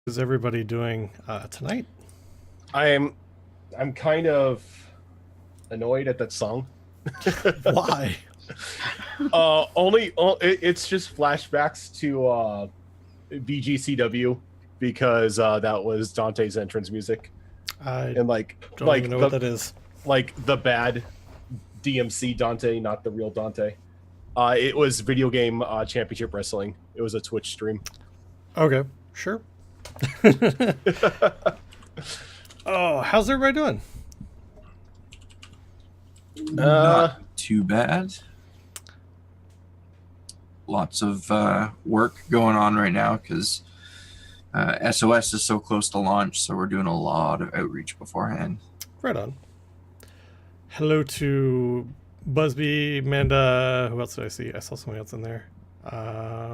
Is everybody doing tonight? I'm kind of annoyed at that song. Why? It's just flashbacks to BGCW because that was Dante's entrance music, I and don't even know what that is. like the bad DMC Dante, not the real Dante. It was video game championship wrestling. It was a Twitch stream. Okay, sure. Oh, how's everybody doing? Not too bad. Lots of work going on right now because SOS is so close to launch, so we're doing a lot of outreach beforehand. Right on. Hello to Busby, Amanda. Who else did I see? I saw somebody else in there.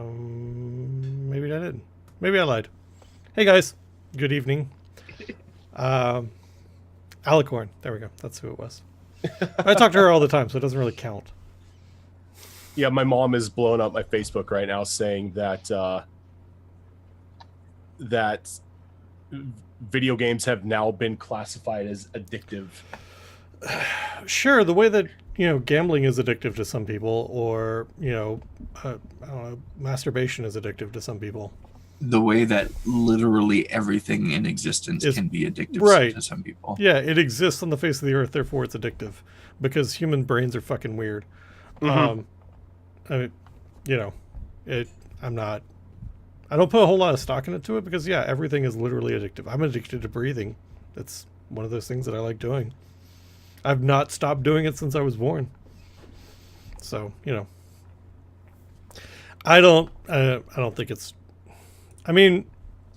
Maybe I did. Maybe I lied. Hey guys, good evening. Alicorn. There we go. That's who it was. I talk to her all the time, so it doesn't really count. Yeah, my mom is blowing up my Facebook right now saying that that video games have now been classified as addictive. Sure, the way that gambling is addictive to some people, or I don't know, masturbation is addictive to some people. The way that literally everything in existence can be addictive to some people. Yeah, it exists on the face of the earth, therefore it's addictive, because human brains are fucking weird. Mm-hmm. I don't put a whole lot of stock into it because everything is literally addictive. I'm addicted to breathing. It's one of those things that I like doing. I've not stopped doing it since I was born. So, I don't think it's, I mean,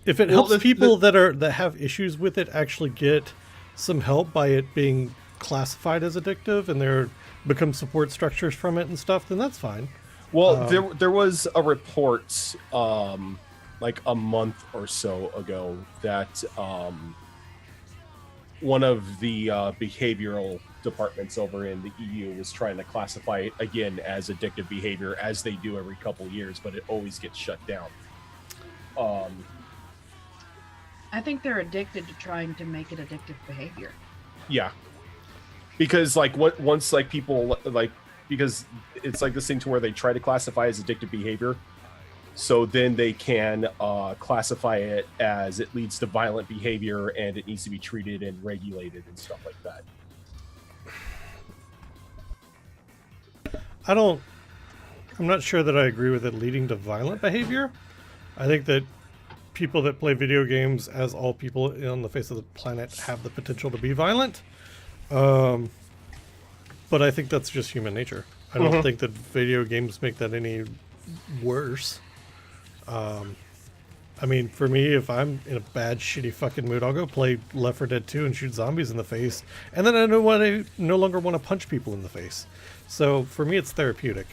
if it helps people that have issues with it actually get some help by it being classified as addictive and there become support structures from it and stuff, then that's fine. Well, there was a report like a month or so ago that one of the behavioral departments over in the EU was trying to classify it again as addictive behavior, as they do every couple years, but it always gets shut down. I think they're addicted to trying to make it addictive behavior. Yeah, because once people because it's like this thing to where they try to classify as addictive behavior, so then they can classify it as it leads to violent behavior and it needs to be treated and regulated and stuff like that. I'm not sure that I agree with it leading to violent behavior. I think that people that play video games, as all people on the face of the planet, have the potential to be violent. But I think that's just human nature. I don't think that video games make that any worse. I mean, for me, if I'm in a bad, shitty fucking mood, I'll go play Left 4 Dead 2 and shoot zombies in the face, and then I no longer want to punch people in the face. So for me, it's therapeutic.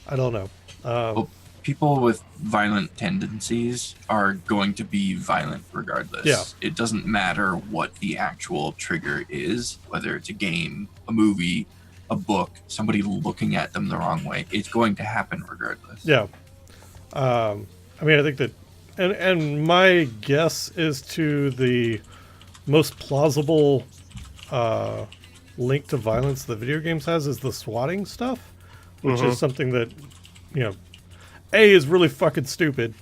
I don't know. Well, people with violent tendencies are going to be violent regardless. Yeah. It doesn't matter what the actual trigger is, whether it's a game, a movie, a book, somebody looking at them the wrong way. It's going to happen regardless. Yeah. I mean, I think that, and my guess is to the most plausible link to violence the video games has is the swatting stuff, which is something that, A, is really fucking stupid,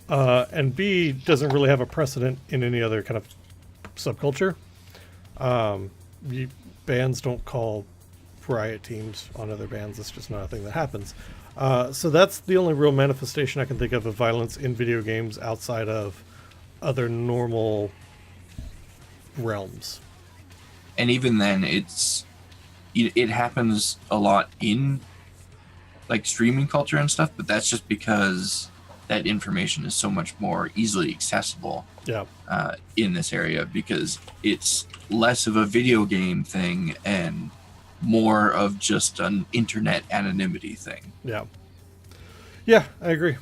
and B, doesn't really have a precedent in any other kind of subculture. Bands don't call riot teams on other bands. It's just not a thing that happens. So that's the only real manifestation I can think of violence in video games outside of other normal realms. And even then, it happens a lot in like streaming culture and stuff, but that's just because that information is so much more easily accessible in this area, because it's less of a video game thing and more of just an internet anonymity thing. Yeah, I agree.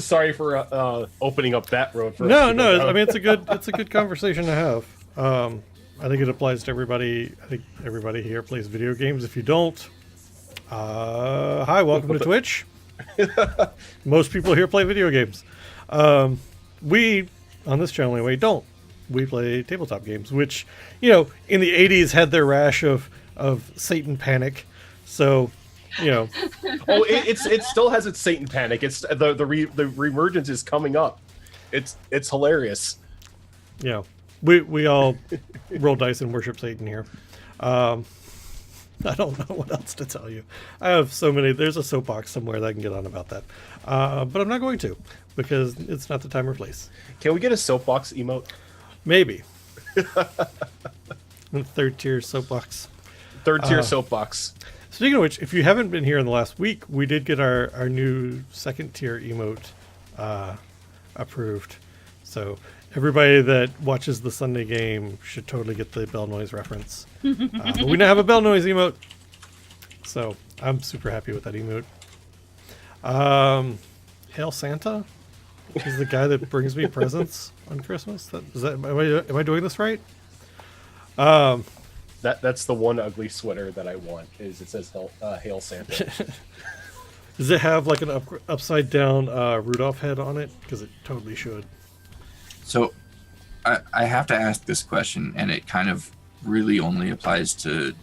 Sorry for opening up that road for no. I mean, it's a good conversation to have. I think it applies to everybody. I think everybody here plays video games. If you don't, hi, welcome to Twitch. Most people here play video games. We, on this channel anyway, don't. We play tabletop games, which, in the 80s had their rash of Satan panic. So, Oh, it still has its Satan panic. It's the reemergence is coming up. It's hilarious. We all roll dice and worship Satan here. I don't know what else to tell you. I have so many. There's a soapbox somewhere that I can get on about that. But I'm not going to, because it's not the time or place. Can we get a soapbox emote? Maybe. Third tier soapbox. Third tier soapbox. Speaking of which, if you haven't been here in the last week, we did get our new second tier emote approved. So everybody that watches the Sunday game should totally get the bell noise reference. But we now have a bell noise emote. So I'm super happy with that emote. Hail Santa is the guy that brings me presents on Christmas. Am I doing this right? That's the one ugly sweater that I want. Is it says Hail Santa? Does it have like an upside down Rudolph head on it? Because it totally should. So I have to ask this question, and it kind of really only applies to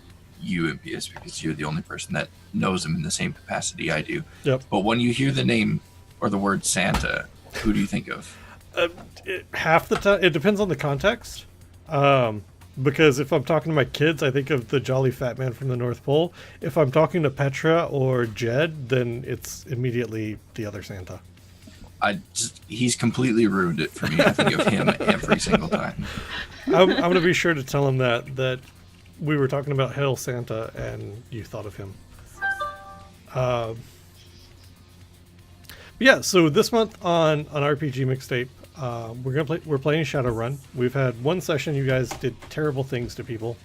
you, MPS, because you're the only person that knows him in the same capacity I do. Yep. But when you hear the name or the word Santa, who do you think of? Half the time, it depends on the context. Because if I'm talking to my kids, I think of the jolly fat man from the North Pole. If I'm talking to Petra or Jed, then it's immediately the other Santa. He's completely ruined it for me. I think of him every single time. I'm going to be sure to tell him that we were talking about Hail Santa and you thought of him. Yeah, so this month on RPG Mixtape, we're playing Shadowrun. We've had one session. You guys did terrible things to people,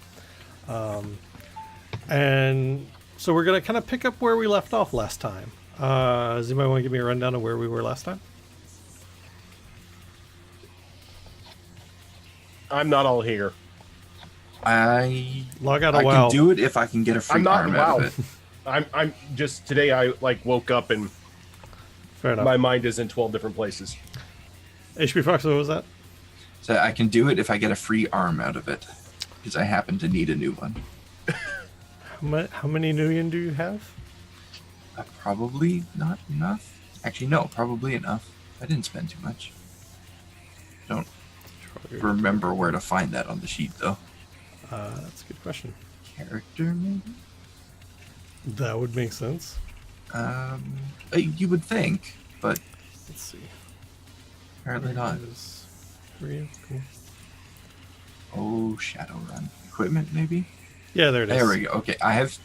and so we're gonna kind of pick up where we left off last time. Does anybody want to give me a rundown of where we were last time? I'm not all here. I Log out of I WoW. can do it if I can get a free I'm not arm wow. out of it. I'm just today. I woke up and Fair enough. my mind is in 12 different places. HP Fox, what was that? So I can do it if I get a free arm out of it, because I happen to need a new one. How many Nuyen do you have? Probably not enough. Actually, no, probably enough. I didn't spend too much. Don't remember where to find that on the sheet, though. That's a good question. Character, maybe? That would make sense. You would think, but Let's see. apparently not. Is 3. Cool. Oh, Shadowrun. Equipment, maybe? Yeah, there it is. There we go. Okay, I have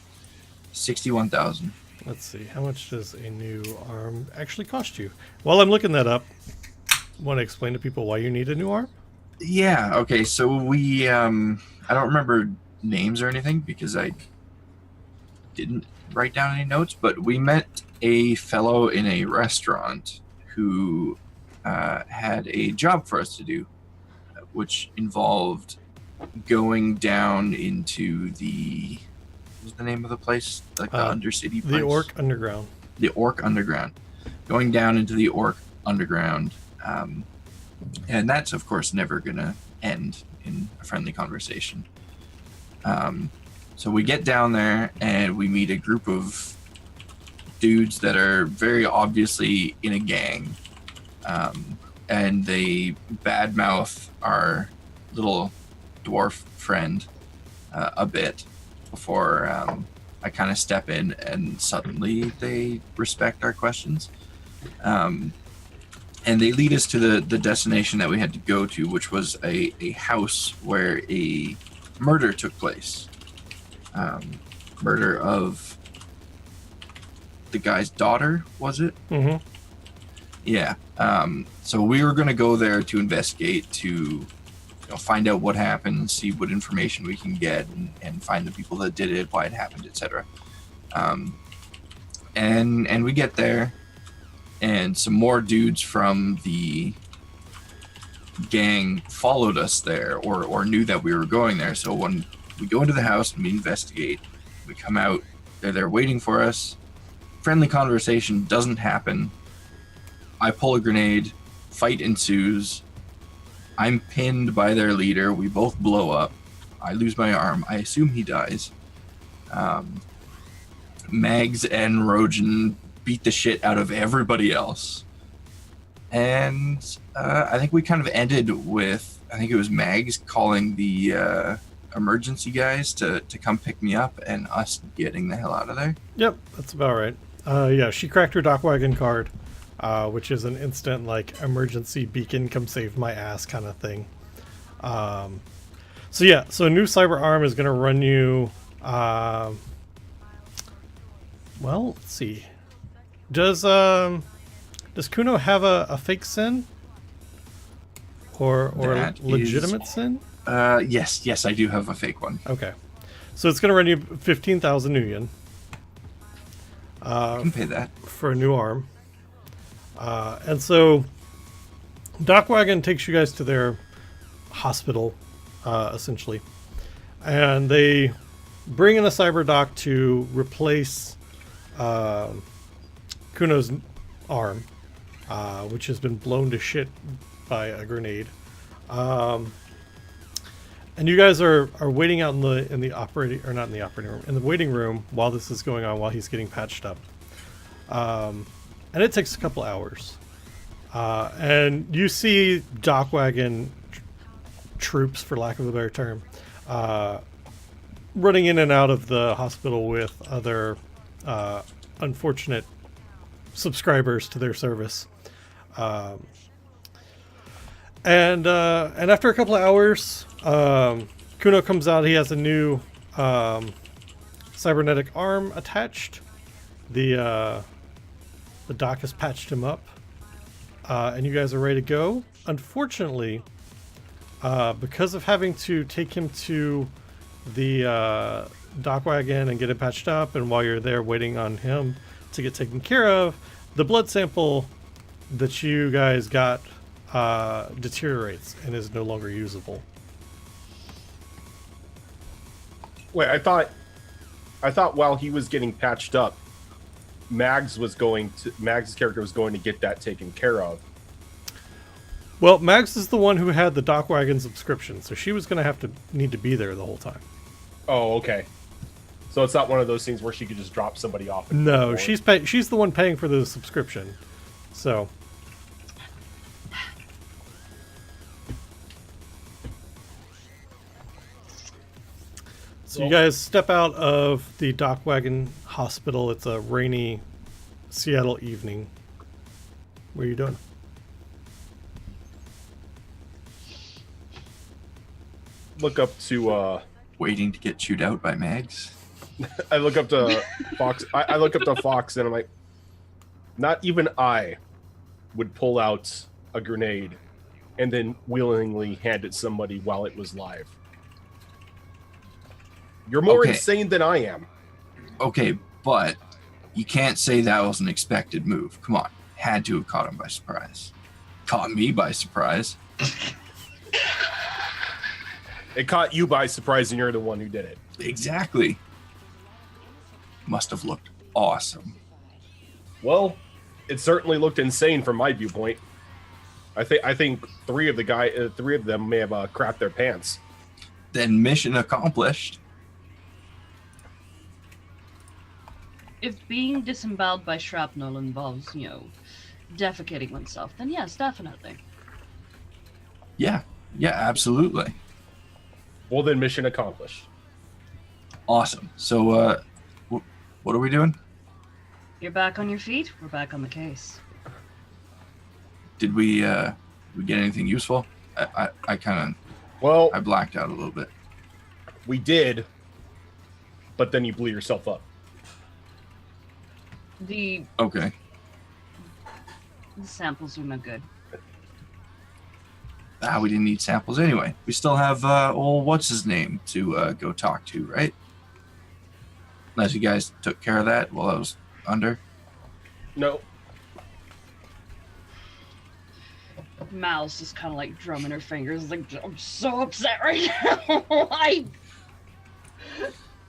61,000. Let's see. How much does a new arm actually cost you? While I'm looking that up, want to explain to people why you need a new arm? Yeah, okay, so we, I don't remember names or anything because I didn't write down any notes, but we met a fellow in a restaurant who had a job for us to do, which involved going down into the, what was the name of the place? Like the Undercity place? The Orc Underground. The Orc Underground. Going down into the Orc Underground. And that's, of course, never going to end in a friendly conversation. So we get down there and we meet a group of dudes that are very obviously in a gang. And they badmouth our little dwarf friend a bit before I kind of step in, and suddenly they respect our questions. And they lead us to the destination that we had to go to, which was a house where a murder took place. Murder of the guy's daughter, was it? Mm-hmm. Yeah. So we were going to go there to investigate, to find out what happened, see what information we can get, and find the people that did it, why it happened, etc. And we get there, and some more dudes from the gang followed us there, or knew that we were going there. So when we go into the house and we investigate, we come out, they're there waiting for us. Friendly conversation doesn't happen. I pull a grenade, Fight ensues. I'm pinned by their leader. We both blow up. I lose my arm. I assume he dies. Mags and Rojan beat the shit out of everybody else. And I think we kind of ended with, I think it was Mags calling the emergency guys to come pick me up and us getting the hell out of there. Yep, that's about right. Yeah, she cracked her dock wagon card, which is an instant, like, emergency beacon, come save my ass kind of thing. So yeah, so a new cyber arm is going to run you, well, let's see. Does Kuno have a fake sin? Or That legitimate is- sin? Yes, I do have a fake one. Okay. So it's going to run you 15,000 New Yen. I can pay that. For a new arm. And so Dockwagon takes you guys to their hospital, essentially. And they bring in a cyber dock to replace Kuno's arm, which has been blown to shit by a grenade. And you guys are waiting out in the operating, or not in the operating room, in the waiting room while this is going on, while he's getting patched up. And it takes a couple hours. And you see Dockwagon troops, for lack of a better term, running in and out of the hospital with other unfortunate subscribers to their service. And after a couple of hours, Kuno comes out. He has a new cybernetic arm attached. The doc has patched him up, and you guys are ready to go. Unfortunately, because of having to take him to the dock wagon and get it patched up, and while you're there waiting on him to get taken care of, the blood sample that you guys got deteriorates and is no longer usable. Wait, I thought while he was getting patched up, Mags' character was going to get that taken care of. Well, Mags is the one who had the dock wagon subscription, so she was going to need to be there the whole time. Oh, okay. So it's not one of those things where she could just drop somebody off. No, she's the one paying for the subscription. So you guys step out of the dock wagon hospital. It's a rainy Seattle evening. What are you doing? Look up to Waiting to get chewed out by Mags. I look up to Fox. I look up to Fox and I'm like, not even I would pull out a grenade and then willingly hand it somebody while it was live. You're more Okay. insane than I am. Okay, but you can't say that was an expected move. Come on. Had to have caught him by surprise. Caught me by surprise. It caught you by surprise and you're the one who did it. Exactly. Must have looked awesome. Well, it certainly looked insane from my viewpoint. I think three of them may have crapped their pants. Then mission accomplished. If being disemboweled by shrapnel involves, defecating oneself, then yes, definitely. Yeah, absolutely. Well, then mission accomplished. Awesome. So, what are we doing? You're back on your feet, we're back on the case. Did we get anything useful? I kind Well, of, I blacked out a little bit. we did, but then you blew yourself up. The Okay. samples are no good. We didn't need samples anyway. We still have old what's his name to go talk to, right? Unless you guys took care of that while I was under. No. Mal's just kind of like drumming her fingers, like, I'm so upset right now.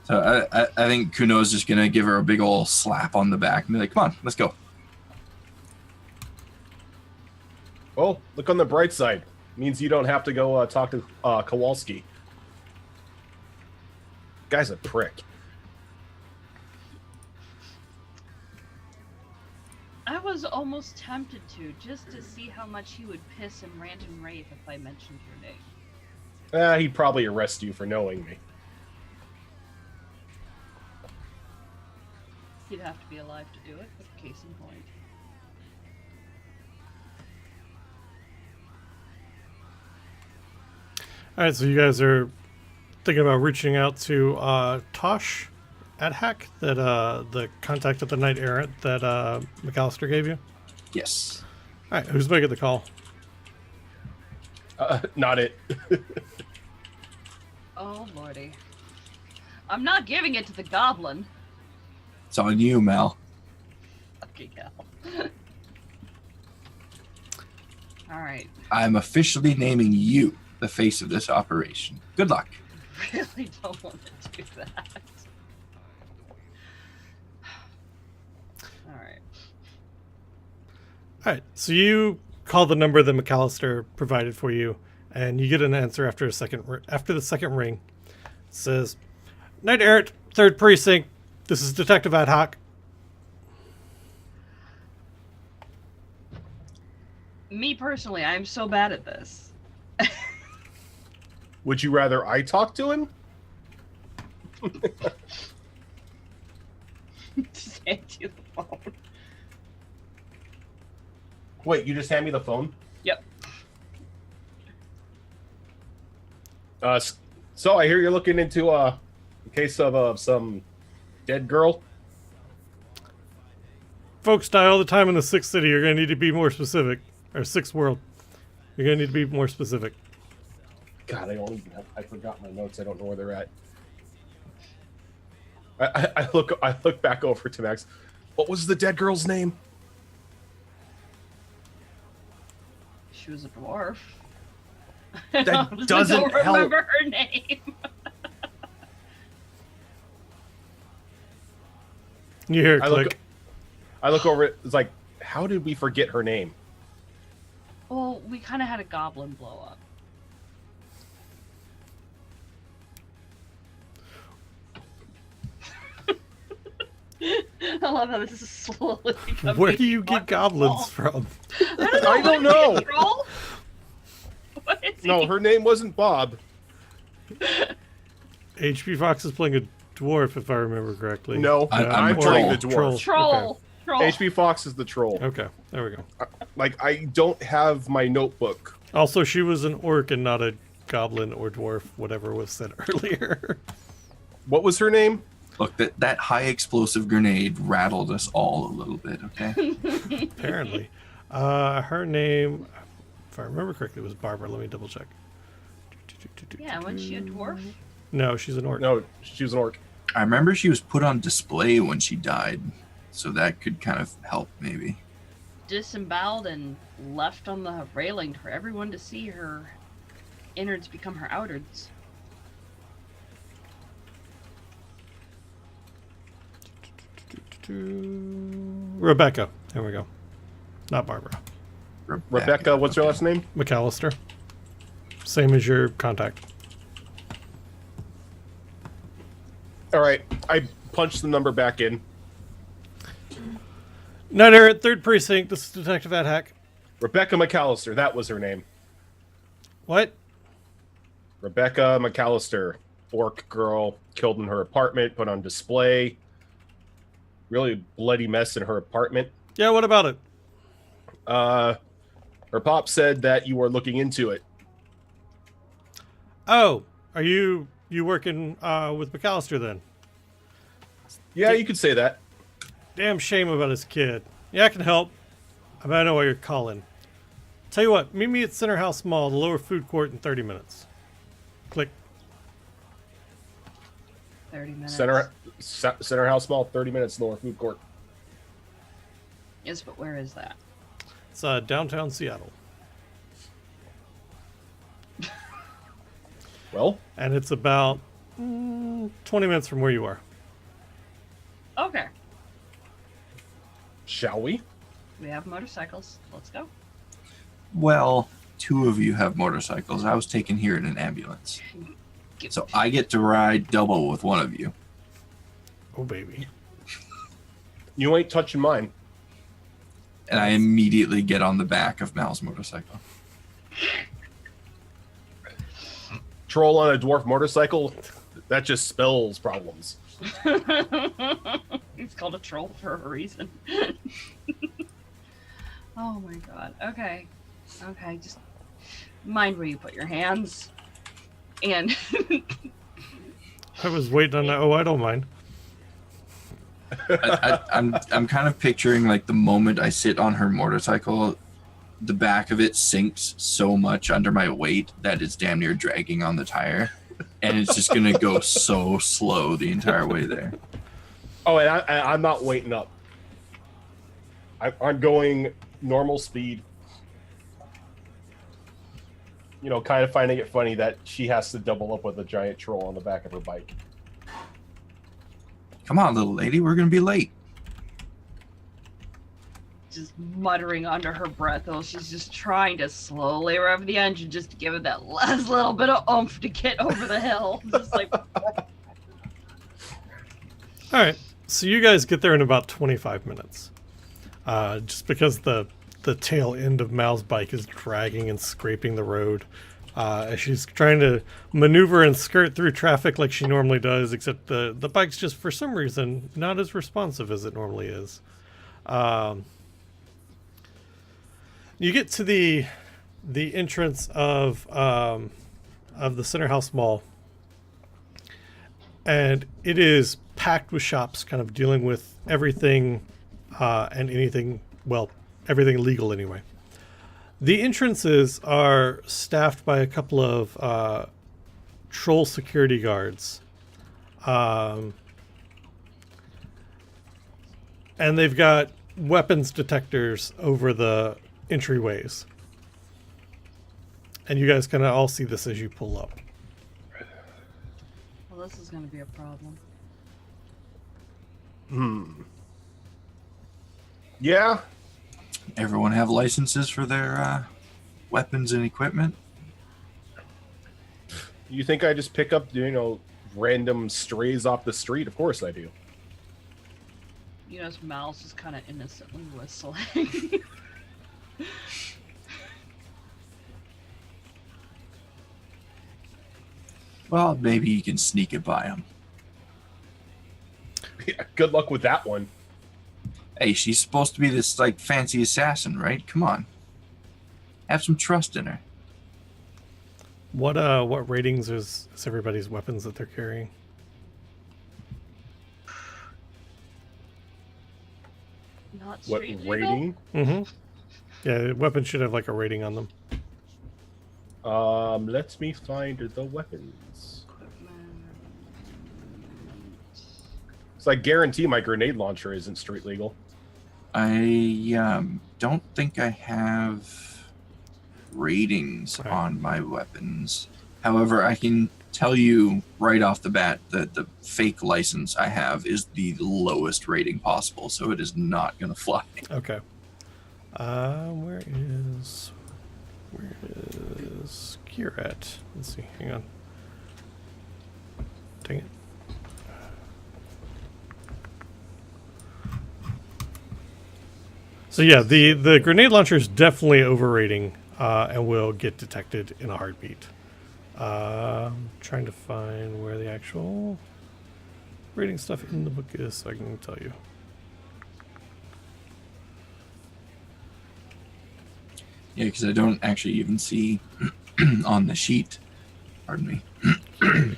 So I think Kuno's just gonna give her a big old slap on the back and be like, "Come on, let's go." Well, look on the bright side. Means you don't have to go talk to Kowalski. Guy's a prick. I was almost tempted to, just to see how much he would piss and rant and rave if I mentioned your name. He'd probably arrest you for knowing me. He'd have to be alive to do it, but case in point. All right, so you guys are thinking about reaching out to Tosh Adhack, that the contact at the Knight Errant that McAllister gave you. Yes. All right, who's making the call? Not it. Oh, lordy. I'm not giving it to the goblin. It's on you, Mal. Okay, hell. Alright. I'm officially naming you the face of this operation. Good luck. Really don't want to do that. Alright. All right, so you call the number that McAllister provided for you, and you get an answer after the second ring. It says, Knight Errant, 3rd Precinct. This is Detective Ad Hoc. Me personally, I'm so bad at this. Would you rather I talk to him? Just hand you the phone. Wait, you just hand me the phone? Yep. So I hear you're looking into a case of some dead girl. Folks die all the time in the 6th city. You're going to need to be more specific. Or 6th world. You're going to need to be more specific. God, I forgot my notes. I don't know where they're at. I look back over to Max. What was the dead girl's name? She was a dwarf. That I doesn't don't help. remember her name. You hear a I click. look over it. It's like, how did we forget her name? Well, we kind of had a goblin blow up. I love how this is slowly becoming Where do you get fucking goblins troll. from? I don't know. Troll? What is No, he? her name wasn't Bob. HP Fox is playing a dwarf, if I remember correctly. No, I'm I'm a playing the troll. dwarf. Troll. Troll. HP Fox is the troll. Okay, there we go. Like, I don't have my notebook. Also, she was an orc and not a goblin or dwarf, whatever was said earlier. What was her name? Look, that high explosive grenade rattled us all a little bit, okay? Apparently. Her name, if I remember correctly, was Barbara. Let me double check. Yeah, wasn't she a dwarf? No, she's an orc. No, she was an orc. I remember she was put on display when she died, so that could kind of help, maybe. Disemboweled and left on the railing for everyone to see her innards become her outards. Rebecca. There we go. Not Barbara. Rebecca, what's her last name? McAllister. Same as your contact. All right, I punched the number back in. Knight Errant, 3rd Precinct. This is Detective Ad Hack. Rebecca McAllister, that was her name. What? Rebecca McAllister, orc girl, killed in her apartment, put on display. Really bloody mess in her apartment. Yeah, what about it? Her pop said that you were looking into it. Oh, are you working with McAllister then? Yeah, you could say that. Damn shame about his kid. Yeah, I can help. I mean, I know why you're calling. Tell you what, meet me at Center House Mall, the lower food court, in 30 minutes. Click. 30 minutes. Center House Mall, 30 minutes, lower food court. Yes, but where is that? It's downtown Seattle. Well, And it's about 20 minutes from where you are. Okay. shall we? We have motorcycles. Let's go. Well, two of you have motorcycles. I was taken here in an ambulance. So I get to ride double with one of you. Oh, baby. You ain't touching mine. And I immediately get on the back of Mal's motorcycle. Troll on a dwarf motorcycle, that just spells problems. It's called a troll for a reason. Oh my god. Okay. Okay, just mind where you put your hands. And I was waiting on that. Oh, I don't mind. I'm kind of picturing like the moment I sit on her motorcycle, the back of it sinks so much under my weight that it's damn near dragging on the tire, and it's just gonna go so slow the entire way there. Oh, and I'm not waiting up. I'm going normal speed. You know, kind of finding it funny that she has to double up with a giant troll on the back of her bike. Come on, little lady, we're gonna be late. just muttering under her breath while she's just trying to slowly rev the engine just to give it that last little bit of oomph to get over the hill. Just like. All right, so you guys get there in about 25 minutes. Just because the tail end of Mal's bike is dragging and scraping the road as she's trying to maneuver and skirt through traffic like she normally does, except the bike's just for some reason not as responsive as it normally is. You get to the entrance of the Center House Mall, and it is packed with shops kind of dealing with everything and anything, well, everything legal anyway. The entrances are staffed by a couple of troll security guards. And they've got weapons detectors over the entryways. And you guys kind of all see this as you pull up. Well, this is going to be a problem. Yeah. Everyone have licenses for their weapons and equipment? You think I just pick up, random strays off the street? Of course I do. You know, Mal's just kind of innocently whistling. Well, maybe you can sneak it by them. Yeah, good luck with that one. Hey, she's supposed to be this, like, fancy assassin, right? Come on. Have some trust in her. What ratings is everybody's weapons that they're carrying? Not What street legal? rating? Mm-hmm. Yeah, weapons should have like a rating on them. Let me find the weapons. So I guarantee my grenade launcher isn't street legal. I don't think I have ratings Right. on my weapons. However, I can tell you right off the bat that the fake license I have is the lowest rating possible, so it is not going to fly. Okay. Where is gear at? Let's see. Hang on. Dang it. So yeah, the grenade launcher is definitely overrating and will get detected in a heartbeat. Trying to find where the actual rating stuff in the book is so I can tell you. Yeah, because I don't actually even see on the sheet. Pardon me. There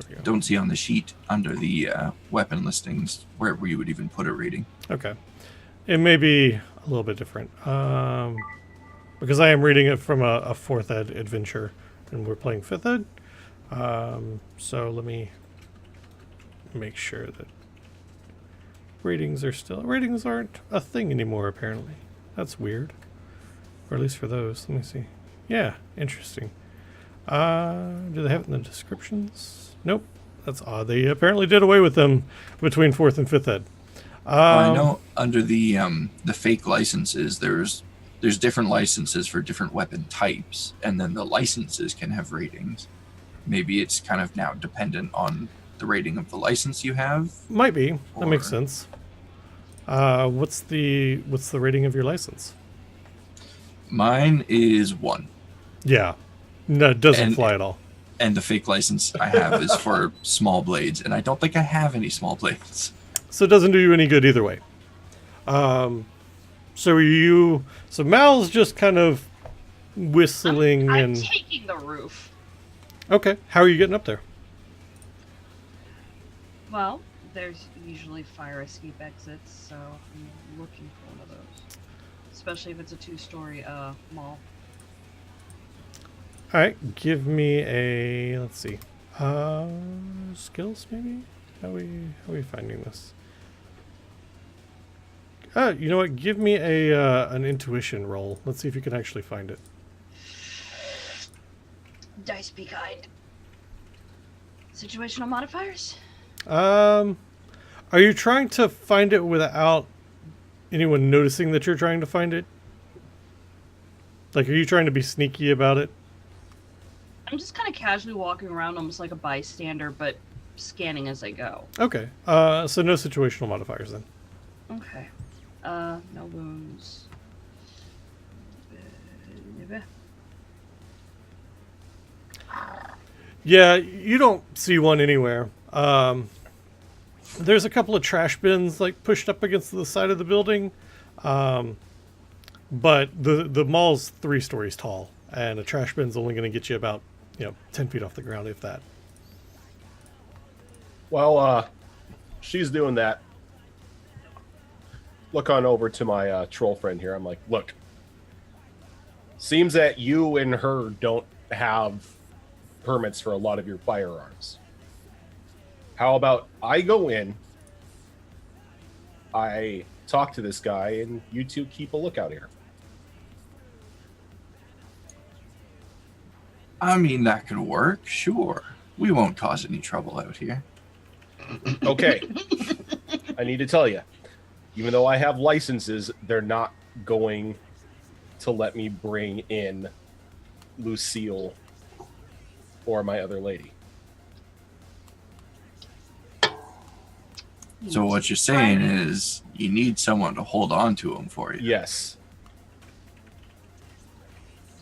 we go. Don't see on the sheet under the weapon listings where we would even put a rating. Okay. It may be a little bit different. Because I am reading it from a 4th ed adventure and we're playing 5th ed. So let me make sure that ratings aren't a thing anymore, apparently. That's weird. Or at least for those. Let me see. Yeah, interesting. Do they have it in the descriptions? Nope. That's odd. They apparently did away with them between 4th and 5th ed. I know under the fake licenses, there's there's different licenses for different weapon types, and then the licenses can have ratings. Maybe it's kind of now dependent on the rating of the license you have. Might be. That makes Or- sense. What's the rating of your license? Mine is 1. Yeah. No, it doesn't And- fly at all. And the fake license I have is for small blades, and I don't think I have any small blades. So it doesn't do you any good either way. So Mal's just kind of whistling I'm and taking the roof. okay. How are you getting up there? Well, there's usually fire escape exits, so I'm looking for one of those. Especially if it's a 2-story mall. All right, give me a let's see, skills maybe. How we finding this? You know what? Give me an intuition roll. Let's see if you can actually find it. Dice be kind. Situational modifiers? Are you trying to find it without anyone noticing that you're trying to find it? Like, are you trying to be sneaky about it? I'm just kind of casually walking around almost like a bystander, but scanning as I go. Okay. So no situational modifiers then. Okay. No wounds. Yeah, you don't see one anywhere. There's a couple of trash bins like pushed up against the side of the building, but the mall's 3 stories tall, and a trash bin's only going to get you about 10 feet off the ground, if that. Well, she's doing that. Look on over to my troll friend here. I'm like, look, seems that you and her don't have permits for a lot of your firearms. How about I go in, I talk to this guy, and you two keep a lookout here. I mean, that could work, sure. We won't cause any trouble out here. Okay. I need to tell you, even though I have licenses, they're not going to let me bring in Lucille or my other lady. So what you're saying is you need someone to hold on to them for you. Yes.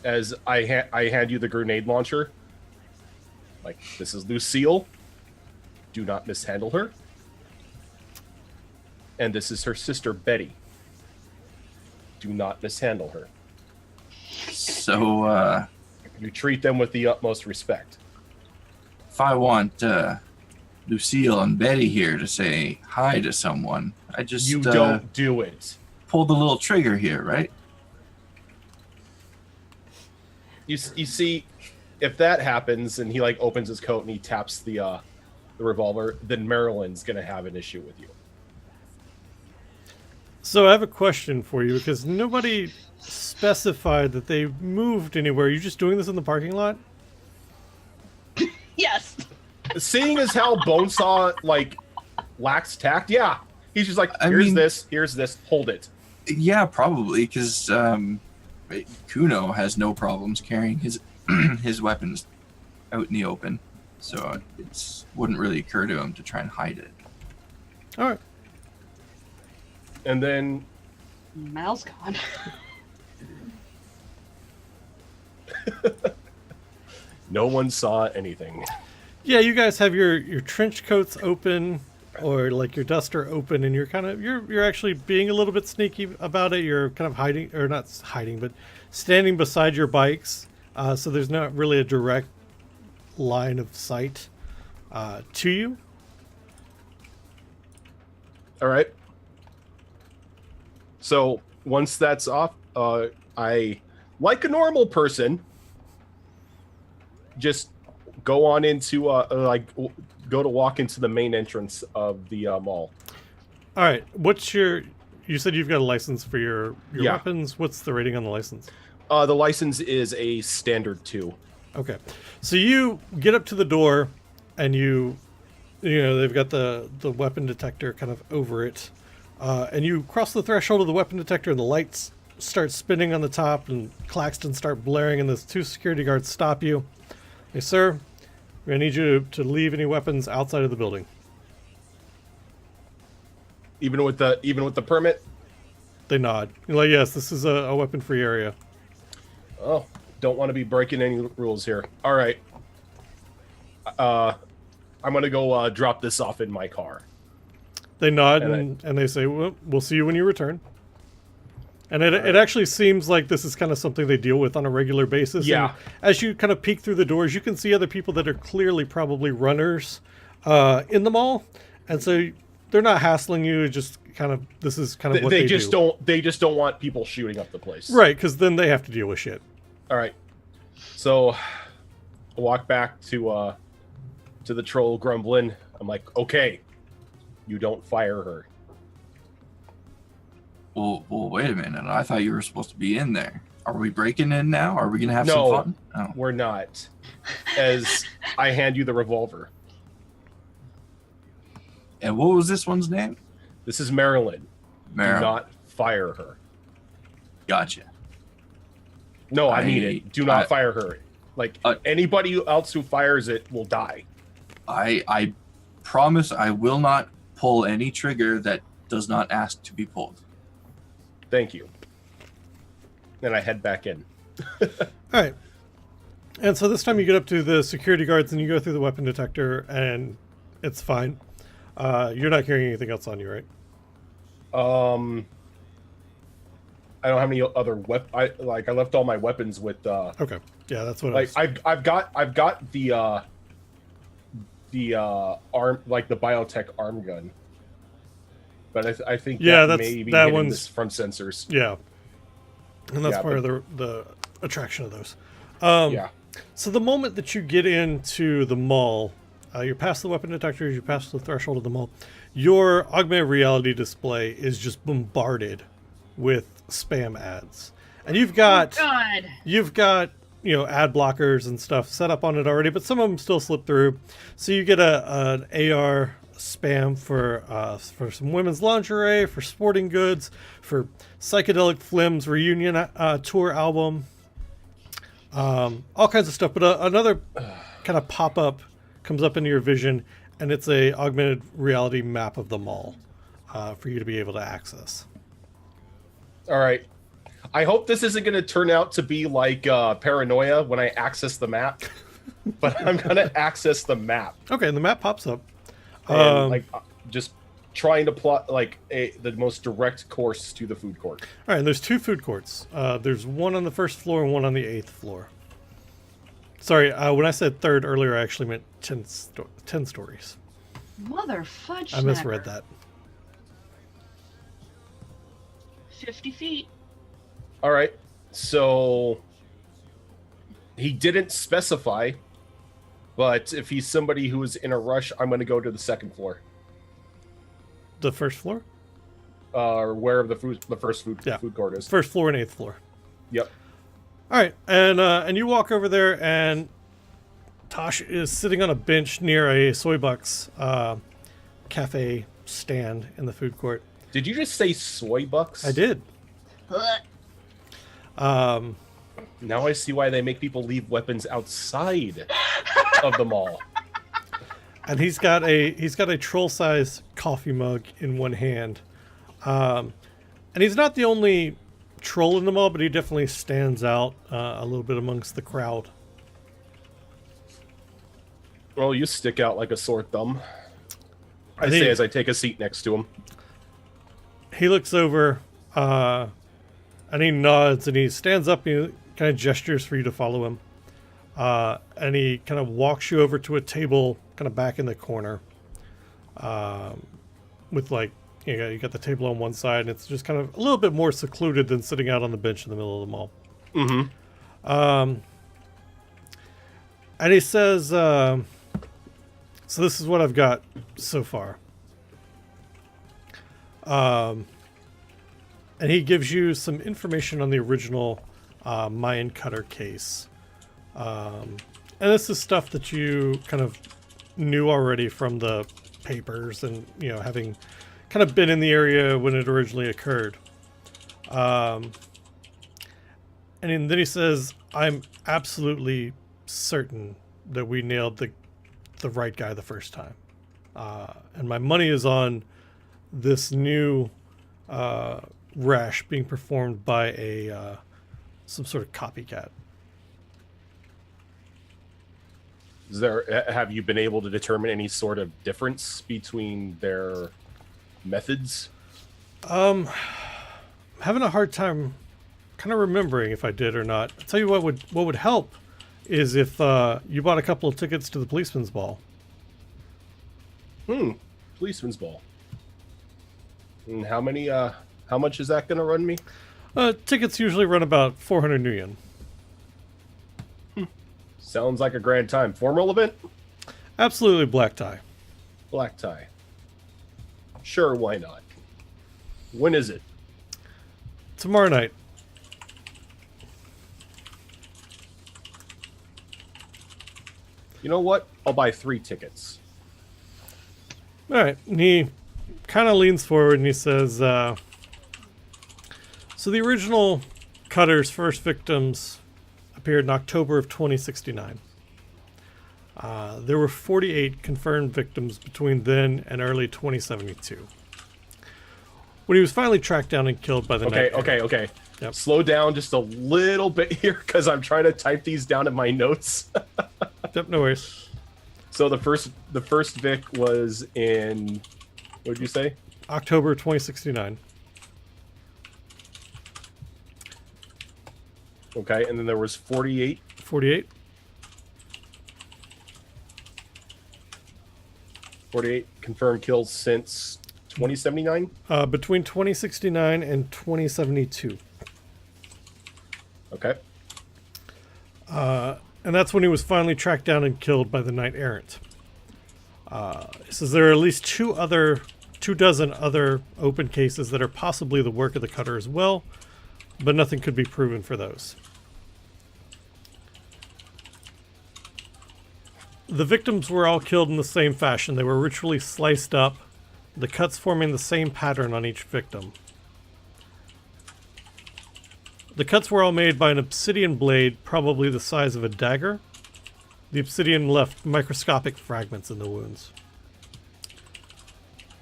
As I hand you the grenade launcher, like, this is Lucille. Do not mishandle her. And this is her sister, Betty. Do not mishandle her. So, You treat them with the utmost respect. if I want Lucille and Betty here to say hi to someone, I just You don't do it. pull the little trigger here, right? You see, if that happens and he like opens his coat and he taps the revolver, then Marilyn's gonna have an issue with you. So I have a question for you, because nobody specified that they moved anywhere. Are you just doing this in the parking lot? Yes. Seeing as how Bonesaw like lacks tact, yeah, he's just like, I here's mean- this, hold it. Yeah, probably, because Kuno has no problems carrying his his weapons out in the open, so it wouldn't really occur to him to try and hide it. All right. And then Mal's gone. no one saw anything. Yeah, you guys have your trench coats open, or like your duster open, and you're actually being a little bit sneaky about it. You're kind of hiding, or not hiding, but standing beside your bikes, so there's not really a direct line of sight to you. All right. So once that's off, I, like a normal person, just go on into go to walk into the main entrance of the mall. All right. You said you've got a license for your Yeah. weapons. What's the rating on the license? The license is a standard 2. Okay. So you get up to the door, and you know, they've got the weapon detector kind of over it. And you cross the threshold of the weapon detector, and the lights start spinning on the top and Claxton start blaring, and the 2 security guards stop you. Hey, sir, we're going to need you to leave any weapons outside of the building. Even with the permit? They nod. You're like, yes, this is a weapon-free area. Oh, don't want to be breaking any rules here. All right. I'm going to go drop this off in my car. They nod and they say, well, we'll see you when you return. And it actually seems like this is kind of something they deal with on a regular basis. Yeah. And as you kind of peek through the doors, you can see other people that are clearly probably runners in the mall. And so they're not hassling you. Just kind of, this is kind of what they do. They just don't want people shooting up the place. Right, because then they have to deal with shit. All right. So I walk back to the troll grumbling. I'm like, okay, you don't fire her. Well, wait a minute. I thought you were supposed to be in there. Are we breaking in now? Are we going to have some fun? No, we're not. As I hand you the revolver. And what was this one's name? This is Marilyn. Marilyn. Do not fire her. Gotcha. No, I mean it. Do not fire her. Like, anybody else who fires it will die. I promise I will not pull any trigger that does not ask to be pulled. Thank you. Then I head back in. All right. And so this time you get up to the security guards and you go through the weapon detector and it's fine. You're not carrying anything else on you, right? I don't have any other I left all my weapons with Okay. Yeah, that's what I've got the arm, like the biotech arm gun. But I think that may be hitting this from sensors. Yeah. And that's part of the attraction of those. Yeah. So the moment that you get into the mall, you're past the weapon detectors, you're past the threshold of the mall, your augmented reality display is just bombarded with spam ads. And you've got ad blockers and stuff set up on it already, but some of them still slip through. So you get an AR spam for some women's lingerie, for sporting goods, for Psychedelic Flim's reunion tour album, all kinds of stuff. But another kind of pop-up comes up into your vision, and it's a augmented reality map of the mall for you to be able to access. All right. I hope this isn't going to turn out to be like paranoia when I access the map, but I'm going to access the map. Okay, and the map pops up. And, just trying to plot the most direct course to the food court. All right, and there's 2 food courts. There's one on the 1st floor and one on the 8th floor. Sorry, when I said 3rd earlier, I actually meant 10 stories. Mother fudge. I misread that. 50 feet. All right, so he didn't specify, but if he's somebody who is in a rush, I'm going to go to the 2nd floor. The 1st floor? Or where the first food court is. 1st floor and 8th floor. Yep. All right, and you walk over there, and Tosh is sitting on a bench near a Soy Bucks cafe stand in the food court. Did you just say Soy Bucks? I did. Now I see why they make people leave weapons outside of the mall. And he's got a troll-sized coffee mug in one hand, and he's not the only troll in the mall, but he definitely stands out a little bit amongst the crowd. Well, you stick out like a sore thumb. I say as I take a seat next to him. He looks over, and he nods, and he stands up, and he kind of gestures for you to follow him. And he kind of walks you over to a table kind of back in the corner, with you got the table on one side, and it's just kind of a little bit more secluded than sitting out on the bench in the middle of the mall. Mm-hmm. And he says, so this is what I've got so far. And he gives you some information on the original Mayan cutter case. And this is stuff that you kind of knew already from the papers and, having kind of been in the area when it originally occurred. And then he says, I'm absolutely certain that we nailed the right guy the first time. And my money is on this new rash being performed by a some sort of copycat. Have you been able to determine any sort of difference between their methods? I'm having a hard time kind of remembering if I did or not. I'll tell you what would help is if you bought a couple of tickets to the policeman's ball. Policeman's ball. And how much is that going to run me? Tickets usually run about 400 New Yen. Sounds like a grand time. Formal event? Absolutely black tie. Black tie. Sure, why not? When is it? Tomorrow night. You know what? I'll buy 3 tickets. All right. And he kind of leans forward and he says, so the original Cutter's first victims appeared in October of 2069. There were 48 confirmed victims between then and early 2072. When he was finally tracked down and killed by the night. Okay. Yep. Slow down just a little bit here because I'm trying to type these down in my notes. Yep, no worries. So the first Vic was in, what did you say? October 2069. Okay, and then there was 48. 48. 48 confirmed kills since 2079. Between 2069 and 2072. Okay. And that's when he was finally tracked down and killed by the Knight Errant. He says there are at least 24 other open cases that are possibly the work of the Cutter as well, but nothing could be proven for those. The victims were all killed in the same fashion. They were ritually sliced up, the cuts forming the same pattern on each victim. The cuts were all made by an obsidian blade, probably the size of a dagger. The obsidian left microscopic fragments in the wounds.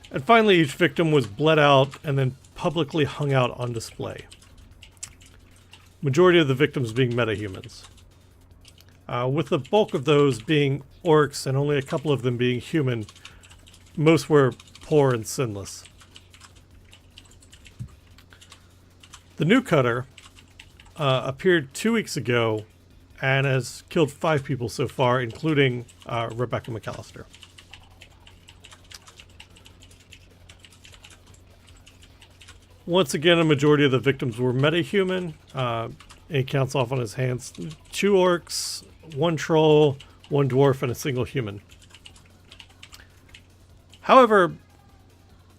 And finally, each victim was bled out and then publicly hung out on display. Majority of the victims being metahumans. With the bulk of those being orcs and only a couple of them being human, most were poor and sinless. The new Cutter appeared 2 weeks ago and has killed 5 people so far, including Rebecca McAllister. Once again, a majority of the victims were metahuman. He counts off on his hands 2 orcs, 1 troll, 1 dwarf, and a single human. However,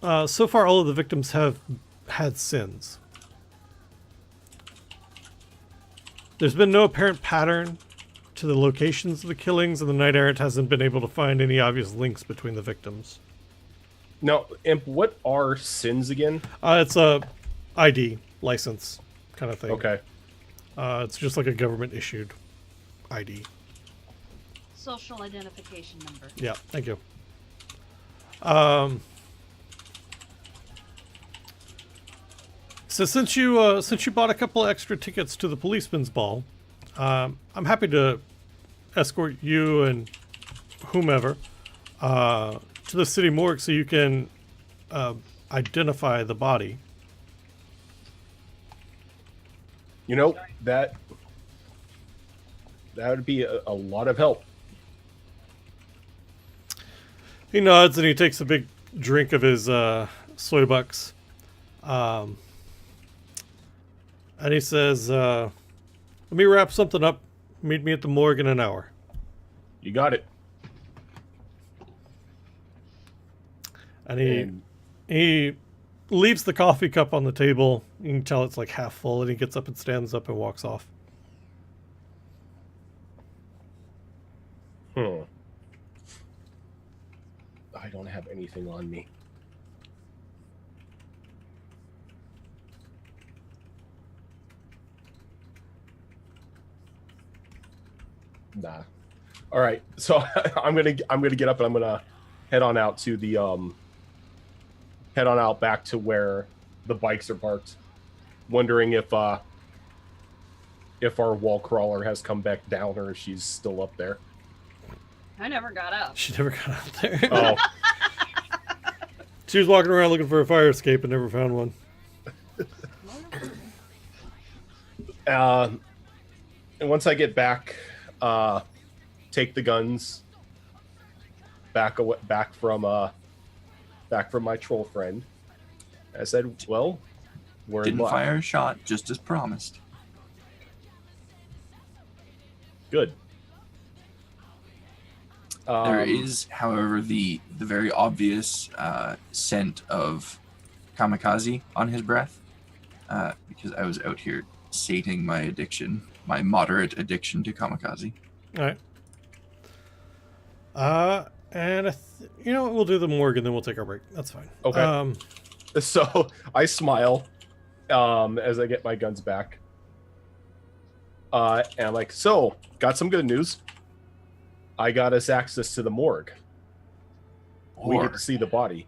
so far all of the victims have had sins. There's been no apparent pattern to the locations of the killings, and the Knight Errant hasn't been able to find any obvious links between the victims. Now, Imp, what are sins again? It's a ID license kind of thing. Okay. It's just like a government-issued ID. Social identification number. Yeah, thank you. So since you bought a couple of extra tickets to the policeman's ball, I'm happy to escort you and whomever to the city morgue so you can identify the body. You know, that would be a lot of help. He nods and he takes a big drink of his soy bucks. And he says, let me wrap something up. Meet me at the morgue in an hour. You got it. And he leaves the coffee cup on the table. You can tell it's like half full, and he gets up and stands up and walks off. I don't have anything on me. Nah. All right. So I'm gonna get up and I'm gonna head on out to the head on out back to where the bikes are parked, wondering if our wall crawler has come back down or if she's still up there. I never got up. She never got out there. Oh. She was walking around looking for a fire escape and never found one. And once I get back, take the guns back from my troll friend. I said, "Well, we're in Didn't black." fire a shot, just as promised. Good. There is, however, the very obvious scent of kamikaze on his breath, because I was out here sating my addiction, my moderate addiction to kamikaze. All right. And you know what? We'll do the morgue and then we'll take our break. That's fine. Okay. So I smile as I get my guns back. And I'm like, so, got some good news. I got us access to the morgue. We get to see the body.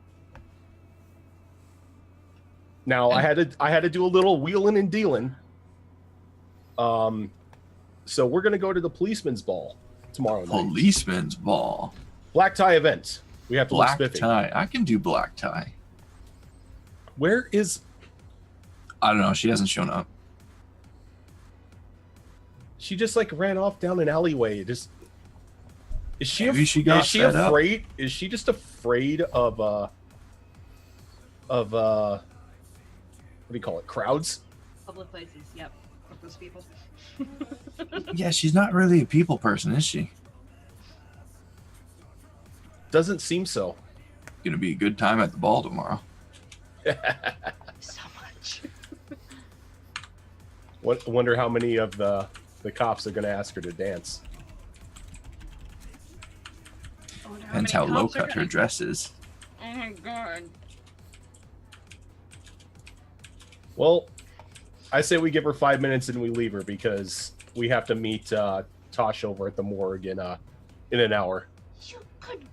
Now, I had to do a little wheeling and dealing. So we're going to go to the policeman's ball tomorrow night. Policeman's ball. Black tie event. We have to look Black spiffy. tie. I can do black tie. Where is... I don't know. She hasn't shown up. She just like ran off down an alleyway. Just is she? Maybe she got fed up. afraid? Is she just afraid of what do you call it? Crowds? Public places. Yep. Fuck those people. Yeah, she's not really a people person, is she? Doesn't seem so. Gonna be a good time at the ball tomorrow. So much. Wonder how many of the cops are going to ask her to dance. Depends how low cut her dress is. Oh my god. Well, I say we give her 5 minutes and we leave her because we have to meet Tosh over at the morgue in an hour. You could.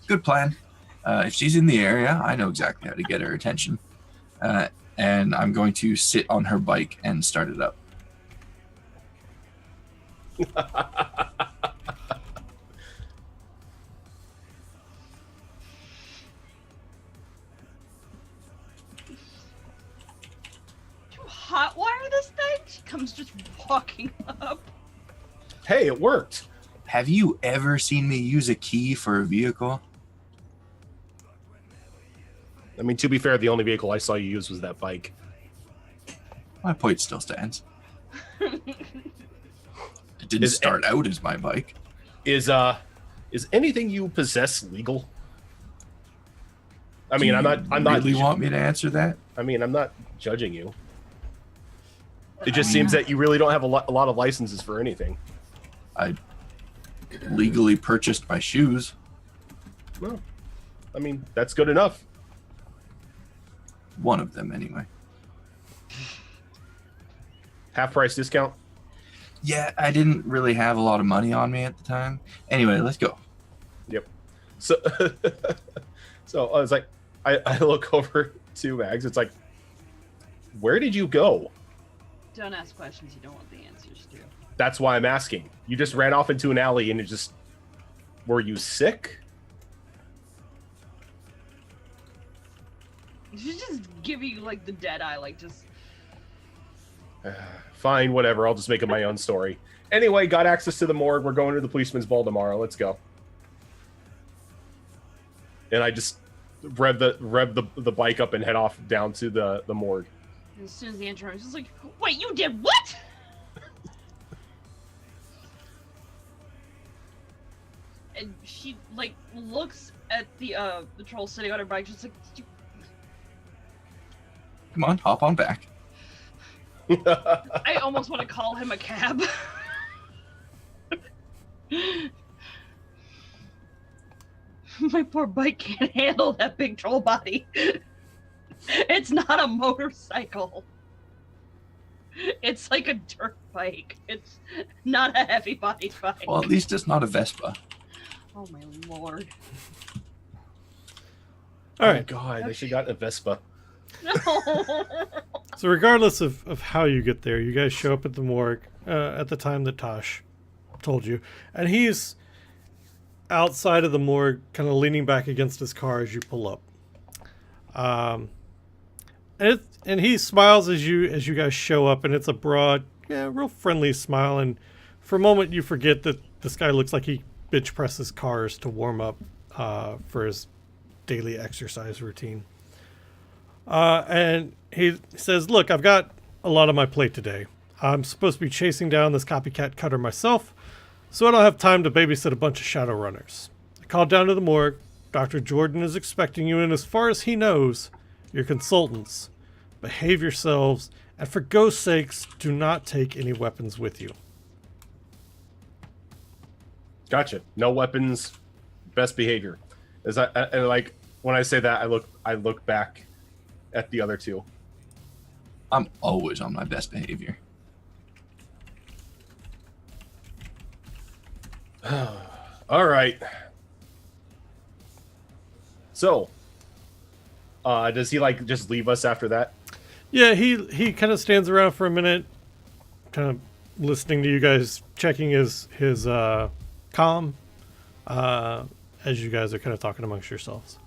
Good plan. If she's in the area, I know exactly how to get her attention. And I'm going to sit on her bike and start it up. Hotwire this thing? She comes just walking up. Hey, it worked. Have you ever seen me use a key for a vehicle? I mean, to be fair, the only vehicle I saw you use was that bike. My point still stands. It didn't start out as my bike. Is anything you possess legal? I mean, I'm not really want me to answer that? I mean, I'm not judging you. It just seems that you really don't have a lot of licenses for anything. I legally purchased my shoes. Well, I mean, that's good enough. One of them, anyway. Half price discount? Yeah, I didn't really have a lot of money on me at the time. Anyway, let's go. Yep. So, so I was like, I look over to Mags. It's like, where did you go? Don't ask questions you don't want the answers to. That's why I'm asking. You just ran off into an alley and it just... Were you sick? She's just giving you like the dead eye, like just... Fine, whatever. I'll just make it my own story. Anyway, got access to the morgue. We're going to the policeman's ball tomorrow. Let's go. And I just rev the bike up and head off down to the morgue. As soon as the intro, I was just like, wait, you did what? And she like looks at the troll sitting on her bike, just like, Come on, hop on back. I almost want to call him a cab. My poor bike can't handle that big troll body. It's not a motorcycle. It's like a dirt bike. It's not a heavy body bike. Well, at least it's not a Vespa. Oh my lord. All Oh right. God, they should got a Vespa. No. So regardless of how you get there, you guys show up at the morgue at the time that Tosh told you. And he's outside of the morgue, kind of leaning back against his car as you pull up. And he smiles as you guys show up, and it's a broad, real friendly smile. And for a moment, you forget that this guy looks like he bench presses cars to warm up for his daily exercise routine. And he says, "Look, I've got a lot on my plate today. I'm supposed to be chasing down this copycat cutter myself, so I don't have time to babysit a bunch of Shadowrunners. I called down to the morgue. Dr. Jordan is expecting you, and as far as he knows, you're consultants. Behave yourselves, and for God's sakes, do not take any weapons with you." Gotcha. No weapons. Best behavior. And like when I say that, I look back at the other two. I'm always on my best behavior. All right. So, does he like just leave us after that? Yeah, he kind of stands around for a minute, kind of listening to you guys, checking his comm, as you guys are kind of talking amongst yourselves.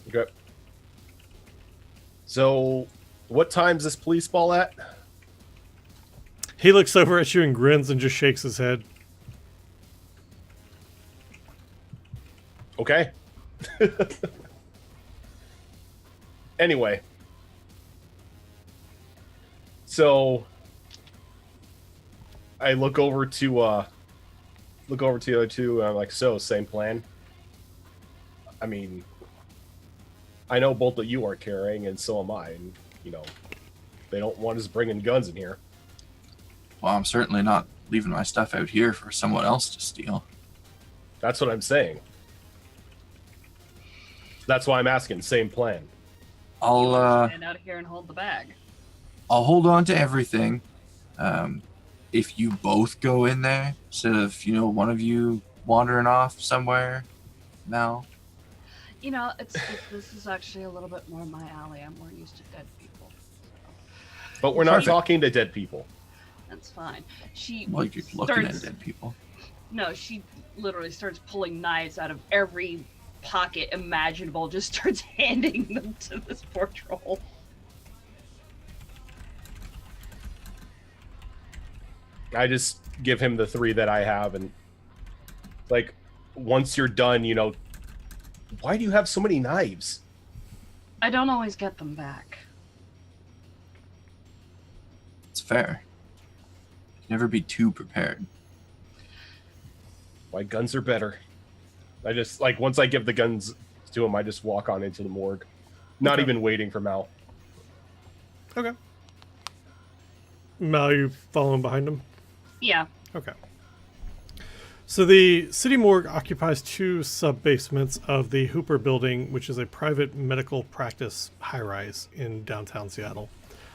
Okay. So, what time's this police ball at? He looks over at you and grins and just shakes his head. Okay. Anyway. So I look over to the other two, and I'm like, so same plan. I mean, I know both of you are carrying, and so am I, and they don't want us bringing guns in here. Well, I'm certainly not leaving my stuff out here for someone else to steal. That's what I'm saying. That's why I'm asking. Same plan. I'll Stand out here and hold the bag. I'll hold on to everything. If you both go in there instead of one of you wandering off somewhere, Mel. This is actually a little bit more my alley. I'm more used to dead people. But we're not Perfect. talking to dead people. That's fine. She Well, you're looking at dead people. No, she literally starts pulling knives out of every pocket imaginable, just starts handing them to this poor troll. I just give him the 3 that I have, and like, once you're done, why do you have so many knives? I don't always get them back. It's fair. Never be too prepared. Why guns are better. I just, like, once I give the guns to him, I just walk on into the morgue. Not Okay. even waiting for Mal. Okay. Mal, you following behind him? Yeah. Okay. So the city morgue occupies 2 sub-basements of the Hooper building, which is a private medical practice high-rise in downtown Seattle.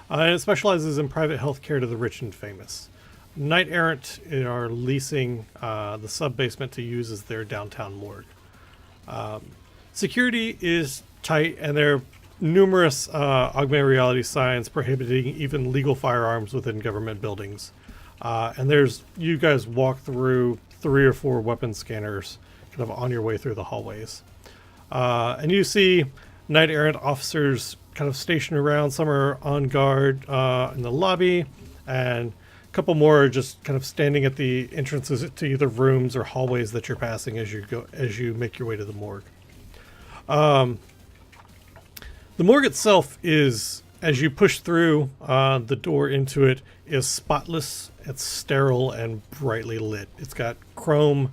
And it specializes in private health care to the rich and famous. Knight Errant are leasing the sub-basement to use as their downtown morgue. Security is tight, and there are numerous augmented reality signs prohibiting even legal firearms within government buildings. And you guys walk through 3 or 4 weapon scanners kind of on your way through the hallways. And you see Knight Errant officers kind of stationed around. Some are on guard in the lobby, and a couple more are just kind of standing at the entrances to either rooms or hallways that you're passing as you make your way to the morgue. The morgue itself is, as you push through the door into it, is spotless. It's sterile and brightly lit. It's got chrome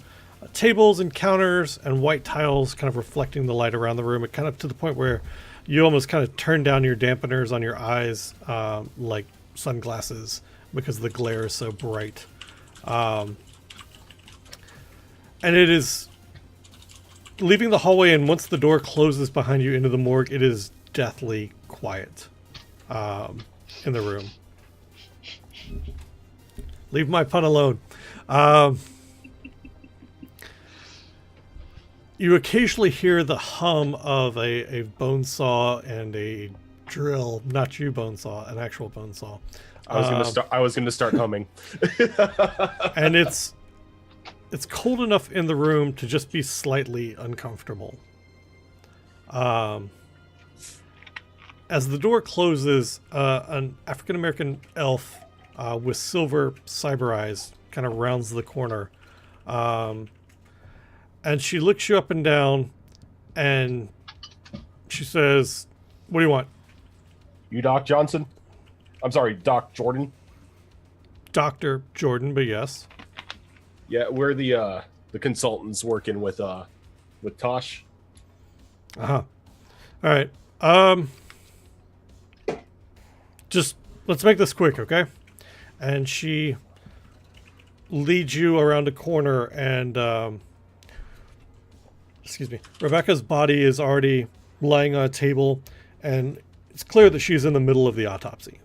tables and counters and white tiles kind of reflecting the light around the room. It kind of to the point where you almost kind of turn down your dampeners on your eyes like sunglasses because the glare is so bright. And it is leaving the hallway, and once the door closes behind you into the morgue, it is deathly quiet in the room. Leave my pun alone. Um, you occasionally hear the hum of a bone saw and a drill. Not you bone saw, an actual bone saw. I was gonna start humming. And it's cold enough in the room to just be slightly uncomfortable. As the door closes, an African American elf with silver cyber eyes kind of rounds the corner, and she looks you up and down, and she says, "What do you want?" You Doc Johnson? I'm sorry, Doc Jordan. Dr. Jordan, but yes. Yeah, we're the consultants working with Tosh. Uh-huh. All right. Just let's make this quick, okay? And she leads you around a corner, and excuse me, Rebecca's body is already lying on a table, and it's clear that she's in the middle of the autopsy.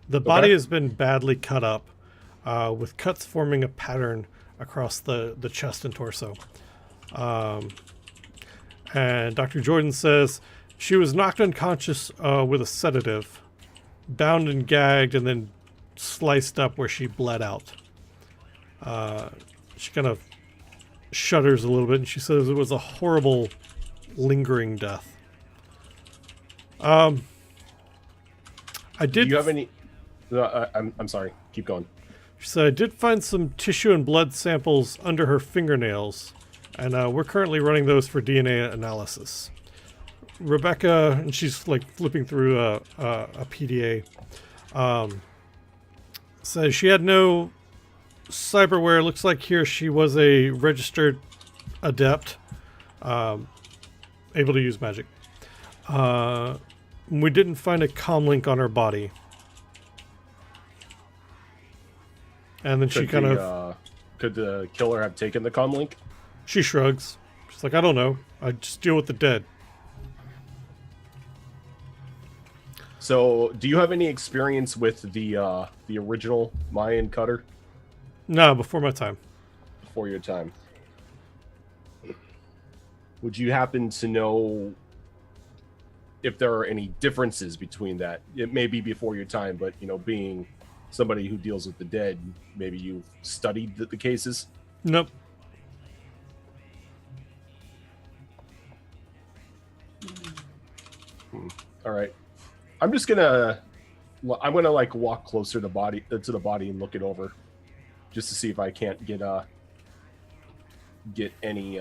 The body has been badly cut up, with cuts forming a pattern across the chest and torso. And Dr. Jordan says she was knocked unconscious with a sedative, bound and gagged, and then sliced up where she bled out. She kind of shudders a little bit, and she says it was a horrible, lingering death. I did. Do you have any? I'm sorry. Keep going. She said I did find some tissue and blood samples under her fingernails, and we're currently running those for DNA analysis. Rebecca, and she's like flipping through a PDA, says she had no cyberware. Looks like here she was a registered adept, able to use magic. We didn't find a comlink on her body. And then she kind of... Could the killer have taken the comlink? She shrugs. She's like, I don't know. I just deal with the dead. So, do you have any experience with the original Mayan cutter? No, before my time. Before your time. Would you happen to know if there are any differences between that? It may be before your time, but being somebody who deals with the dead, maybe you've studied the cases? Nope. All right. I'm gonna like walk closer to the body and look it over, just to see if I can't get any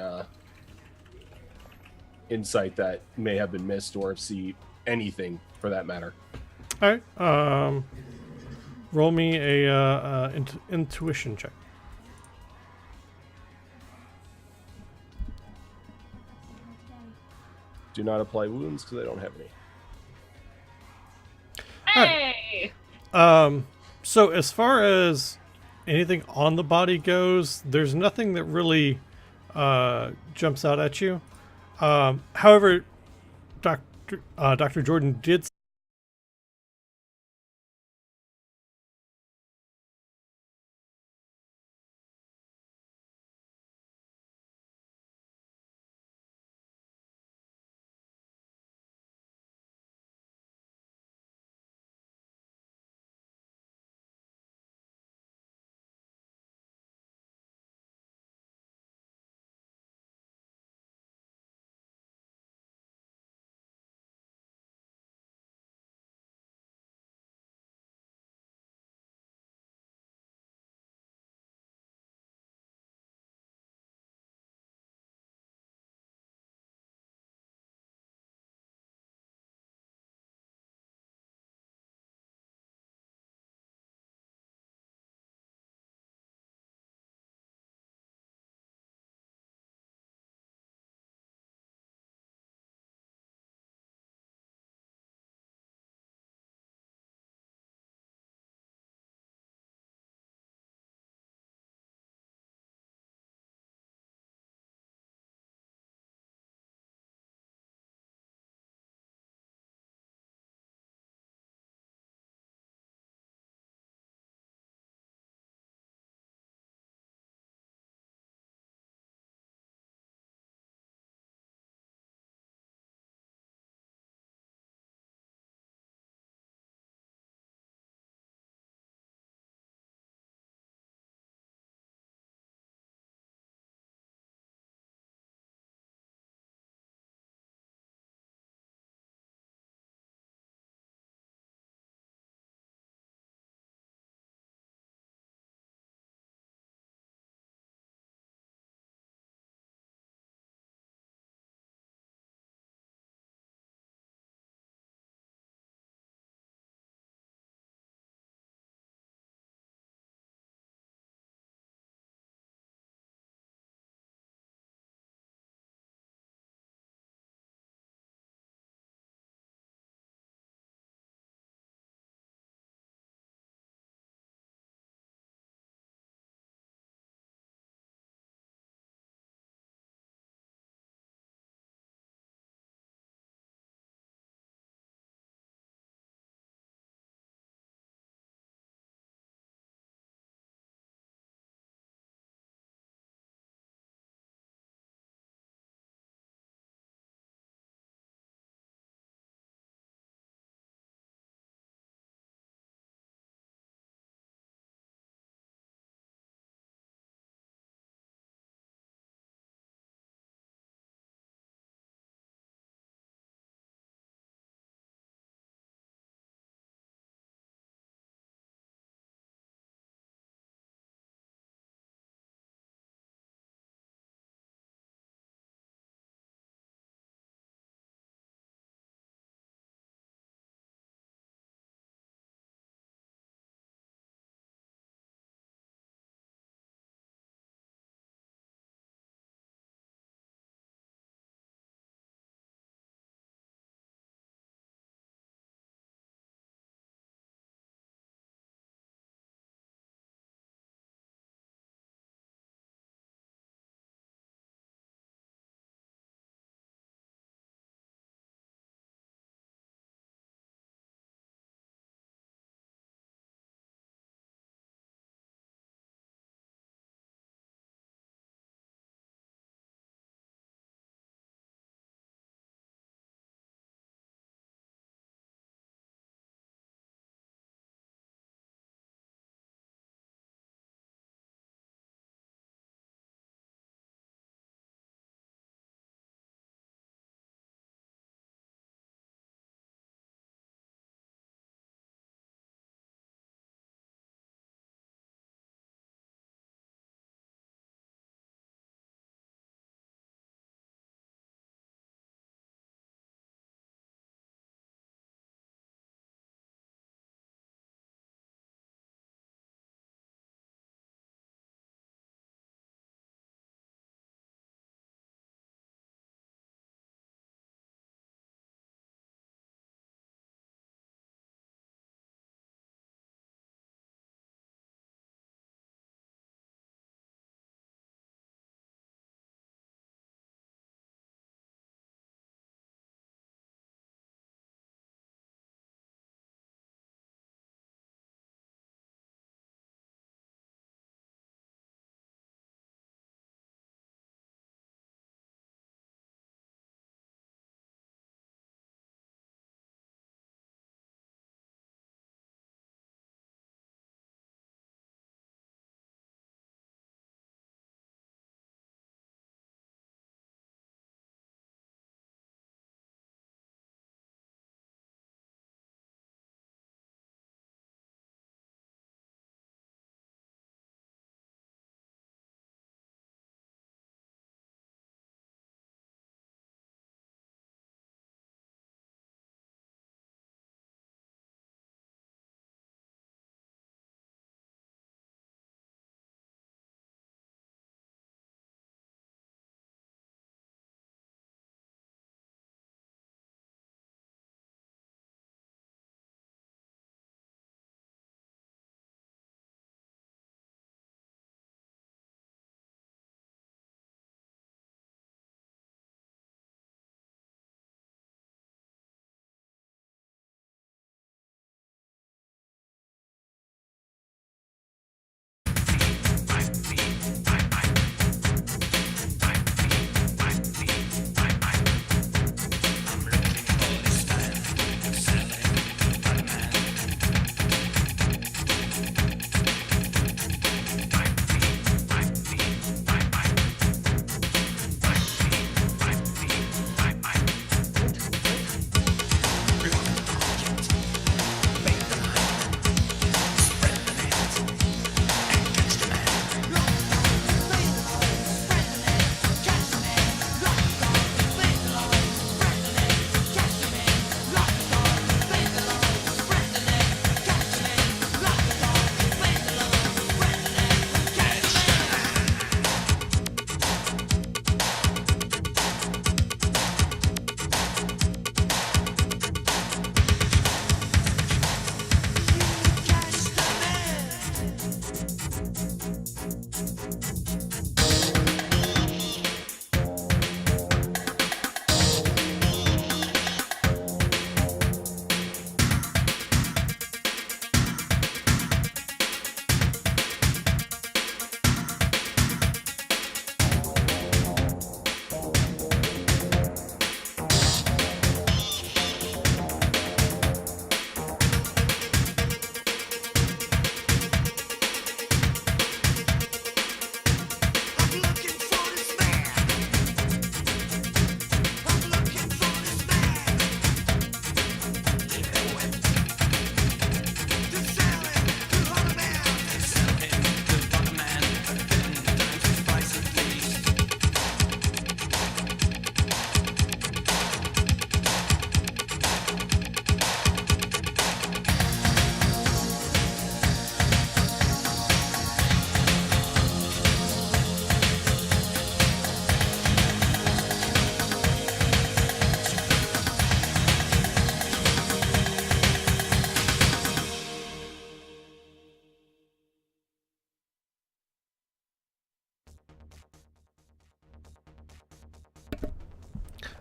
insight that may have been missed, or see anything for that matter. All right. Roll me a intuition check. Do not apply wounds because I don't have any. Hey! So as far as anything on the body goes, there's nothing that really jumps out at you. However, Dr. Jordan did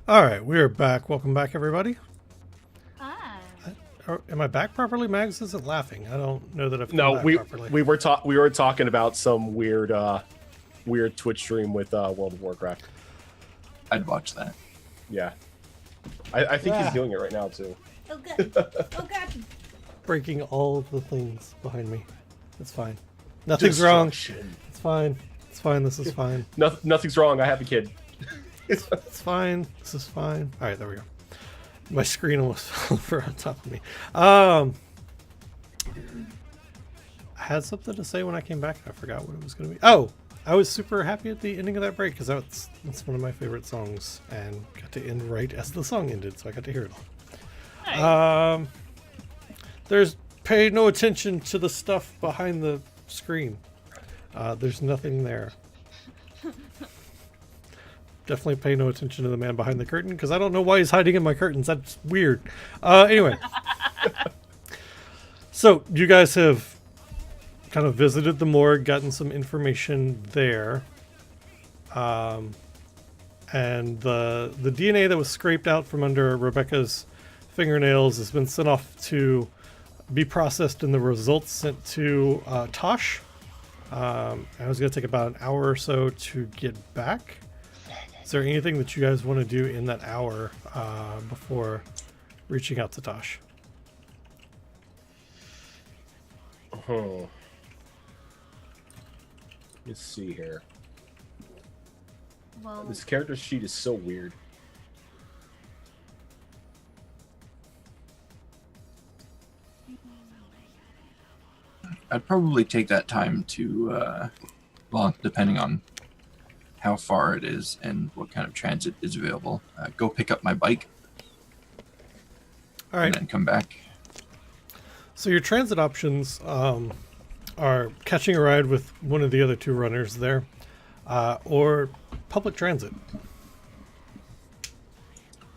All right, we're back. Welcome back, everybody. Hi. Am I back properly? Mags isn't laughing. I don't know that I've come No, back we properly. we were talking about some weird Twitch stream with World of Warcraft. I'd watch that. Yeah, I think he's doing it right now too. Oh, good. Oh, God. Breaking all of the things behind me. It's fine. Nothing's wrong. Destruction. It's fine. It's fine. This is fine. Nothing's wrong. I have a kid. It's fine. This is fine. All right, there we go. My screen almost fell over on top of me. I had something to say when I came back. I forgot what it was going to be. Oh, I was super happy at the ending of that break because that's one of my favorite songs and got to end right as the song ended, so I got to hear it all. Nice. There's pay no attention to the stuff behind the screen. There's nothing there. Definitely pay no attention to the man behind the curtain because I don't know why he's hiding in my curtains. That's weird. Anyway. So you guys have kind of visited the morgue, gotten some information there. And the DNA that was scraped out from under Rebecca's fingernails has been sent off to be processed and the results sent to Tosh. I was going to take about an hour or so to get back. Is there anything that you guys want to do in that hour before reaching out to Tosh? Let's see here. Well, This character sheet is so weird. I'd probably take that time to, well, depending on how far it is and what kind of transit is available, go pick up my bike All right. and then come back. So your transit options are catching a ride with one of the other two runners there, or public transit.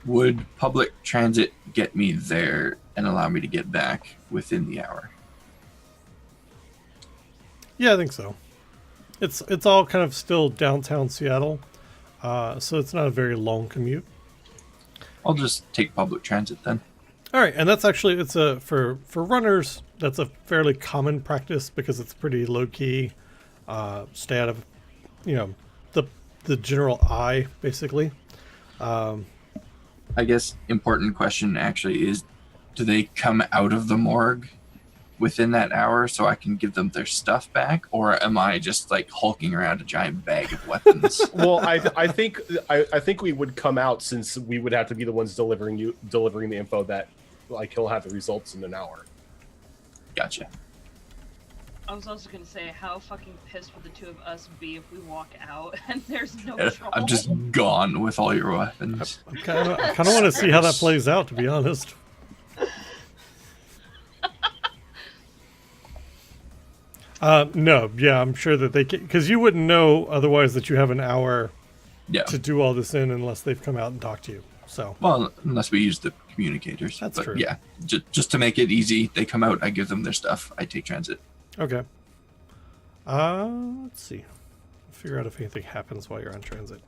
Would public transit get me there and allow me to get back within the hour? Yeah, I think so. It's all kind of still downtown Seattle, so it's not a very long commute. I'll just take public transit then. All right, and that's actually for runners. That's a fairly common practice because it's pretty low key. Stay out of, the general eye basically. I guess important question actually is, do they come out of the morgue within that hour so I can give them their stuff back, or am I just like hulking around a giant bag of weapons? Well, I think we would come out since we would have to be the ones delivering the info that like he'll have the results in an hour. Gotcha. I was also gonna say, how fucking pissed would the two of us be if we walk out and there's no trouble? I'm just gone with all your weapons. I kind of want to see how that plays out, to be honest. No, yeah, I'm sure that they can, because you wouldn't know otherwise that you have an hour Yeah. to do all this in unless they've come out and talked to you. So Well, unless we use the communicators. That's but true. Yeah, just to make it easy, they come out, I give them their stuff, I take transit. okay. Let's see. Figure out if anything happens while you're on transit.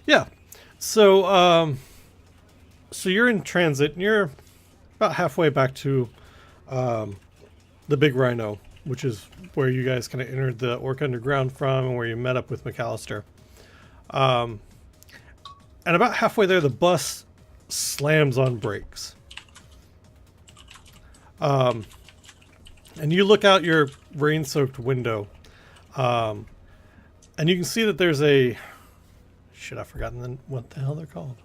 Yeah. So so you're in transit and you're about halfway back to the Big Rhino, which is where you guys kind of entered the Orc Underground from and where you met up with McAllister. And about halfway there, the bus slams on brakes. And you look out your rain-soaked window, and you can see that there's a... Shit, I've forgotten what the hell they're called.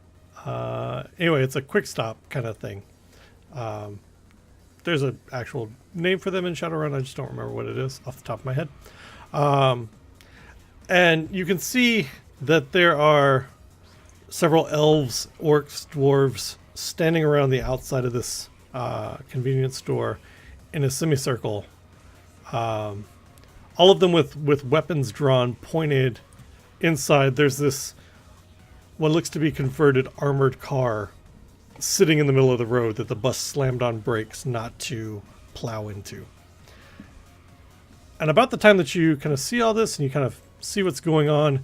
Anyway, it's a quick stop kind of thing. There's an actual name for them in Shadowrun. I just don't remember what it is off the top of my head. And you can see that there are several elves, orcs, dwarves standing around the outside of this convenience store in a semicircle. All of them with weapons drawn, pointed. Inside, there's this what looks to be converted armored car sitting in the middle of the road that the bus slammed on brakes not to plow into. And about the time that you kind of see all this and you kind of see what's going on,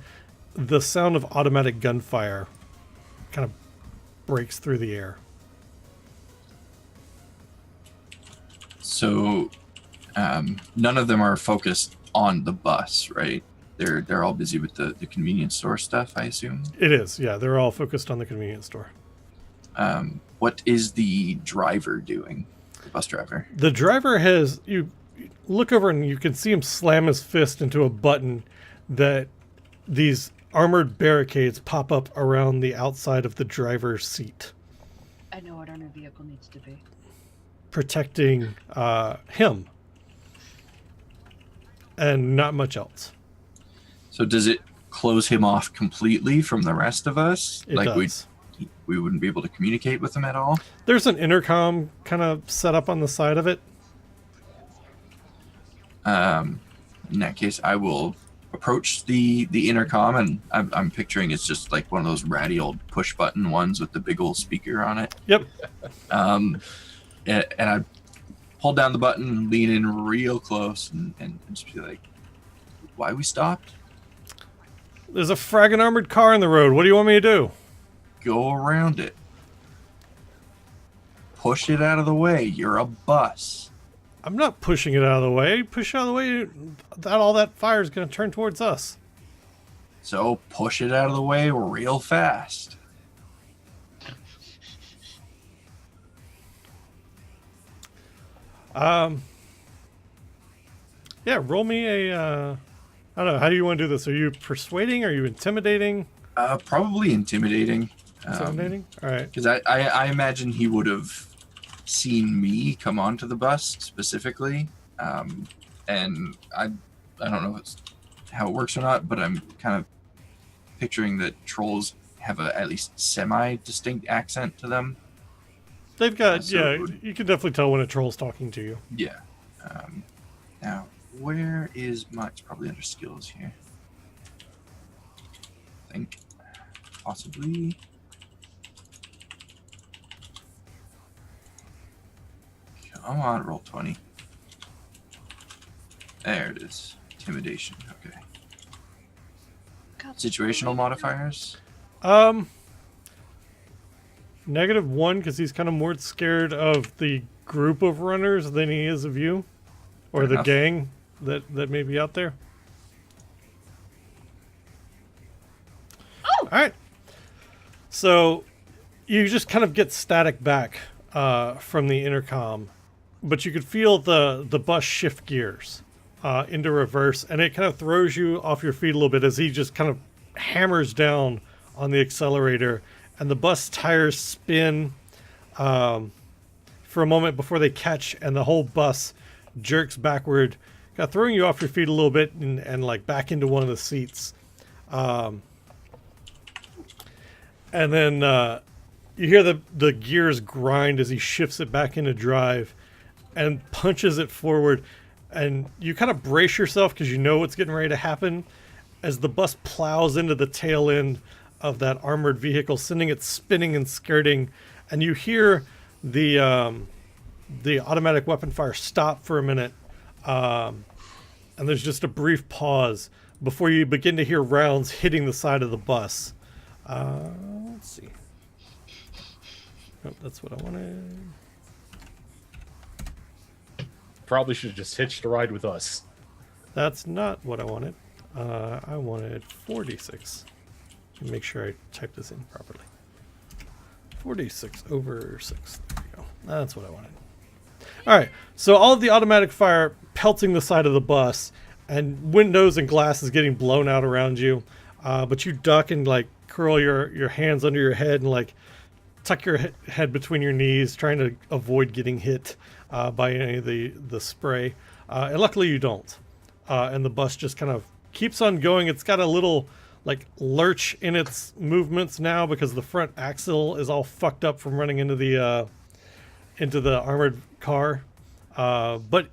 the sound of automatic gunfire kind of breaks through the air. So none of them are focused on the bus, right? They're all busy with the convenience store stuff, I assume. It is, yeah. They're all focused on the convenience store. What is the driver doing? The bus driver. The driver you look over and you can see him slam his fist into a button that these armored barricades pop up around the outside of the driver's seat, I know what our new vehicle needs to be. protecting him and not much else. So does it close him off completely from the rest of us? It like does. we wouldn't be able to communicate with him at all? There's an intercom kind of set up on the side of it. In that case, I will approach the intercom, and I'm picturing it's just like one of those ratty old push button ones with the big old speaker on it. Yep. And I pull down the button, lean in real close, and just be like, why we stopped? There's a fragging armored car in the road. What do you want me to do? Go around it. Push it out of the way. You're a bus. I'm not pushing it out of the way. Push it out of the way. All that fire is going to turn towards us. So push it out of the way real fast. Yeah, roll me a. I don't know. How do you want to do this? Are you persuading? Are you intimidating? Probably intimidating. Intimidating. All right. Because I imagine he would have seen me come onto the bus specifically, and I don't know if it's how it works or not, but I'm kind of picturing that trolls have a at least semi-distinct accent to them. They've got So yeah. it would- You can definitely tell when a troll's talking to you. Yeah. Now, where is my? It's probably under skills here. I think possibly. Come on, roll 20. There it is. Intimidation. Okay. Situational modifiers. -1 because he's kind of more scared of the group of runners than he is of you, or Fair the enough. gang that may be out there. All right. So you just kind of get static back from the intercom, but you could feel the bus shift gears into reverse, and it kind of throws you off your feet a little bit as he just kind of hammers down on the accelerator, and the bus tires spin for a moment before they catch, and the whole bus jerks backward, kind of throwing you off your feet a little bit and like back into one of the seats. And then you hear the gears grind as he shifts it back into drive and punches it forward. And you kind of brace yourself because you know what's getting ready to happen as the bus plows into the tail end of that armored vehicle, sending it spinning and skirting. And you hear the automatic weapon fire stop for a minute. And there's just a brief pause before you begin to hear rounds hitting the side of the bus. Let's see. Nope, that's what I wanted. Probably should have just hitched a ride with us. That's not what I wanted. I wanted 4d6. Make sure I type this in properly. 4d6 over 6. There you go. That's what I wanted. All right. So all of the automatic fire pelting the side of the bus, and windows and glass is getting blown out around you. But you duck and like curl your hands under your head and like tuck your head between your knees, trying to avoid getting hit by any of the spray. And luckily you don't. And the bus just kind of keeps on going. It's got a little like lurch in its movements now because the front axle is all fucked up from running into the armored car. But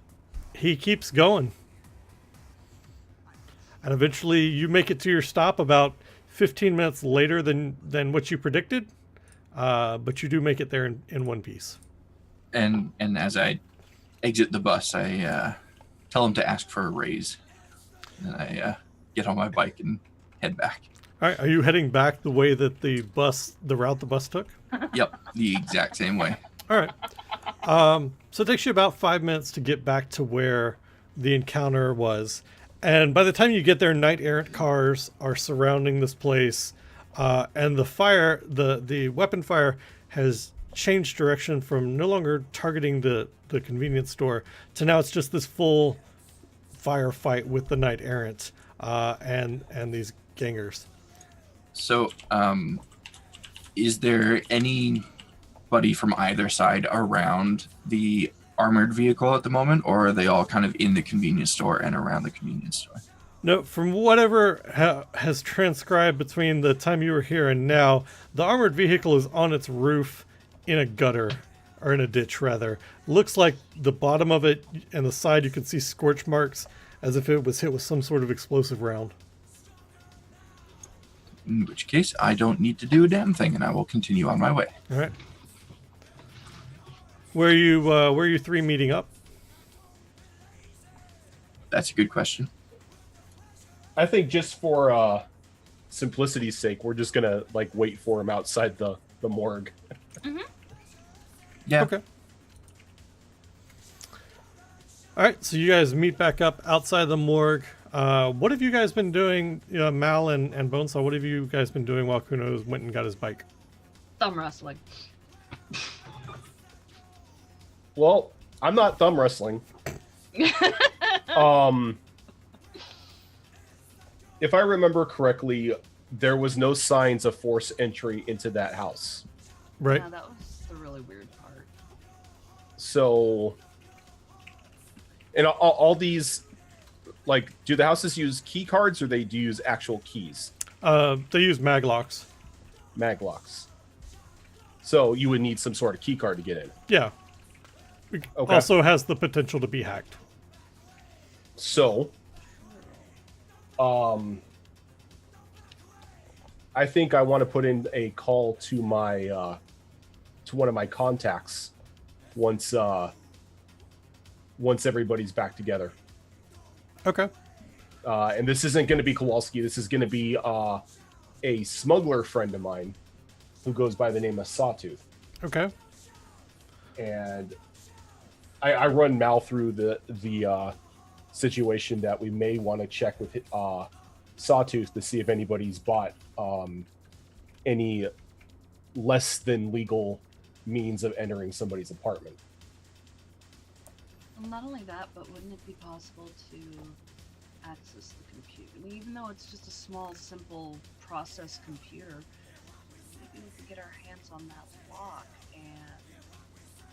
he keeps going. And eventually you make it to your stop about 15 minutes later than what you predicted. But you do make it there in one piece. And as I exit the bus, I tell him to ask for a raise. And I get on my bike and head back. All right, are you heading back the way that the route the bus took? Yep, the exact same way. All right. So it takes you about 5 minutes to get back to where the encounter was. And by the time you get there, knight errant cars are surrounding this place. And the weapon fire has changed direction from no longer targeting the convenience store to now it's just this full firefight with the knight errant and these gangers. So, is there anybody from either side around the armored vehicle at the moment, or are they all kind of in the convenience store and around the convenience store? No, from whatever has transcribed between the time you were here and now, the armored vehicle is on its roof in a gutter, or in a ditch rather. Looks like the bottom of it and the side you can see scorch marks as if it was hit with some sort of explosive round. In which case, I don't need to do a damn thing, and I will continue on my way. All right. Where are you three meeting up? That's a good question. I think just for simplicity's sake, we're just gonna like wait for him outside the morgue. Yeah. Okay. All right, so you guys meet back up outside the morgue. What have you guys been doing, Mal and Bonesaw? What have you guys been doing while Kuno went and got his bike? Thumb wrestling. Well, I'm not thumb wrestling. If I remember correctly, there was no signs of forced entry into that house. Right. Yeah, that was the really weird part. So, and all these, like, do the houses use key cards or do use actual keys? They use maglocks. Maglocks. So you would need some sort of key card to get in. Yeah. It Okay. also has the potential to be hacked. So, I think I want to put in a call to my to one of my contacts once everybody's back together. Okay. And this isn't going to be Kowalski. This is going to be a smuggler friend of mine who goes by the name of Sawtooth. Okay. And I run Mal through the situation that we may want to check with Sawtooth to see if anybody's bought any less than legal means of entering somebody's apartment. Well, not only that, but wouldn't it be possible to access the computer? I mean, even though it's just a small, simple process computer, maybe we could get our hands on that lock and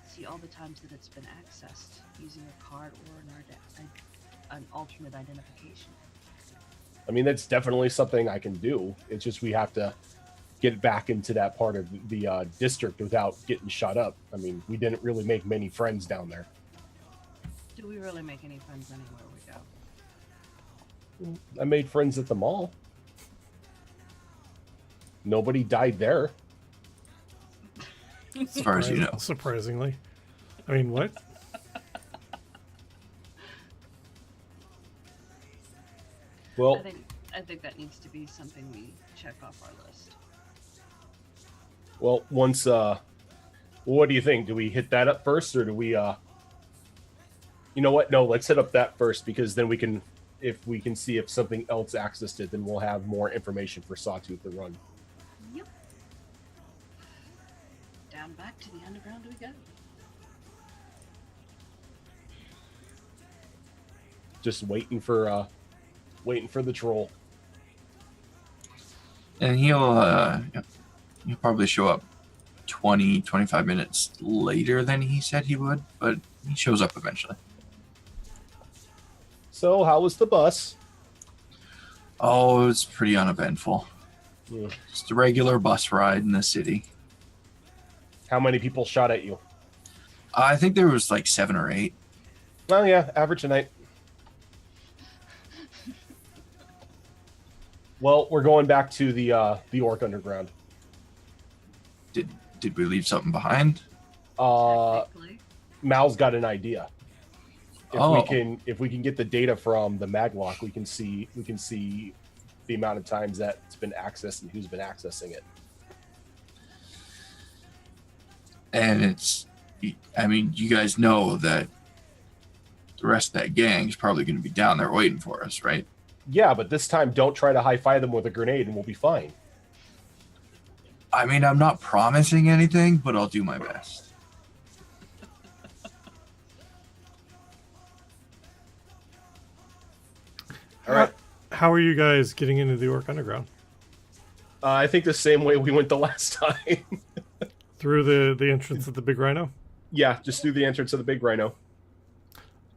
see all the times that it's been accessed using a card or an alternate identification. I mean, that's definitely something I can do. It's just we have to get back into that part of the district without getting shot up. I mean, we didn't really make many friends down there. Do we really make any friends anywhere we go? I made friends at the mall. Nobody died there. As far as you know. Surprisingly. I mean, what? Well, I think that needs to be something we check off our list. well, once what do you think? Do we hit that up first, or do we you know what? No, let's hit up that first, because then we can, if we can see if something else accessed it, then we'll have more information for Sawtooth to run. Yep. Down back to the underground we go. Just waiting for the troll. And he'll probably show up 20-25 minutes later than he said he would, but he shows up eventually. So, how was the bus? Oh, it's pretty uneventful. Yeah. Just a regular bus ride in the city. How many people shot at you? I think there was like 7 or 8. Well, yeah, average a night. Well, we're going back to the Orc Underground. Did we leave something behind? Mal's got an idea. if we can get the data from the maglock, we can see the amount of times that it's been accessed and who's been accessing it. And I mean, you guys know that the rest of that gang is probably going to be down there waiting for us, right? Yeah, but this time don't try to high-five them with a grenade and we'll be fine. I mean, I'm not promising anything, but I'll do my best. All right. How are you guys getting into the Orc Underground? I think the same way we went the last time. Through the entrance of the Big Rhino? Yeah, just through the entrance of the Big Rhino.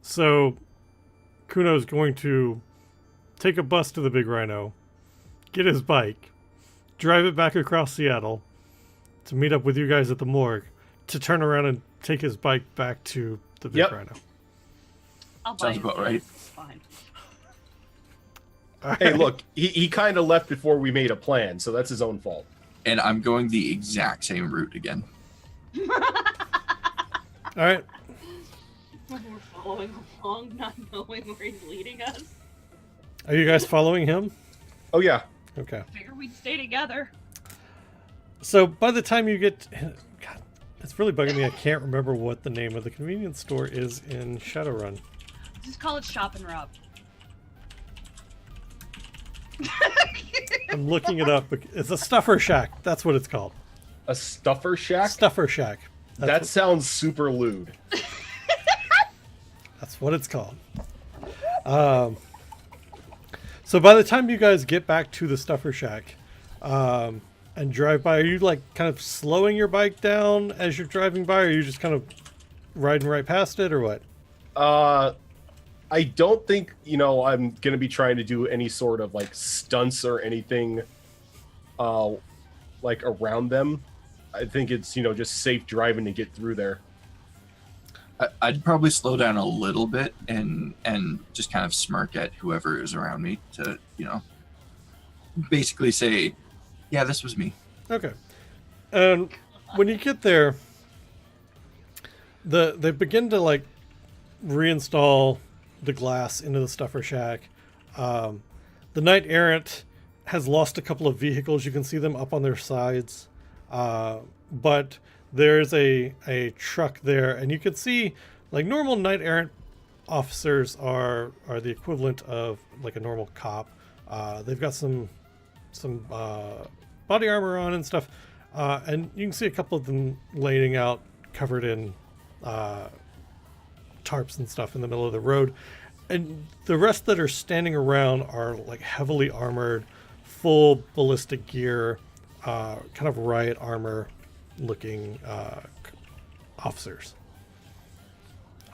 So, Kuno's going to take a bus to the Big Rhino, get his bike, drive it back across Seattle to meet up with you guys at the morgue, to turn around and take his bike back to the Big Rhino. I'll buy Sounds it. about right. It's fine. Hey, look, he kind of left before we made a plan, so that's his own fault. And I'm going the exact same route again. All right. We're following along, not knowing where he's leading us. Are you guys following him? Oh, yeah. Okay. Figure we'd stay together. So by the time you get... God, it's really bugging me. I can't remember what the name of the convenience store is in Shadowrun. Just call it Shop and Rub. I'm looking it up. It's a Stuffer Shack. That's what it's called. A stuffer shack? Stuffer Shack. That sounds super lewd. That's what it's called. So by the time you guys get back to the Stuffer Shack and drive by, are you like kind of slowing your bike down as you're driving by, or are you just kind of riding right past it, or what? I don't think, I'm going to be trying to do any sort of like stunts or anything like around them. I think it's, just safe driving to get through there. I'd probably slow down a little bit and just kind of smirk at whoever is around me to, basically say, yeah, this was me. Okay. And when you get there, they begin to like reinstall the glass into the Stuffer Shack. The Knight Errant has lost a couple of vehicles. You can see them up on their sides. But there's a truck there, and you can see like normal Knight Errant officers are the equivalent of like a normal cop. They've got some body armor on and stuff, and you can see a couple of them laying out covered in tarps and stuff in the middle of the road, and the rest that are standing around are like heavily armored, full ballistic gear, kind of riot armor looking officers,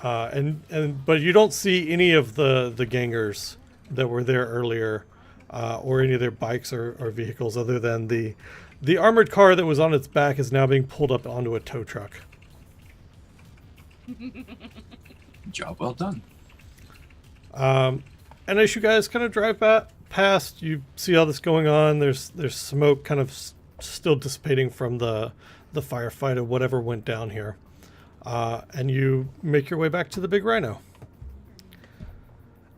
but you don't see any of the gangers that were there earlier, or any of their bikes or vehicles, other than the armored car that was on its back is now being pulled up onto a tow truck. Job well done. And as you guys kind of drive past, you see all this going on. There's smoke kind of still dissipating from the firefight of whatever went down here. And you make your way back to the Big Rhino.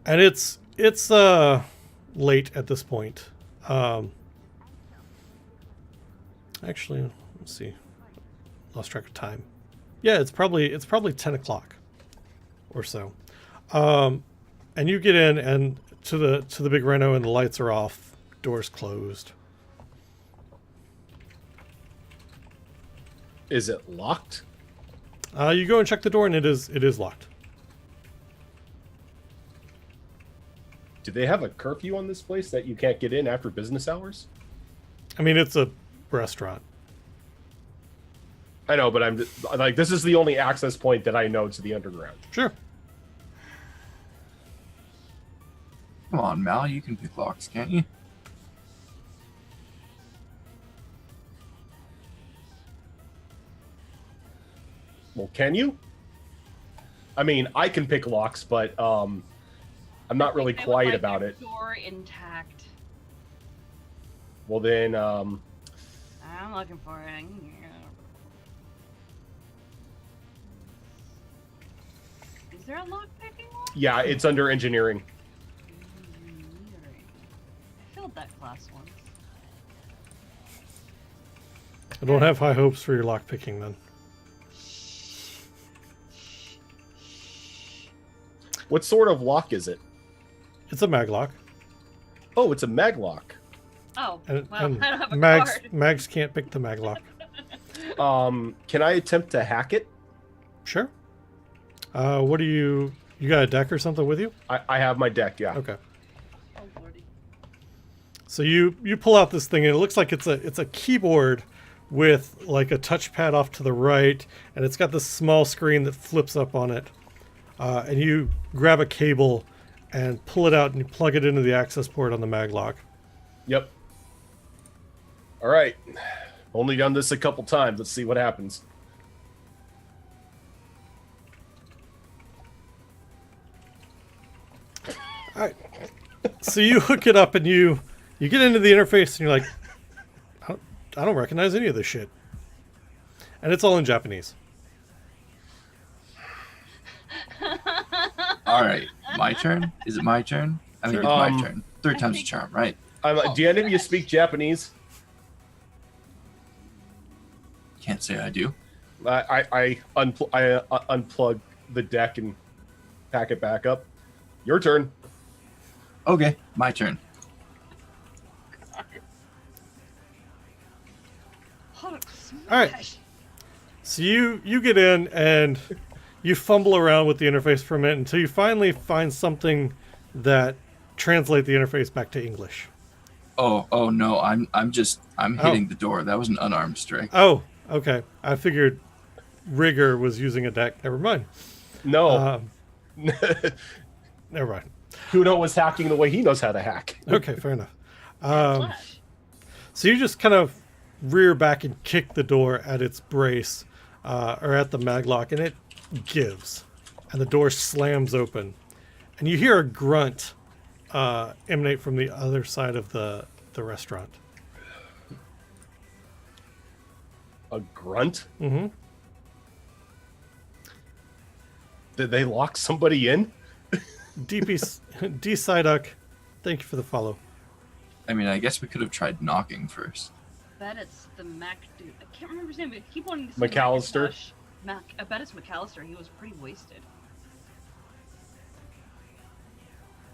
And it's late at this point. Actually, let's see. Lost track of time. Yeah, it's probably 10 o'clock or so. And you get in and to the Big Rhino, and the lights are off, doors closed. Is it locked? You go and check the door, and it is locked. Do they have a curfew on this place that you can't get in after business hours? I mean, it's a restaurant. I know, but I'm like, this is the only access point that I know to the underground. Sure. Come on, Mal, you can pick locks, can't you? Well, can you? I mean, I can pick locks, but I'm not really They would quiet like about their it. Door intact. Well, then, I'm looking for it. Is there a lock picking one? Yeah, it's under engineering. I filled that class once. I don't have high hopes for your lockpicking then. What sort of lock is it? It's a maglock. Oh, it's a maglock. Oh, And, well, and I don't have a mags, card. mags can't pick the maglock. Can I attempt to hack it? Sure. What do you got a deck or something with you? I have my deck, yeah. Okay. Oh, lordy. So you pull out this thing and it looks like it's a keyboard with like a touchpad off to the right, and it's got this small screen that flips up on it. And you grab a cable and pull it out and you plug it into the access port on the maglock. Yep. All right. Only done this a couple times. Let's see what happens. All right. So you hook it up and you get into the interface and you're like, I don't recognize any of this shit. And it's all in Japanese. All right, my turn. Is it my turn? I think Sure. it's my turn. Third time's a charm, right? Do any of you speak Japanese? Can't say I do. I unplug the deck and pack it back up. Your turn. Okay, my turn. Hulk All right. smash. So you get in and you fumble around with the interface for a minute until you finally find something that translates the interface back to English. Oh no, I'm hitting the door. That was an unarmed strike. Oh, okay. I figured Rigger was using a deck. Never mind. No. Never mind. Kuno was hacking the way he knows how to hack. Okay, fair enough. Flash. So you just kind of rear back and kick the door at its brace, or at the maglock, and it gives, and the door slams open, and you hear a grunt emanate from the other side of the restaurant. A grunt? Mm-hmm. Did they lock somebody in? DP D Psyduck, thank you for the follow. I mean, I guess we could have tried knocking first. Bet it's the Mac dude. I can't remember his name, but I keep wanting to say McAllister? Macintosh. I bet it's McAllister. He was pretty wasted.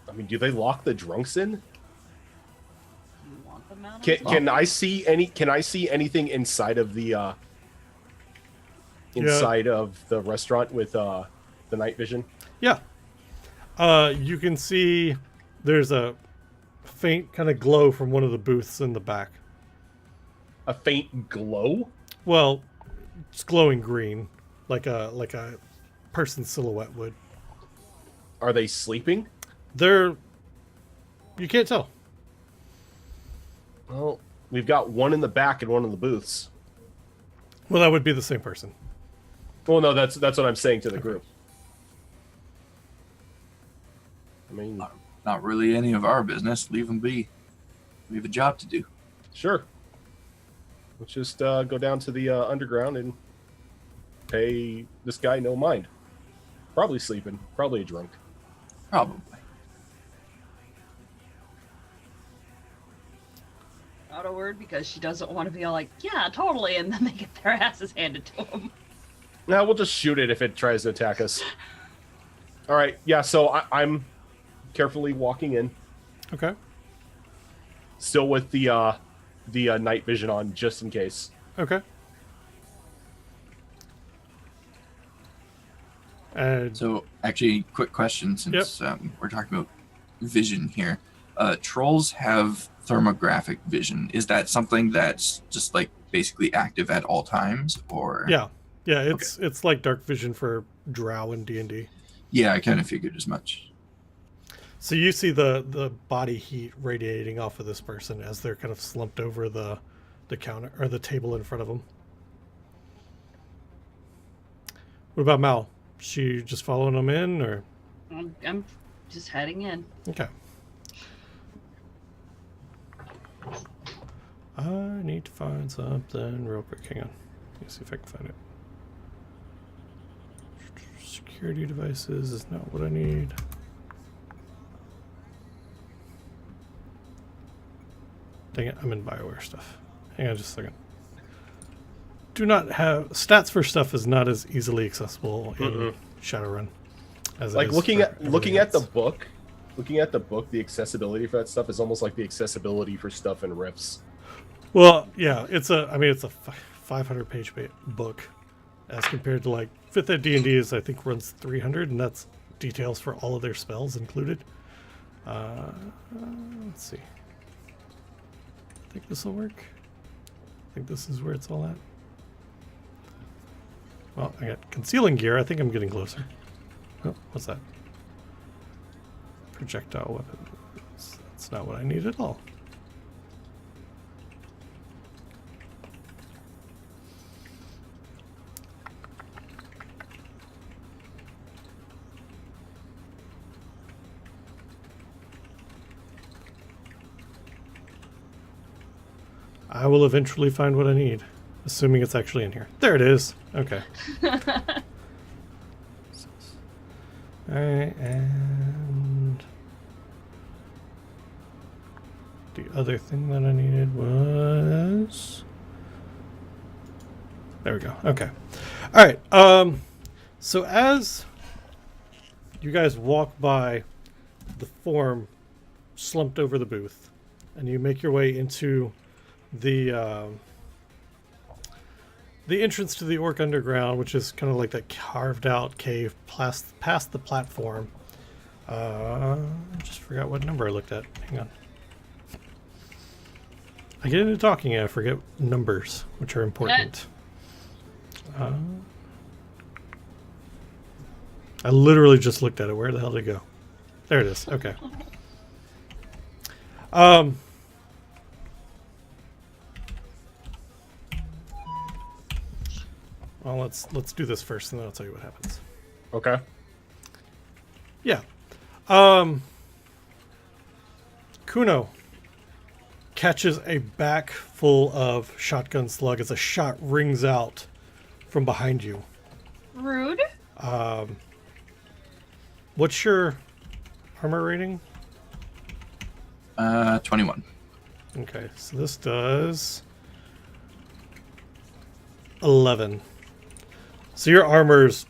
I mean, do they lock the drunks in? Do you want them out? Can I see anything inside of the restaurant with the night vision? Yeah. You can see there's a faint kind of glow from one of the booths in the back. A faint glow? Well, it's glowing green, like a person's silhouette would. Are they sleeping? You can't tell. Well, we've got one in the back and one in the booths. Well, that would be the same person. Well, no, that's what I'm saying to the group. I mean, Not really any of our business. Leave them be. We have a job to do. sure. Let's just go down to the underground and pay this guy no mind. Probably sleeping. Probably a drunk. Probably. Not a word because she doesn't want to be all like, yeah, totally, and then they get their asses handed to them. Now we'll just shoot it if it tries to attack us. All right. Yeah. So I'm carefully walking in, Okay. still with the night vision on, just in case. Okay. And So, actually, quick question since we're talking about vision here. Trolls have thermographic vision. Is that something that's just like basically active at all times, or? yeah, it's like dark vision for drow in D&D. Yeah, I kind of figured as much. So you see the body heat radiating off of this person as they're kind of slumped over the counter or the table in front of them. What about Mal? She just following them in, or? I'm just heading in. Okay. I need to find something real quick. Hang on. Let me see if I can find it. Security devices is not what I need. Dang it, I'm in BioWare stuff. Hang on just a second. Do not have stats for stuff is not as easily accessible in Shadowrun as Like it is looking for at everything else. the book, the accessibility for that stuff is almost like the accessibility for stuff in Rifts. Well, yeah, it's a 500 page book as compared to like 5th Ed D&D is I think runs 300 and that's details for all of their spells included. Let's see. I think this will work. I think this is where it's all at. Well, I got concealing gear. I think I'm getting closer. Oh, what's that? Projectile weapons. That's not what I need at all. I will eventually find what I need, assuming it's actually in here. There it is. Okay. Alright, and the other thing that I needed was... There we go. Okay. Alright, so as you guys walk by the form slumped over the booth, and you make your way into the entrance to the Orc Underground, which is kind of like that carved out cave past the platform. I just forgot what number I looked at. Hang on. I get into talking and I forget numbers, which are important. I literally just looked at it. Where the hell did it go? There it is. Okay. Well, let's do this first, and then I'll tell you what happens. Okay. Yeah. Kuno catches a back full of shotgun slug as a shot rings out from behind you. Rude. What's your armor rating? 21. Okay, so this does 11. So your armor's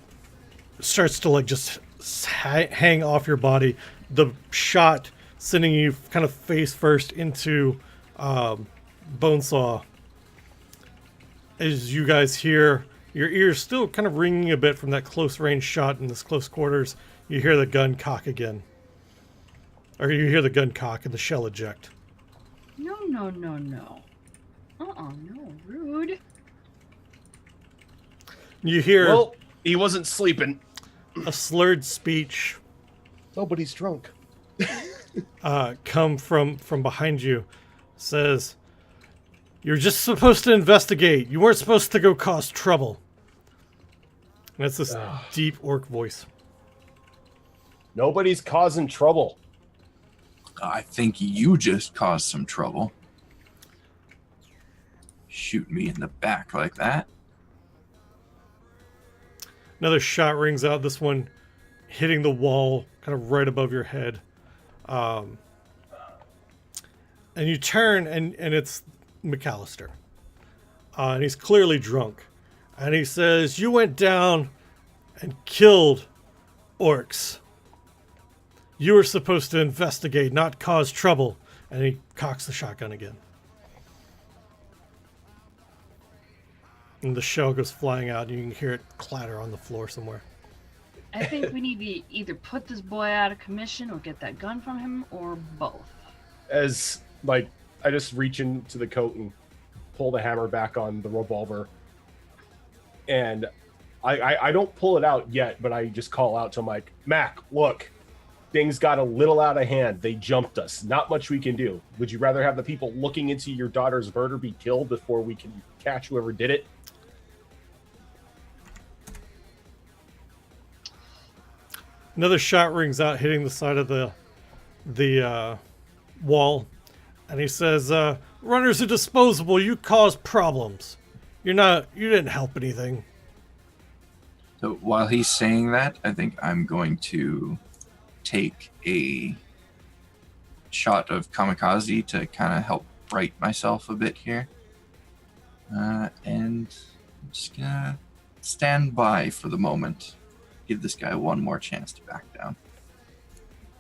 starts to like just hang off your body. The shot sending you kind of face first into Bonesaw. As you guys hear, your ears still kind of ringing a bit from that close range shot in this close quarters. You hear the gun cock again. Or you hear the gun cock and the shell eject. No. No, rude. You hear Well, he wasn't sleeping. a slurred speech Nobody's drunk. come from behind you. Says, "You're just supposed to investigate. You weren't supposed to go cause trouble." And it's this deep orc voice. Nobody's causing trouble. I think you just caused some trouble. Shoot me in the back like that. Another shot rings out, this one hitting the wall kind of right above your head. And you turn, and it's McAllister. And he's clearly drunk. And he says, "You went down and killed orcs. You were supposed to investigate, not cause trouble." And he cocks the shotgun again. And the shell goes flying out, and you can hear it clatter on the floor somewhere. I think we need to either put this boy out of commission or get that gun from him, or both. As like I just reach into the coat and pull the hammer back on the revolver, and I don't pull it out yet, but I just call out to Mike, "Mac, look, things got a little out of hand. They jumped us. Not much we can do. Would you rather have the people looking into your daughter's murder be killed before we can catch whoever did it?" Another shot rings out, hitting the side of the wall, and he says, "Runners are disposable. You cause problems. You didn't help anything." So while he's saying that, I think I'm going to take a shot of kamikaze to kind of help right myself a bit here. And I'm just gonna stand by for the moment. Give this guy one more chance to back down.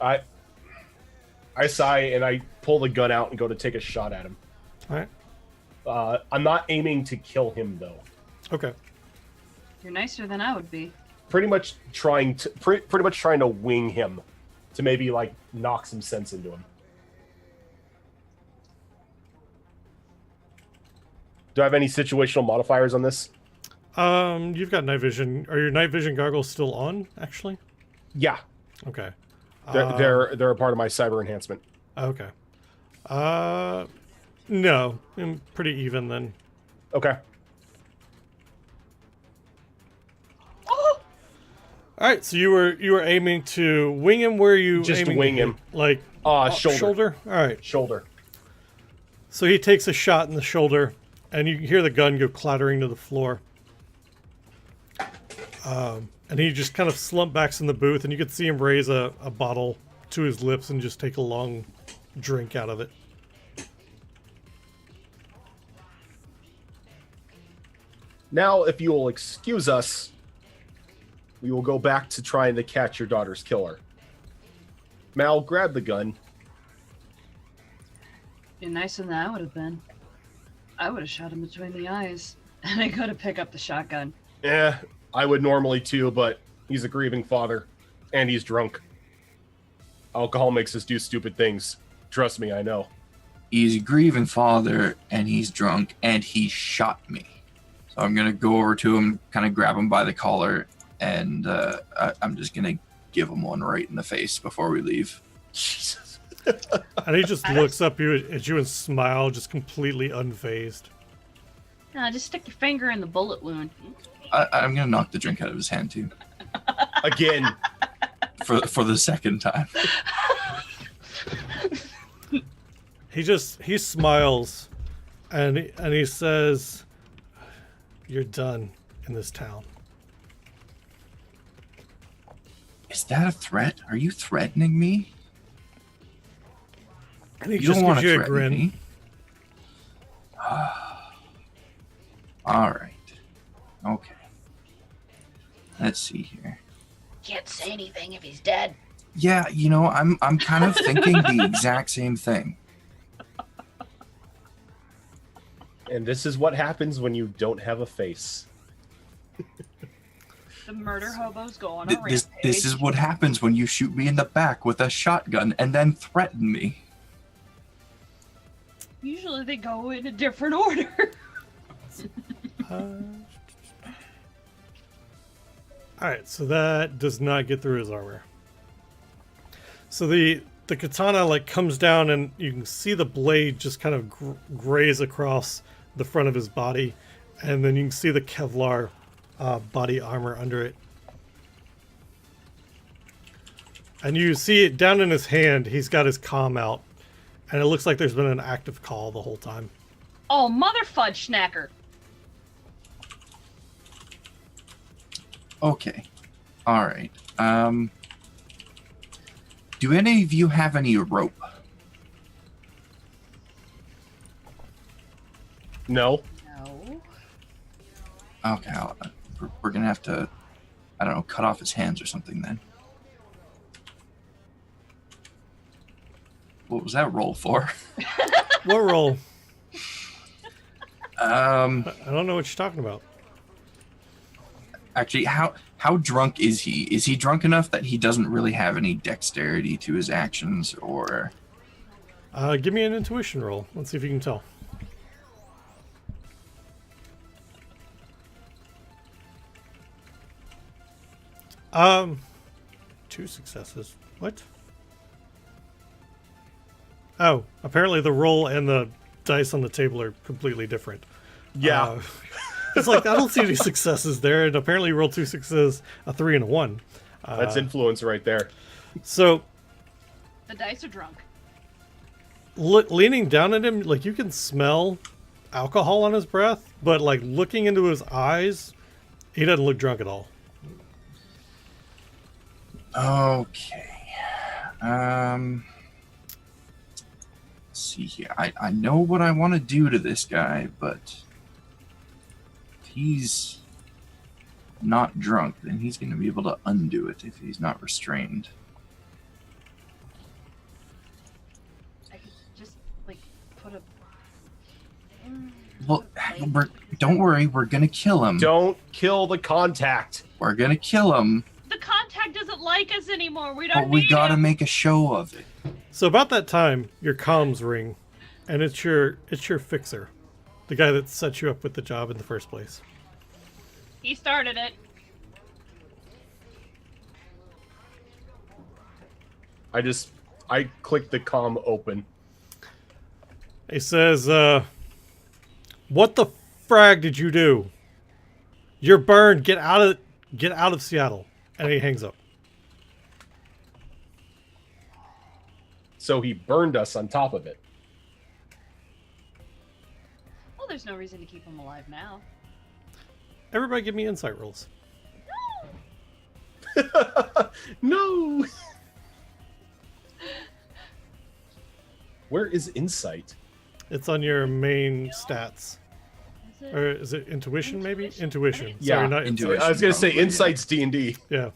I sigh and I pull the gun out and go to take a shot at him. All right. I'm not aiming to kill him though. Okay. You're nicer than I would be. Pretty much trying to wing him to maybe like knock some sense into him. Do I have any situational modifiers on this? You've got night vision. Are your night vision goggles still on, actually? Yeah, Okay. they're a part of my cyber enhancement. Okay. No. I'm pretty even then. Okay. Oh! Alright, so you were aiming to wing him. Where are you Just aiming wing to him. hit? Like Shoulder. shoulder? Alright. Shoulder. So he takes a shot in the shoulder, and you hear the gun go clattering to the floor. And he just kind of slump backs in the booth, and you can see him raise a bottle to his lips and just take a long drink out of it. Now, if you will excuse us, we will go back to trying to catch your daughter's killer. Mal, grab the gun. You're nicer than I would have been. I would have shot him between the eyes. And I go to pick up the shotgun. I would normally too, but he's a grieving father, and he's drunk. Alcohol makes us do stupid things. Trust me, I know. He's a grieving father, and he's drunk, and he shot me. So I'm going to go over to him, kind of grab him by the collar, and I'm just going to give him one right in the face before we leave. Jesus. And he just looks up at you and smiles, just completely unfazed. No, just stick your finger in the bullet wound. I'm going to knock the drink out of his hand, too. Again. For the second time. He smiles, and he says, "You're done in this town." Is that a threat? Are you threatening me? And he You just don't want gives to you a threaten grin. me. All right. Okay. Let's see here. Can't say anything if he's dead. Yeah, I'm kind of thinking the exact same thing. And this is what happens when you don't have a face. The murder hobos go on a This rampage. is what happens when you shoot me in the back with a shotgun and then threaten me. Usually they go in a different order. Alright, so that does not get through his armor. So the katana like comes down, and you can see the blade just kind of graze across the front of his body, and then you can see the Kevlar body armor under it. And you see it down in his hand, he's got his comm out, and it looks like there's been an active call the whole time. Oh, mother fudge snacker. Okay. All right. Do any of you have any rope? No. No. Okay. We're going to have to, I don't know, cut off his hands or something then. What was that roll for? What roll? I I don't know what you're talking about. Actually, how drunk is he? Is he drunk enough that he doesn't really have any dexterity to his actions, or? Give me an intuition roll. Let's see if you can tell. Two successes. What? Oh, apparently the roll and the dice on the table are completely different. Yeah. It's like, I don't see any successes there, and apparently you rolled two successes, a 3 and a 1. That's influence right there. So, The dice are drunk. leaning down at him, like, you can smell alcohol on his breath, but, like, looking into his eyes, he doesn't look drunk at all. Okay. Let's see here. I know what I want to do to this guy, but if he's not drunk, then he's going to be able to undo it if he's not restrained. I could just like put a. Well, put a don't worry, we're going to kill him. Don't kill the contact. We're going to kill him, The contact doesn't like us anymore. We but don't we need got to him. make a show of it. So about that time, your comms ring, and it's your fixer, the guy that set you up with the job in the first place. He started it. I clicked the comm open. He says, "What the frag did you do? You're burned. Get out of Seattle." And he hangs up. So he burned us on top of it. Well, there's no reason to keep him alive now. Everybody, give me insight rolls. No. Where is insight? It's on your main stats. Is it? Or is it intuition, maybe? Intuition. Yeah, Sorry, not intuition. I was gonna say Probably, yeah. insight's D&D. Yeah.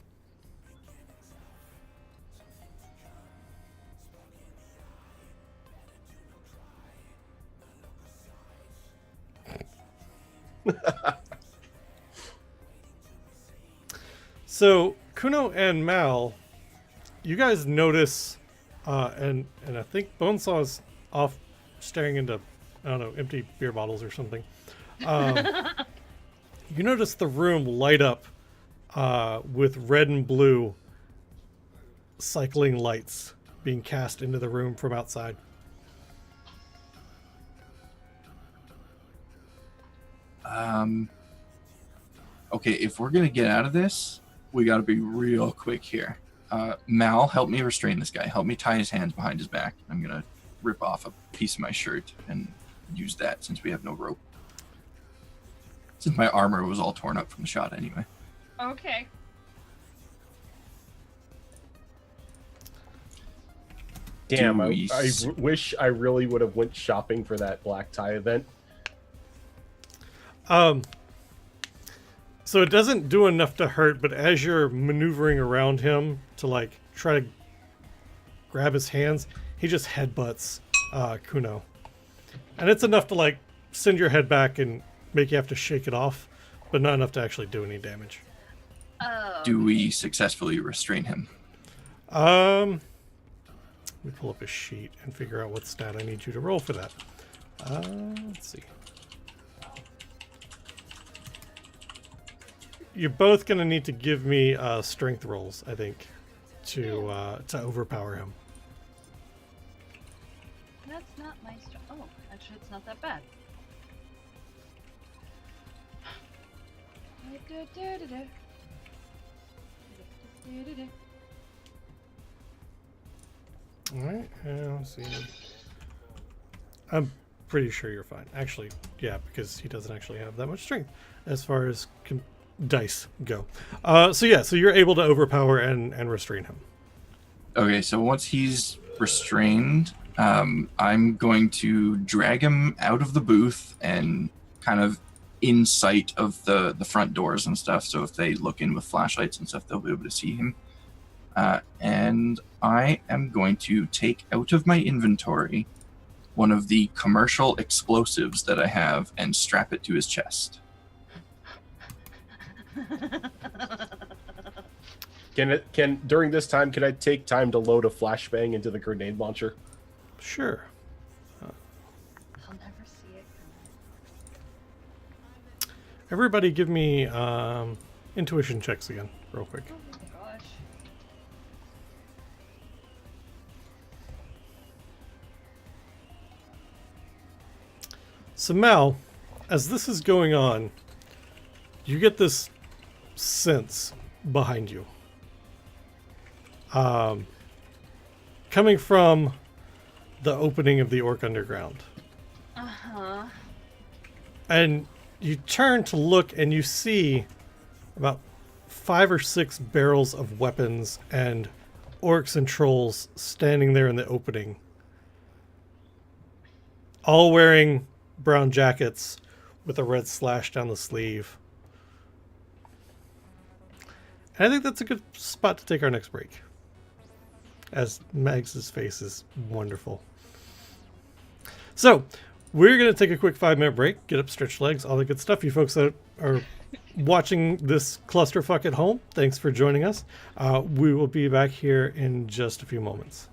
So Kuno and Mal, you guys notice, and I think Bonesaw's off staring into, I don't know, empty beer bottles or something. You notice the room light up with red and blue cycling lights being cast into the room from outside. Okay, if we're gonna get out of this, we gotta be real quick here. Mal, help me restrain this guy. Help me tie his hands behind his back. I'm gonna rip off a piece of my shirt and use that since we have no rope. Since my armor was all torn up from the shot anyway. Okay. Damn, I Deuce. wish I really would have went shopping for that black tie event. So it doesn't do enough to hurt, but as you're maneuvering around him to like try to grab his hands, he just headbutts Kuno. And it's enough to like send your head back and make you have to shake it off, but not enough to actually do any damage. Oh. Do we successfully restrain him? Let me pull up a sheet and figure out what stat I need you to roll for that. Let's see. You're both going to need to give me strength rolls, I think, to overpower him. That's not my Oh, actually, it's not that bad. All right, let's see. I'm pretty sure you're fine. Actually, yeah, because he doesn't actually have that much strength as far as dice go. So you're able to overpower and restrain him. Okay, so once he's restrained, I'm going to drag him out of the booth and kind of in sight of the front doors and stuff. So if they look in with flashlights and stuff, they'll be able to see him. And I am going to take out of my inventory one of the commercial explosives that I have and strap it to his chest. Can during this time, can I take time to load a flashbang into the grenade launcher? Sure. I'll never see it coming. Everybody give me intuition checks again, real quick. Oh my gosh. So Mal, as this is going on, you get this sense behind you. Coming from the opening of the Orc Underground. Uh-huh. And you turn to look and you see about 5 or 6 barrels of weapons and orcs and trolls standing there in the opening. all wearing brown jackets with a red slash down the sleeve. And I think that's a good spot to take our next break, as Mags's face is wonderful. So we're going to take a quick 5-minute break, get up, stretch legs, all the good stuff. You folks that are watching this clusterfuck at home, thanks for joining us. We will be back here in just a few moments.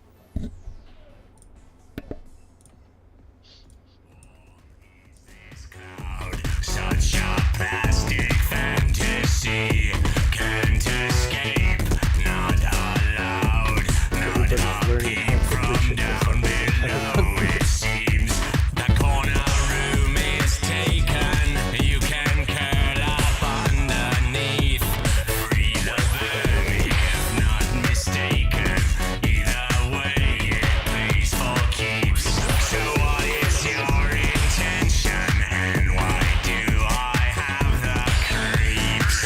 Such a plastic fantasy, can't escape, not allowed, not a peep from down below. It seems the corner room is taken, you can curl up underneath, free the burn if not mistaken, either way it pays for keeps. So what is your intention, and why do I have the creeps?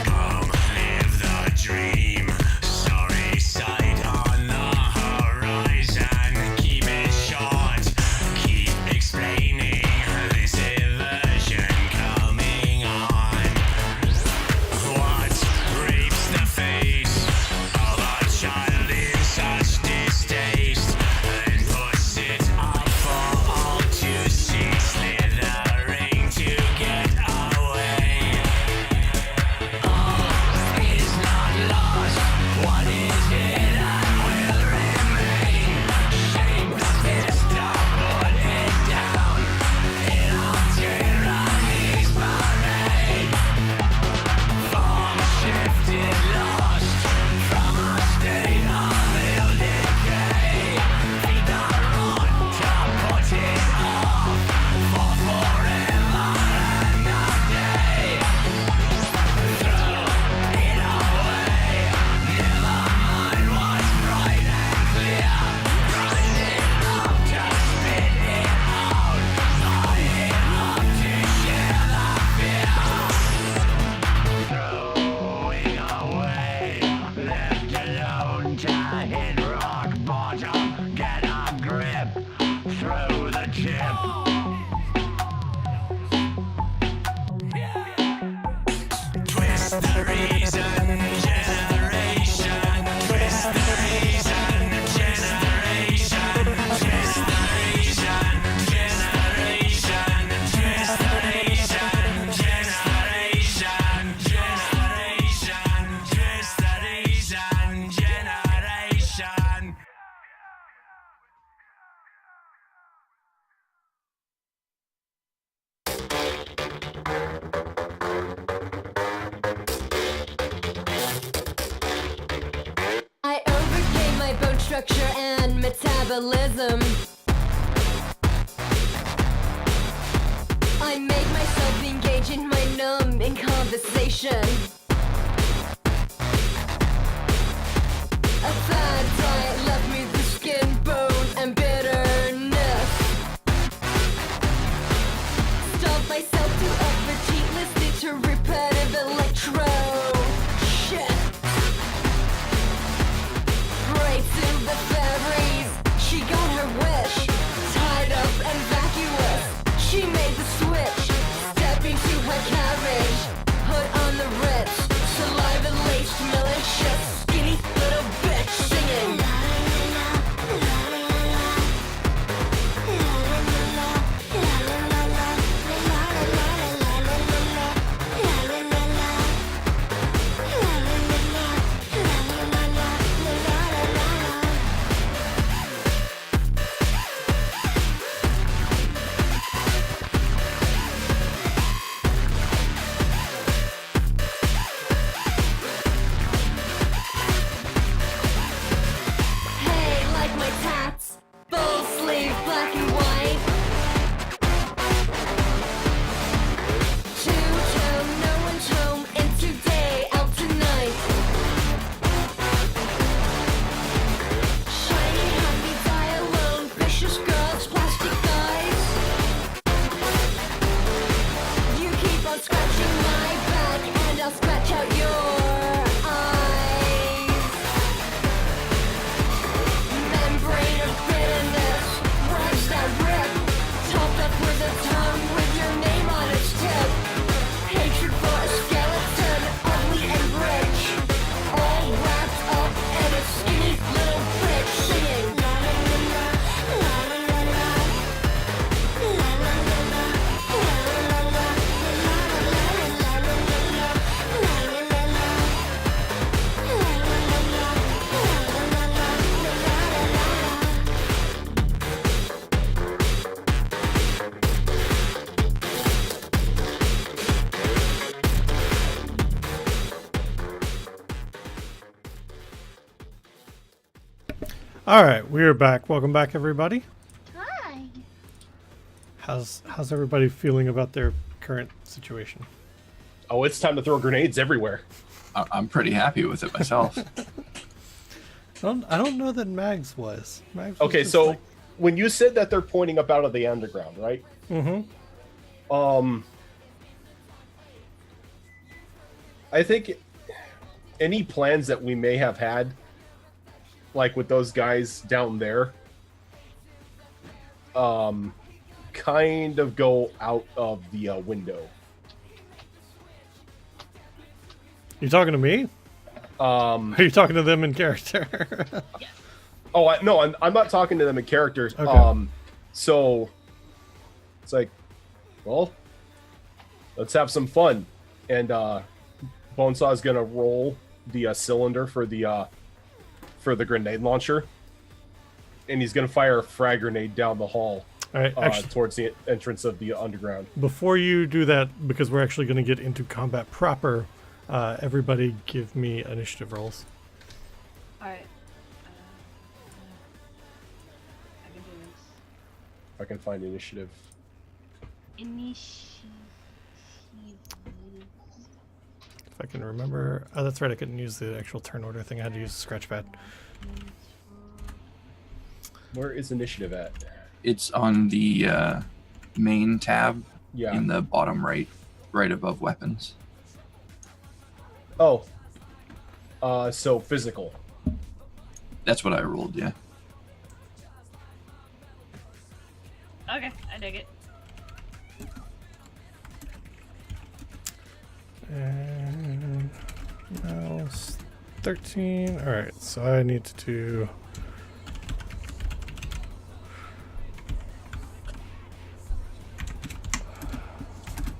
Come live the dream. Sorry sight on the horizon. Keep it short. Keep explaining this illusion coming on. What rapes the face of a child in such distaste, then puts it up for all to see, slithering to get away. All is not lost. What is hidden will remain. Shame the fist up, put it down. In all tyranny's parade. Form shifted, lost from a state of ill decay. Feet are on to put it off for forever and a day. Throw it away. Never mind what's bright and clear. Grind it up to spit it out. Buy it up to share the fear. Throwing away, left alone to hit rock bottom. Get a grip, throw the chip. Twist the reason, generation. Twist the reason, generation. Twist the reason, generation. Twist the reason, generation. Generation. Twist the reason, generation. I overcame my bone structure and metabolism. I made myself engage in my numbing conversation. A fad diet left me with skin, bone, and bitterness. Stopped myself to effort, listening to repetitive electro shit. Right to the fairies, she got her wish. Tied up and vacuous, she made the switch. Step into her carriage, hood on the ritz. Saliva laced, malicious, skinny little bitch singing. All right, we're back. Welcome back, everybody. Hi. How's everybody feeling about their current situation? Oh, it's time to throw grenades everywhere. I'm pretty happy with it myself. I don't know that Mags was. Mags was Okay, just so like- when you said that they're pointing up out of the underground, right? I think any plans that we may have had, like with those guys down there, kind of go out of the window. You talking to me? Are you talking to them in character? Oh, no, I'm not talking to them in characters. Okay. So it's like, well, let's have some fun. And Bonesaw's gonna roll the cylinder for the grenade launcher, and he's gonna fire a frag grenade down the hall. All right, actually, towards the entrance of the underground. before you do that, because we're actually going to get into combat proper, everybody give me initiative rolls. Alright. I can do this. If I can find initiative. Initiative. If I can remember. Oh, that's right. I couldn't use the actual turn order thing. I had to use the Scratchpad. Where is initiative at? It's on the main tab Yeah. in the bottom right above weapons. Oh. So physical. That's what I rolled, yeah. Okay, I dig it. And now it's 13. All right, so I need to do.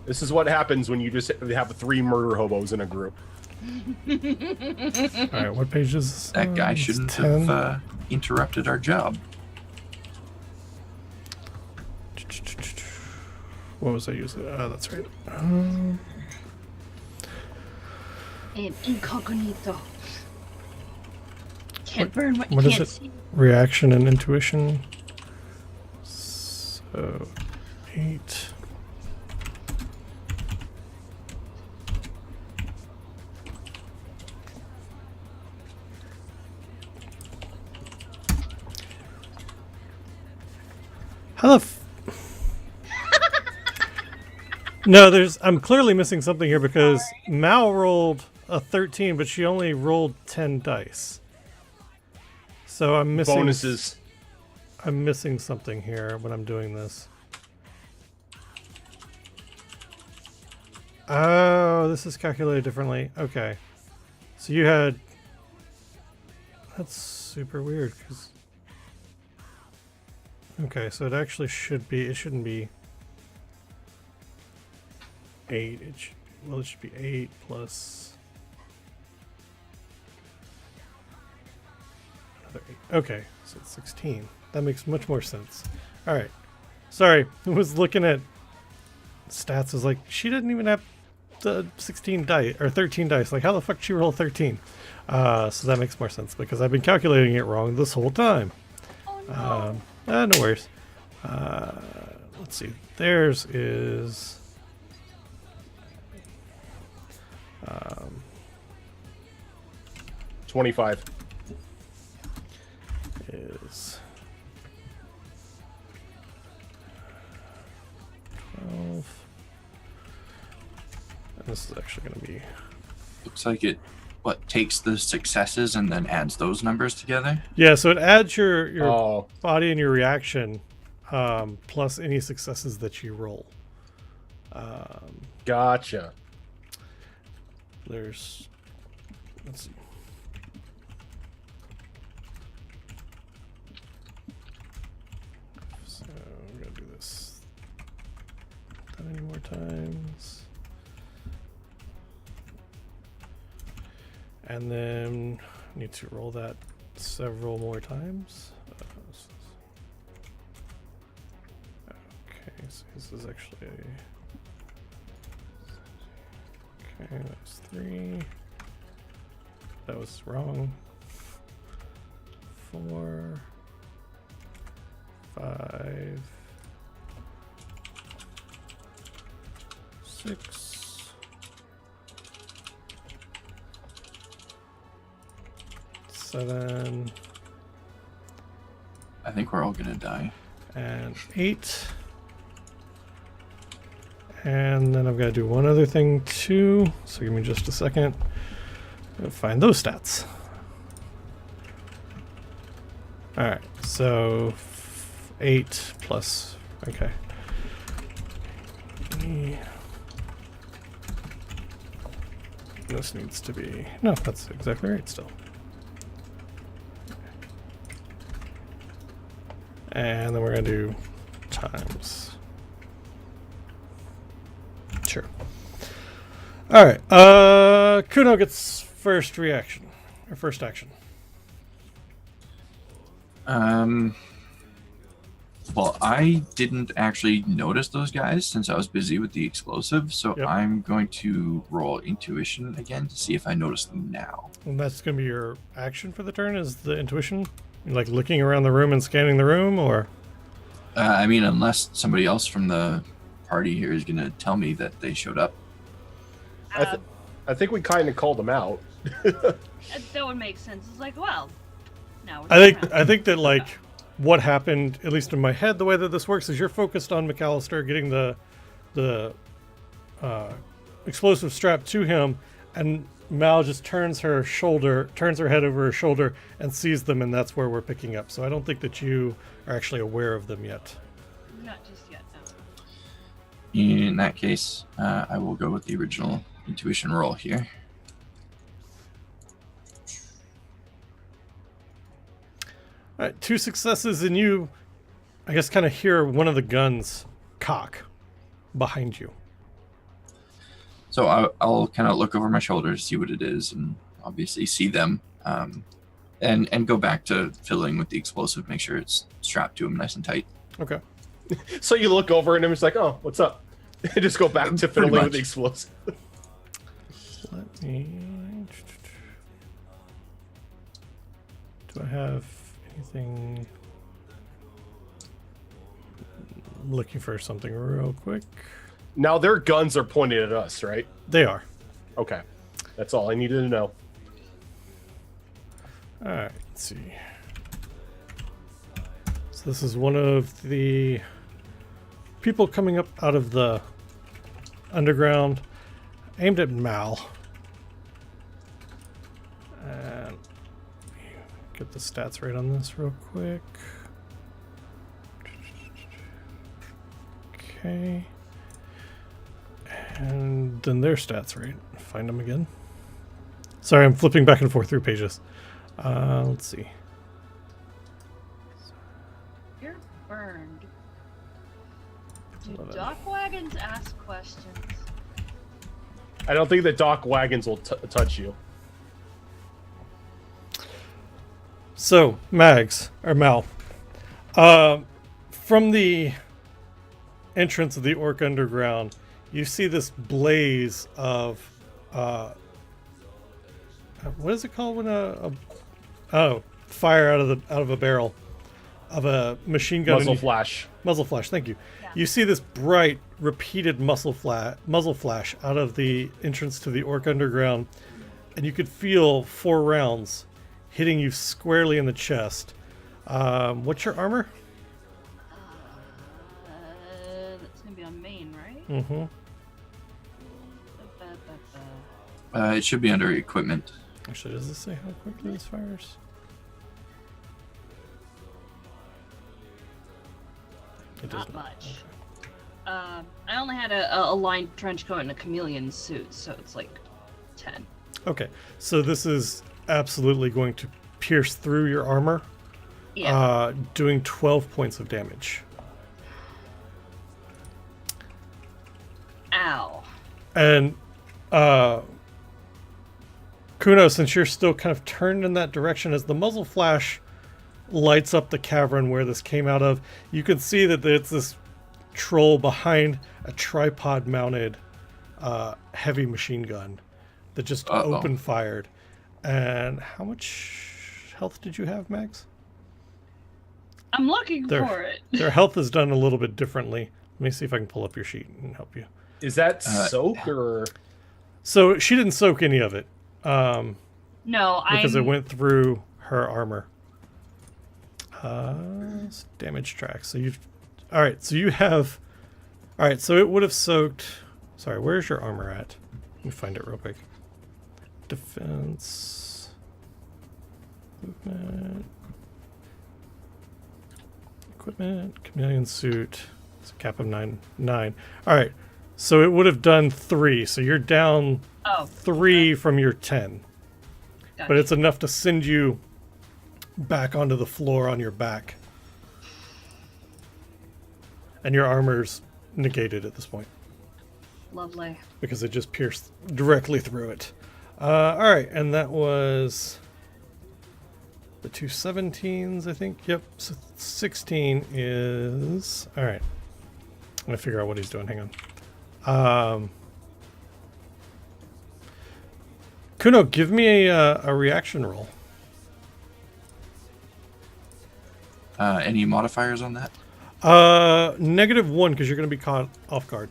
This is what happens when you just have 3 murder hobos in a group. All right, what page is this? That guy It's shouldn't 10. have interrupted our job. What was I using? Oh, that's right. Incognito. Can't burn what you What is can't it? see. Reaction and intuition. So 8. How the No, I'm clearly missing something here because Mal rolled a 13, but she only rolled 10 dice. So I'm missing Bonuses. I'm missing something here when I'm doing this. Oh, this is calculated differently. Okay. So you had... That's super weird, because... Okay, so it actually should be... It shouldn't be... 8. It should be 8 plus... Another 8. Okay, so it's 16. That makes much more sense. Alright. Sorry, I was looking at stats. I was like, she didn't even have the 16 dice, or 13 dice. Like, how the fuck did she roll 13? So that makes more sense, because I've been calculating it wrong this whole time. Oh no. No worries. Let's see. Theirs is... 25. Is 12. And this is actually going to be... Looks like it takes the successes and then adds those numbers together. Yeah, so it adds your Oh, body and your reaction, plus any successes that you roll. gotcha. There's... Let's see. So we're going to do this that many more times. And then need to roll that several more times. Okay, so this is actually okay, that's 3. That was wrong. 4, 5, 6, 7, I think we're all gonna die. and 8. And then I've got to do one other thing too. So give me just a second. I'll find those stats. All right. So 8 plus. Okay. This needs to be. No, that's exactly right still. And then we're going to do times. Sure. All right. Kuno gets first reaction or first action. Well, I didn't actually notice those guys since I was busy with the explosive, so Yep. I'm going to roll intuition again to see if I notice them now. And that's going to be your action for the turn. Is the intuition like looking around the room and scanning the room, or? I mean, unless somebody else from the party here is going to tell me that they showed up. I think we kind of called them out. That would make sense. It's like, well, now we're I think that like what happened, at least in my head, the way that this works is you're focused on McAllister getting the explosive strapped to him, and Mal just turns her head over her shoulder and sees them, and that's where we're picking up. So I don't think that you are actually aware of them yet. not just yet. No. In that case, I will go with the original intuition roll here. All right, 2 successes, and you, I guess, kind of hear one of the guns cock behind you. So I'll kind of look over my shoulder to see what it is, and obviously see them, and go back to fiddling with the explosive, make sure it's strapped to him nice and tight. Okay. So you look over and I'm just like, oh, what's up? And just go back to Pretty fiddling with much. the explosive. Let me. Do I have anything? I'm looking for something real quick. Now their guns are pointed at us, right? They are. Okay. That's all I needed to know. All right. Let's see. So this is one of the people coming up out of the underground, aimed at Mal. And get the stats right on this real quick. Okay. And then their stats right. Find them again. Sorry, I'm flipping back and forth through pages. Let's see. You're burned. Do 11. dock wagons ask questions? I don't think the dock wagons will touch you. So, Mags, or Mal, from the entrance of the Orc Underground, you see this blaze of, what is it called when fire out of a barrel of a machine gun. Muzzle flash. Muzzle flash, thank you. Yeah. You see this bright, repeated muzzle flash out of the entrance to the Orc Underground, and you could feel 4 rounds hitting you squarely in the chest. What's your armor? That's gonna be on main, right? Mm-hmm. It should be under equipment. Actually, does this say how quickly this fires? It does Not much. I only had a lined trench coat and a chameleon suit, so it's like 10. Okay, so this is absolutely going to pierce through your armor, Yeah. doing 12 points of damage. Ow. And Kuno, since you're still kind of turned in that direction, as the muzzle flash lights up the cavern where this came out of, you can see that it's this troll behind a tripod mounted heavy machine gun that just open fired. And how much health did you have, Max? I'm looking There. for it. Their health is done a little bit differently. Let me see if I can pull up your sheet and help you. Is that soak or? So she didn't soak any of it. No, Because it I'm. went through her armor. Damage track. So you've. All right. So you have. All right. So it would have soaked. Sorry. Where's your armor at? Let me find it real quick. Defense. Movement. Equipment. Chameleon suit. It's a cap of 9. All right. So it would have done 3. So you're down Oh, 3 from your 10. gotcha. But it's enough to send you back onto the floor on your back. And your armor's negated at this point Lovely. because it just pierced directly through it. Alright, and that was the 2 17s, I think. Yep, so 16 is... Alright. I'm going to figure out what he's doing. Hang on. Kuno, give me a reaction roll. Any modifiers on that? -1 because you're going to be caught off guard.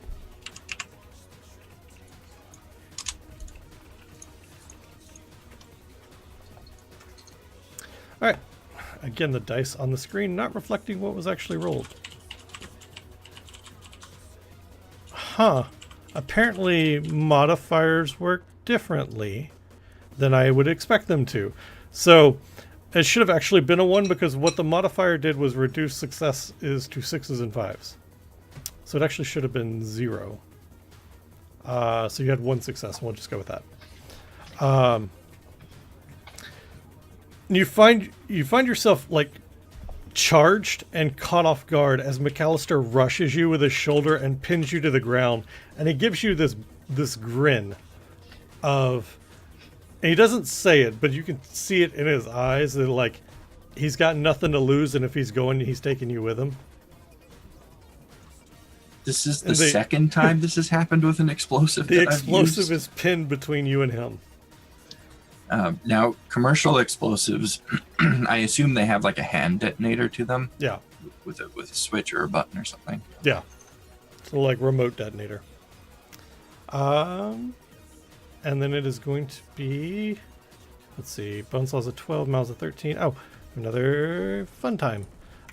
All right. Again, the dice on the screen not reflecting what was actually rolled. Huh. Apparently, modifiers work differently than I would expect them to. So, it should have actually been a 1 because what the modifier did was reduce success is to 6s and 5s. So it actually should have been 0. So you had 1 success. We'll just go with that. You find yourself like charged and caught off guard as McAllister rushes you with his shoulder and pins you to the ground, and he gives you this grin of. And he doesn't say it, but you can see it in his eyes that like he's got nothing to lose, and if he's going, he's taking you with him. This is the And second time this has happened with an explosive. The that I've explosive used. is pinned between you and him. Now, commercial explosives, I assume they have like a hand detonator to them Yeah, with a switch or a button or something. yeah. So like remote detonator. And then it is going to be, let's see, Bonesaw's a 12, Mal's a 13. Oh, another fun time.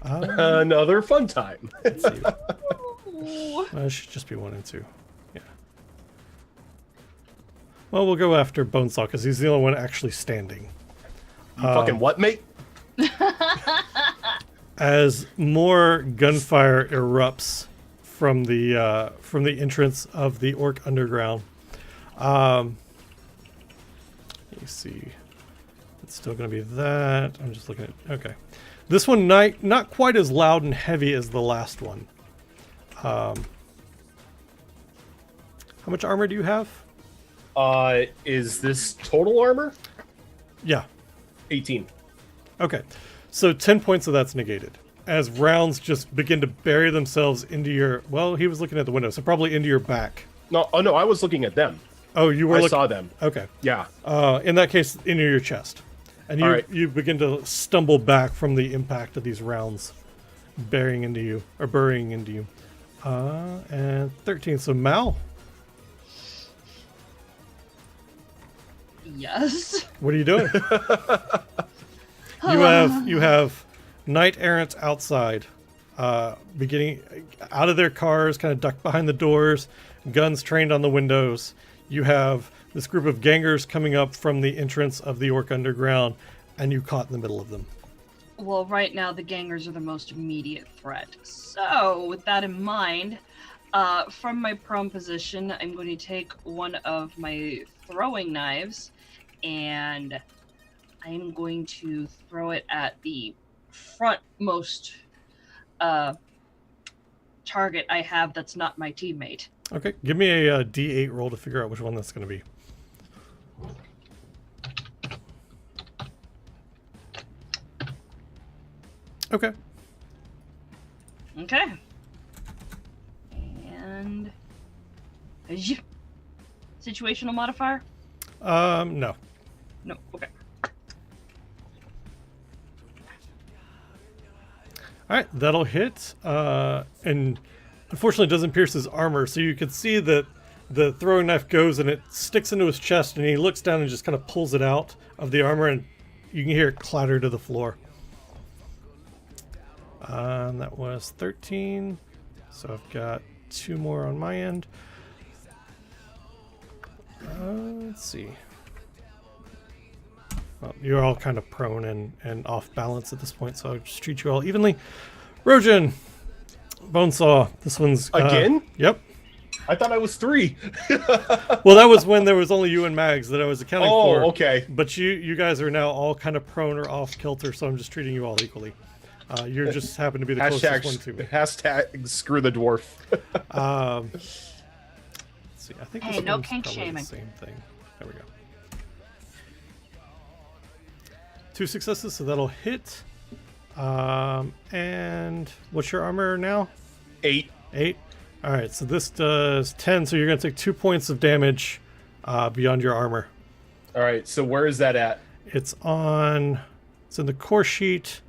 Another fun time. Let's see. Ooh. It should just be 1 and 2. Yeah. Well, we'll go after Bonesaw because he's the only one actually standing. You fucking what, mate? As more gunfire erupts from the entrance of the Orc Underground. Let me see. It's still going to be that. I'm just looking at. Okay, this one not quite as loud and heavy as the last one. How much armor do you have? Is this total armor? Yeah. 18. Okay, so 10 points of that's negated as rounds just begin to bury themselves into your. Well, he was looking at the window, so probably into your back. No, oh no, I was looking at them. Oh, you were. I saw them. Okay. Yeah. In that case, into your chest, and you All right. you begin to stumble back from the impact of these rounds, burying into you. And 13. So Mal, Yes. what are you doing? you have knight errants outside, beginning out of their cars, kind of ducked behind the doors, guns trained on the windows. You have this group of gangers coming up from the entrance of the Orc Underground, and you caught in the middle of them. Well, right now the gangers are the most immediate threat. So, with that in mind, from my prone position, I'm going to take one of my throwing knives, and I'm going to throw it at the frontmost target I have that's not my teammate. Okay, give me a D8 roll to figure out which one that's going to be. Okay. Okay. And situational modifier? No. No. Okay. All right, that'll hit, and unfortunately, it doesn't pierce his armor. So you can see that the throwing knife goes and it sticks into his chest, and he looks down and just kind of pulls it out of the armor, and you can hear it clatter to the floor. That was 13. So I've got 2 more on my end. Let's see. Well, you're all kind of prone and off balance at this point, so I'll just treat you all evenly. Rojan, Bonesaw. This one's Again? Yep. I thought I was 3. Well, that was when there was only you and Mags that I was accounting for. Oh, okay. But you guys are now all kind of prone or off kilter, so I'm just treating you all equally. You just happen to be the closest one to me. Hashtag screw the dwarf. Let's see. I think Hey, this no one's kink probably shaming. the same thing. There we go. 2 successes, so that'll hit. And what's your armor now? 8. 8. All right, so this does 10, so you're going to take 2 points of damage beyond your armor. All right, so where is that at? It's in the core sheet.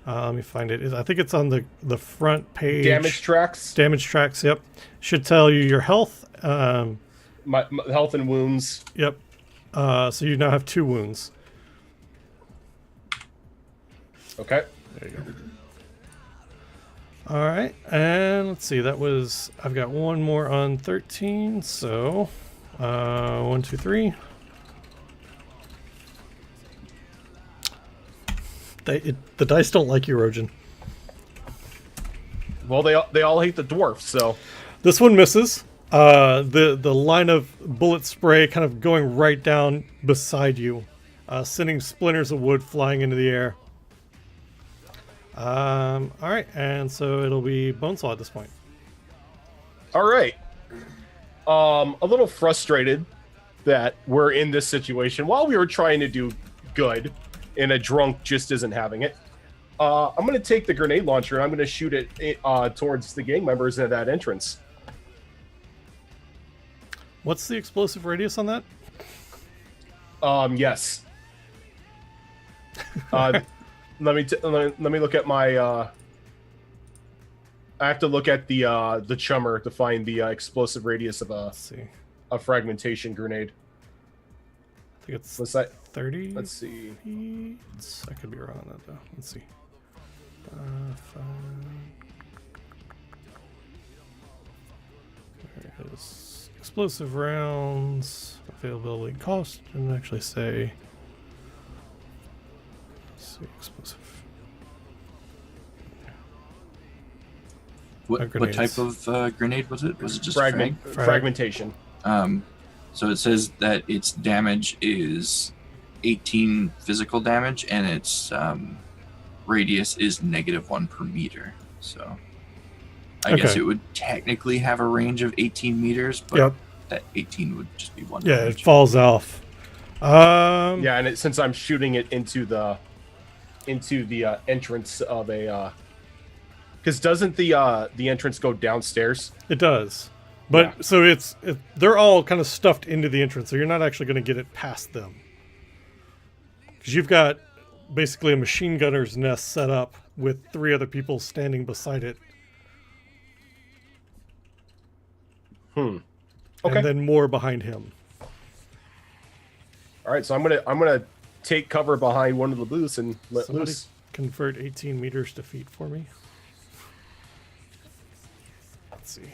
Let me find it. I think it's on the front page. Damage tracks? Damage tracks, yep. Should tell you your health. My health and wounds. Yep. So you now have 2 wounds. Okay. There you go. All right, and let's see. I've got 1 more on 13. So, 1, 2, 3. The dice don't like you, Rojan. Well, they all hate the dwarf, so. This one misses. The line of bullet spray kind of going right down beside you, sending splinters of wood flying into the air. All right, and so it'll be Bonesaw at this point. All right. A little frustrated that we're in this situation while we were trying to do good, and a drunk just isn't having it. I'm going to take the grenade launcher and I'm going to shoot it towards the gang members at that entrance. What's the explosive radius on that? Yes. Let me look at my. I have to look at the chummer to find the explosive radius of Let's see. a fragmentation grenade. I think it's What's that? 30. Let's see. Feet. I could be wrong on that though. Let's see. 5. There it is. Explosive rounds, availability, cost, and actually say. Let's see, explosive. What type of grenade was it? Was it just frag? Fragmentation. So it says that its damage is 18 physical damage, and its radius is -1 per meter. So I guess it would technically have a range of 18 meters, but that 18 would just be 1 Yeah, damage. it falls off. Yeah, and since I'm shooting it into the entrance of a, because doesn't the entrance go downstairs? It does. But Yeah. so they're all kind of stuffed into the entrance, so you're not actually going to get it past them. Because you've got basically a machine gunner's nest set up with 3 other people standing beside it. Okay. And then more behind him. All right, so I'm gonna take cover behind one of the booths and let Somebody loose. convert 18 meters to feet for me. Let's see.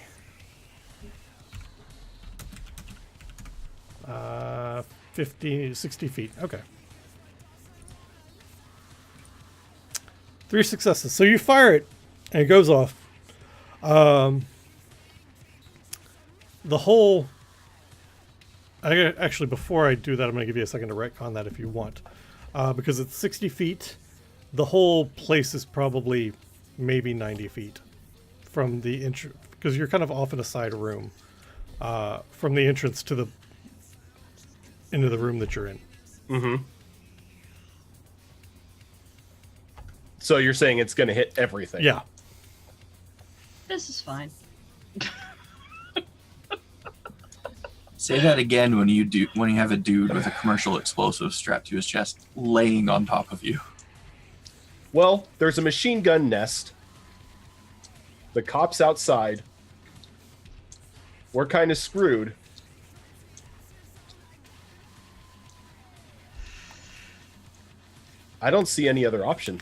60 feet. Okay. 3 successes. So you fire it, and it goes off. The whole... Actually, before I do that, I'm going to give you a second to retcon that if you want. Because it's 60 feet. The whole place is probably maybe 90 feet from the entrance. Because you're kind of off in a side room. From the entrance to into the room that you're in. Mm-hmm. So you're saying it's going to hit everything? Yeah. This is fine. Say that again when you have a dude with a commercial explosive strapped to his chest laying on top of you. Well, there's a machine gun nest The cops outside. We're kind of screwed. I don't see any other option.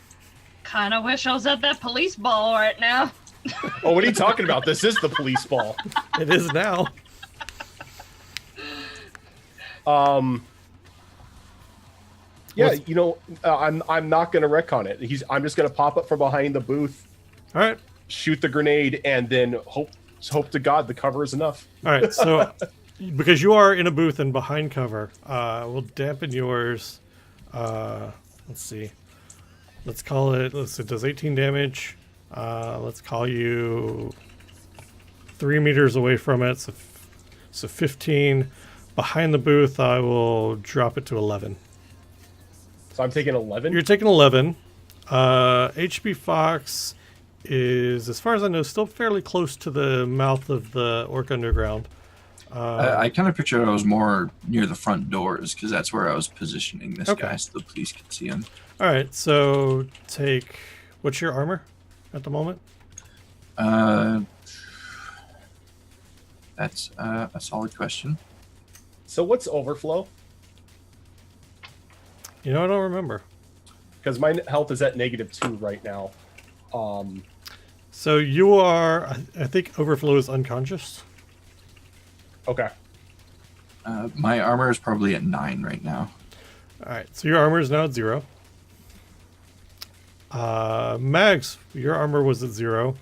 Kind of wish I was at that police ball right now. Oh, what are you talking about? This is the police ball. It is now. Yeah, you know, I'm not gonna wreck on it. I'm just gonna pop up from behind the booth, All right. shoot the grenade, and then hope to God the cover is enough. All right. So, because you are in a booth and behind cover, we'll dampen yours. Let's see. Let's call it. It does 18 damage. Let's call you 3 meters away from it. So 15. Behind the booth, I will drop it to 11. So I'm taking 11. You're taking 11. HB Fox is, as far as I know, still fairly close to the mouth of the Orc Underground. I kind of pictured I was more near the front doors because that's where I was positioning this guy so the police could see him. All right, so take. What's your armor at the moment? That's a solid question. So what's overflow? You know, I don't remember. Because my health is at -2 right now. So you are. I think overflow is unconscious. Okay. My armor is probably at 9 right now. All right, so your armor is now at 0. Mags, your armor was at 0.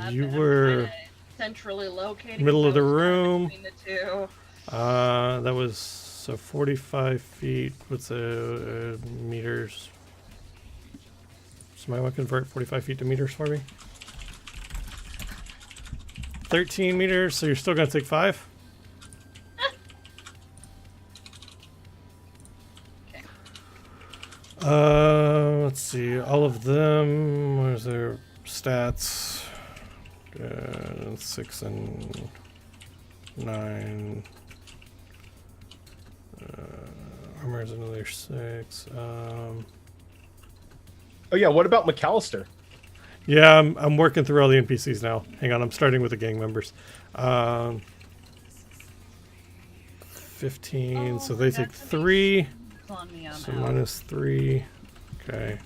You were centrally located. middle of the I was kinda room. between the two. That was so 45 feet. What's meters? Somebody want to convert 45 feet to meters for me? 13 meters, so you're still going to take 5? Okay. Let's see. All of them. Where's their stats? 6 and 9. Armor is another 6. Oh yeah. What about McAllister? Yeah, I'm working through all the NPCs now. Hang on, I'm starting with the gang members. 15, so they take 3. On me, I'm So out. minus 3. Okay.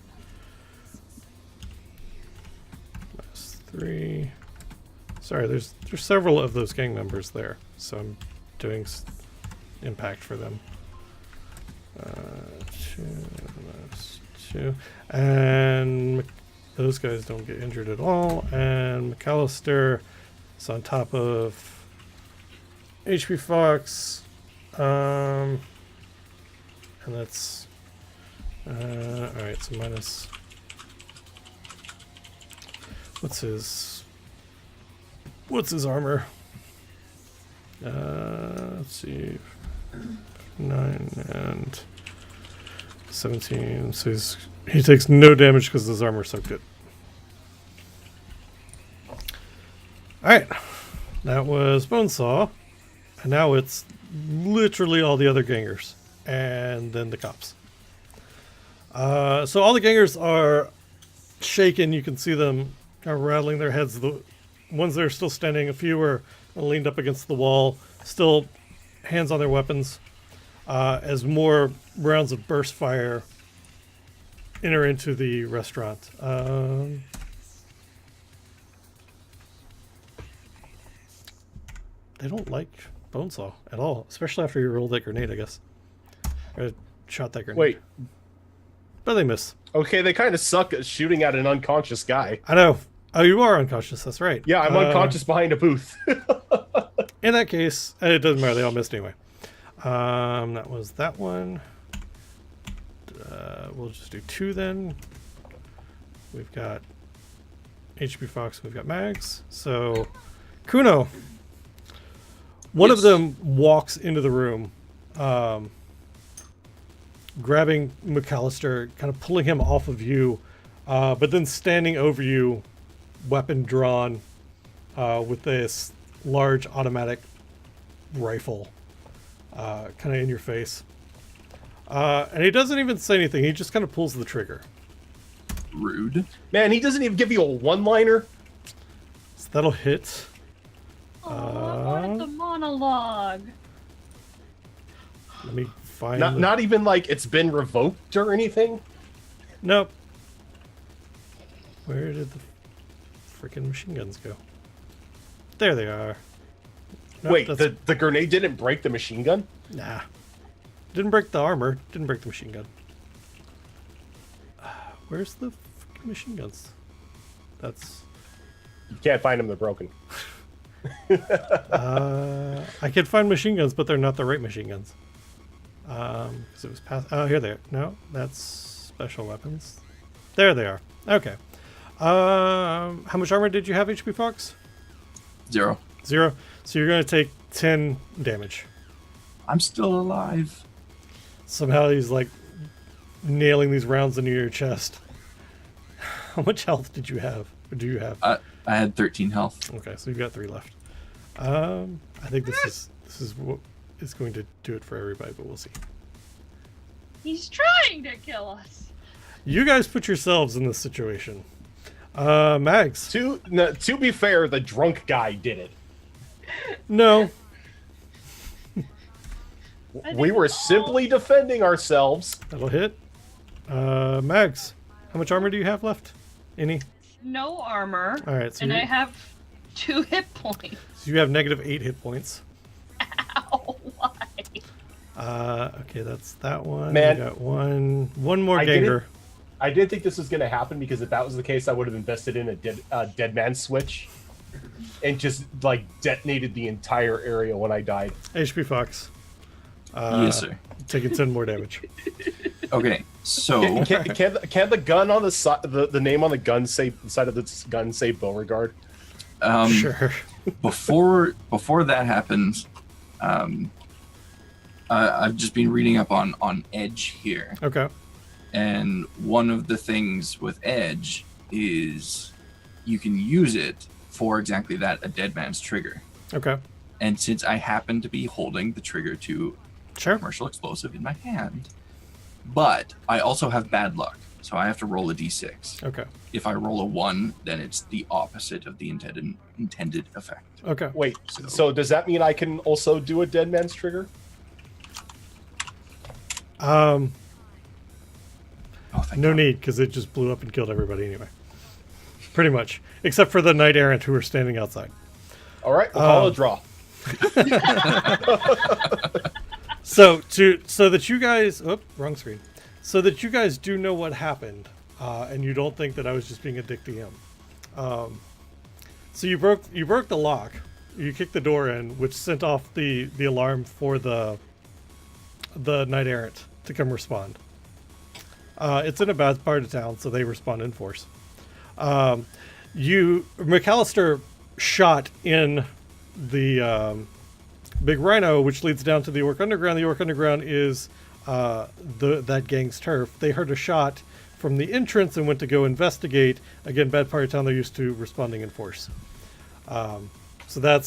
Minus 3. Sorry, there's several of those gang members there, so I'm doing impact for them. 2 minus 2, and those guys don't get injured at all. And McAllister is on top of HP Fox, and that's all right. So minus. What's his armor? Let's see. 9 and 17. So he takes no damage because his armor's so good. Alright. That was Bonesaw. And now it's literally all the other gangers. And then the cops. So all the gangers are shaken. You can see them kind of rattling their heads. The ones that are still standing, a few are leaned up against the wall, still hands on their weapons. As more rounds of burst fire enter into the restaurant. They don't like Bonesaw at all, especially after you rolled that grenade, I guess. Or shot that grenade. Wait. But they miss. Okay, they kind of suck at shooting at an unconscious guy. I know. Oh, you are unconscious. That's right. Yeah, I'm unconscious behind a booth. In that case, it doesn't matter. They all missed anyway. That was that one. We'll just do 2 then. We've got HP Fox. We've got Mags. So, Kuno. One of them walks into the room, grabbing McAllister, kind of pulling him off of you, but then standing over you, weapon drawn, with this large automatic rifle, kind of in your face. And he doesn't even say anything. He just kind of pulls the trigger. Rude. Man, he doesn't even give you a one-liner. So that'll hit. Oh, I wanted the monologue. Let me find. Not even like it's been revoked or anything. Nope. Where did the freaking machine guns go? There they are. Nope, Wait, that's- the grenade didn't break the machine gun? Nah. Didn't break the armor. Didn't break the machine gun. Where's the freaking machine guns? That's. You can't find them, they're broken. I can find machine guns, but they're not the right machine guns. Because it was past. Oh, here they are. No, that's special weapons. There they are. Okay. How much armor did you have, HP Fox? 0. 0. So you're going to take 10 damage. I'm still alive. Somehow he's like nailing these rounds into your chest. How much health did you have? Or do you have? I had 13 health. Okay, so you've got 3 left. I think this is what is going to do it for everybody, but we'll see. He's trying to kill us. You guys put yourselves in this situation. Mags. To be fair, the drunk guy did it. No. We were simply defending ourselves. That'll hit. Mags. How much armor do you have left? Any? No armor. All right, so and you- I have 2 hit points. So you have -8 hit points. Ow, why? Okay, that's that one. Man. You got one more I didn't- ganger. I didn't think this was going to happen because if that was the case, I would have invested in a dead man switch and just like detonated the entire area when I died. HP Fox. Yes, sir. Taking 10 more damage. Okay, so Can the gun on the side, the name on the gun say the side of the gun say Beauregard? Sure. before that happens, I've just been reading up on Edge here, Okay. and one of the things with Edge is you can use it for exactly that, a dead man's trigger. Okay. And since I happen to be holding the trigger to Sure. commercial explosive in my hand, but I also have bad luck, so I have to roll a d6. Okay. If I roll a 1, then it's the opposite of the intended effect. Okay. Wait, so does that mean I can also do a dead man's trigger? Oh, thank No God. need, because it just blew up and killed everybody anyway. Pretty much. Except for the knight errant who were standing outside. All right, we'll call it a draw. So that you guys, wrong screen. So that you guys do know what happened, and you don't think that I was just being a dick to him. So you broke the lock. You kicked the door in, which sent off the alarm for the knight errant to come respond. It's in a bad part of town, so they respond in force. McAllister shot in the Big Rhino, which leads down to the Orc Underground. The Orc Underground is that gang's turf. They heard a shot from the entrance and went to go investigate. Again, bad part of town. They're used to responding in force. So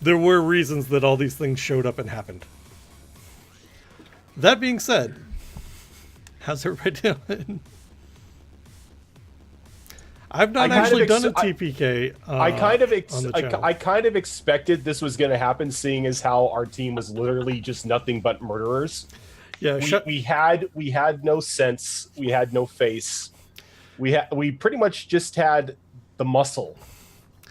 there were reasons that all these things showed up and happened. That being said, how's everybody doing? I've not actually done a TPK. I kind of on the channel. I kind of expected this was going to happen, seeing as how our team was literally just nothing but murderers. Yeah, We had no sense. We had no face. We pretty much just had the muscle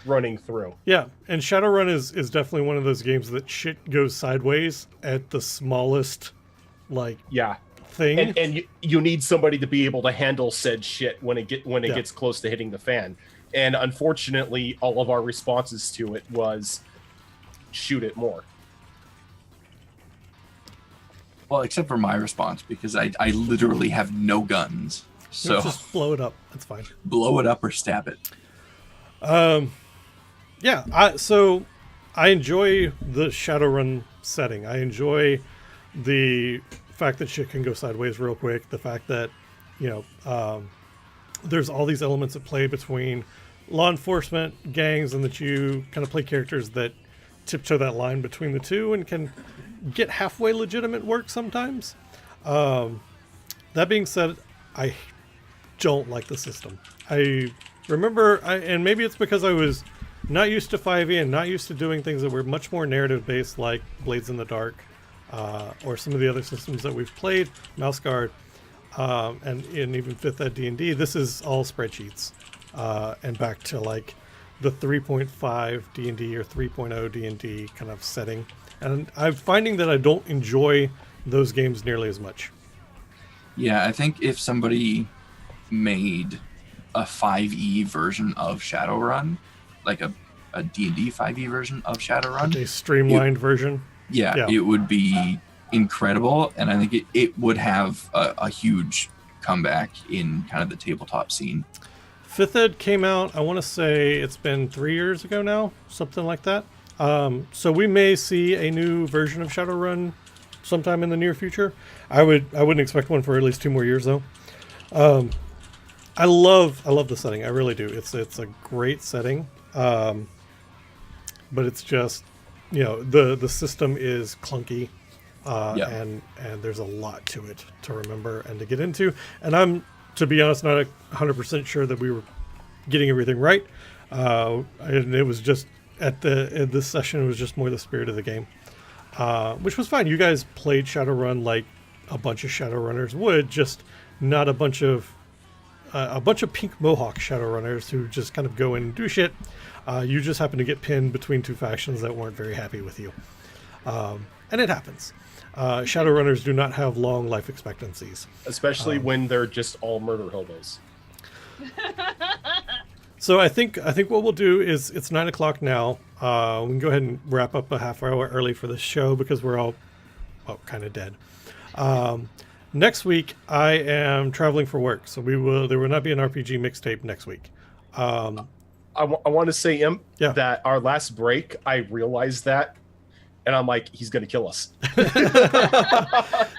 running through. Yeah, and Shadowrun is definitely one of those games that shit goes sideways at the smallest, Yeah. thing. And you need somebody to be able to handle said shit when it gets close to hitting the fan. And unfortunately, all of our responses to it was shoot it more. Well, except for my response, because I literally have no guns. So Just blow it up. That's fine. blow it up or stab it. Yeah, so I enjoy the Shadowrun setting. I enjoy the fact that shit can go sideways real quick. The fact that, there's all these elements at play between law enforcement, gangs, and that you kind of play characters that tiptoe that line between the two and can get halfway legitimate work sometimes. That being said, I don't like the system. I remember, and maybe it's because I was not used to 5e and not used to doing things that were much more narrative based, like Blades in the Dark, or some of the other systems that we've played, Mouse Guard, and even 5th Ed D&D, this is all spreadsheets, and back to like the 3.5 D&D or 3.0 D&D kind of setting. And I'm finding that I don't enjoy those games nearly as much. Yeah, I think if somebody made a 5e version of Shadowrun, like a D&D 5e version of Shadowrun, A streamlined version. yeah, it would be incredible, and I think it would have a huge comeback in kind of the tabletop scene. 5th Ed came out, I want to say it's been 3 years ago now, something like that. So we may see a new version of Shadowrun sometime in the near future. I wouldn't expect one for at least 2 more years though. I love the setting. I really do. It's a great setting. But it's just, the system is clunky. And there's a lot to it to remember and to get into. And I'm, to be honest, not 100% sure that we were getting everything right. And it was just in this session, it was just more the spirit of the game, which was fine. You guys played Shadowrun like a bunch of Shadowrunners would, just not a bunch of pink mohawk Shadowrunners who just kind of go in and do shit. You just happen to get pinned between 2 factions that weren't very happy with you. And it happens. Shadowrunners do not have long life expectancies. Especially when they're just all murder hobos. So I think what we'll do is, it's 9 o'clock now. We can go ahead and wrap up a half hour early for the show because we're all kind of dead. Next week I am traveling for work, so there will not be an RPG mixtape next week. I want to say, that our last break, I realized that, and I'm like, he's gonna kill us.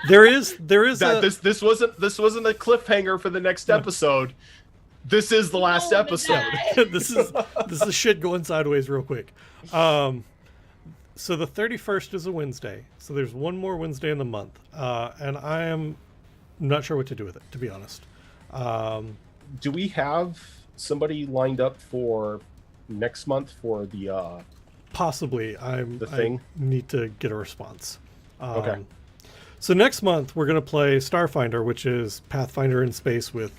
there is that this wasn't a cliffhanger for the next episode. This is the last episode. this is shit going sideways real quick. So the 31st is a Wednesday, so there's one more Wednesday in the month, and I am not sure what to do with it, to be honest. Do we have somebody lined up for next month for the possibly? I need to get a response. Okay. So next month we're gonna play Starfinder, which is Pathfinder in space with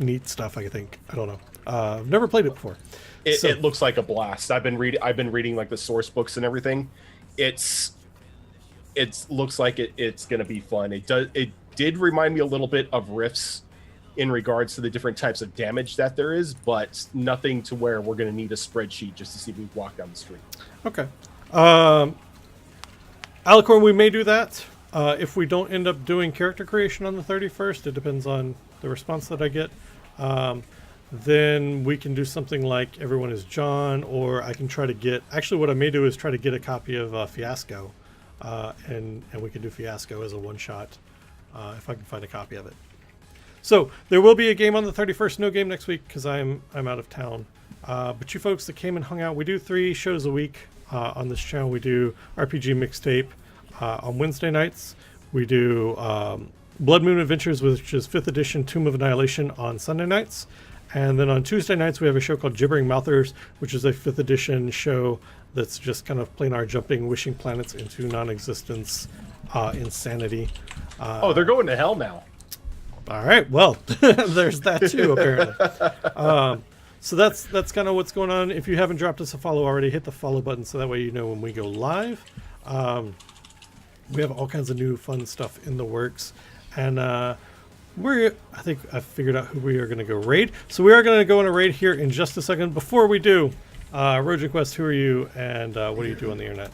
neat stuff. I think. I don't know. I've never played it before. It looks like a blast. I've been reading like the source books and everything. It looks like it's gonna be fun. It did remind me a little bit of Rifts in regards to the different types of damage that there is, but nothing to where we're gonna need a spreadsheet just to see if we walk down the street. Okay. Alicorn, we may do that. If we don't end up doing character creation on the 31st, it depends on the response that I get. Then we can do something like Everyone is John, or I can try to get... Actually, what I may do is try to get a copy of Fiasco, and we can do Fiasco as a one-shot, if I can find a copy of it. So, there will be a game on the 31st, no game next week, because I'm out of town. But you folks that came and hung out, we do 3 shows a week on this channel. We do RPG Mixtape on Wednesday nights. We do Blood Moon Adventures, which is 5th edition Tomb of Annihilation, on Sunday nights. And then on Tuesday nights, we have a show called Gibbering Mouthers, which is a 5th edition show that's just kind of plain our jumping, wishing planets into non-existence insanity. They're going to hell now. All right, well, there's that too, apparently. So that's kind of what's going on. If you haven't dropped us a follow already, hit the follow button so that way you know when we go live. We have all kinds of new fun stuff in the works. And I think I've figured out who we are going to go raid. So we are going to go on a raid here in just a second. Before we do, Rojan Quest, who are you and what do you do on the internet?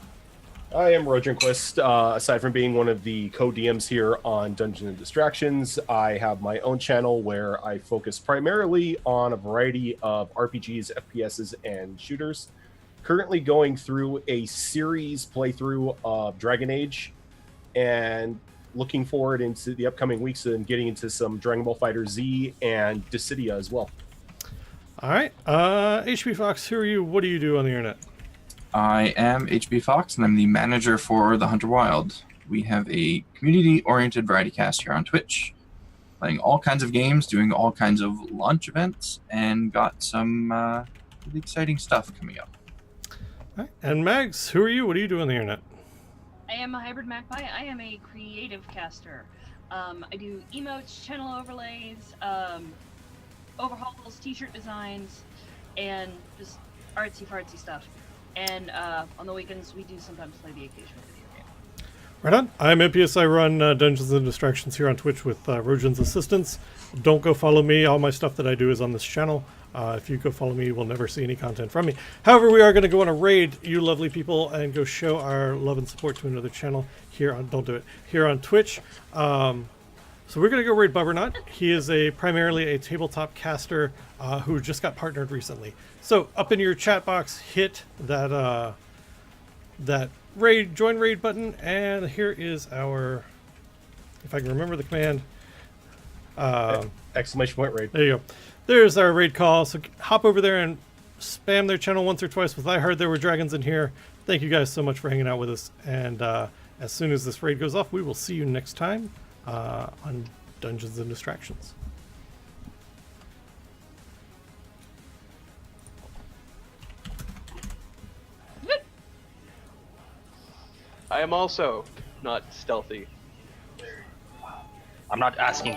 I am Rojan Quest. Aside from being one of the co-DMs here on Dungeons and Distractions, I have my own channel where I focus primarily on a variety of RPGs, FPSs, and shooters. Currently going through a series playthrough of Dragon Age, and looking forward into the upcoming weeks and getting into some Dragon Ball Fighter Z and Dissidia as well. All right. HB Fox, who are you? What do you do on the internet? I am HB Fox, and I'm the manager for The Hunter Wild. We have a community-oriented variety cast here on Twitch, playing all kinds of games, doing all kinds of launch events, and got some really exciting stuff coming up. All right. And Mags, who are you? What do you do on the internet? I am a hybrid magpie. I am a creative caster. I do emotes, channel overlays, overhauls, t-shirt designs, and just artsy fartsy stuff. And on the weekends, we do sometimes play the occasional video game. Right on. I'm MPS. I run Dungeons and Distractions here on Twitch with Rojan's assistance. Don't go follow me. All my stuff that I do is on this channel. If you go follow me, you will never see any content from me. However, we are going to go on a raid, you lovely people, and go show our love and support to another channel here on, don't do it, here on Twitch. So we're going to go raid Bubbernut. He is primarily a tabletop caster who just got partnered recently. So up in your chat box, hit that raid, join raid button, and here is our, if I can remember the command. Exclamation point raid. There you go. There's our raid call. So hop over there and spam their channel once or twice with I heard there were dragons in here. Thank you guys so much for hanging out with us. And as soon as this raid goes off, we will see you next time on Dungeons and Distractions. I am also not stealthy. I'm not asking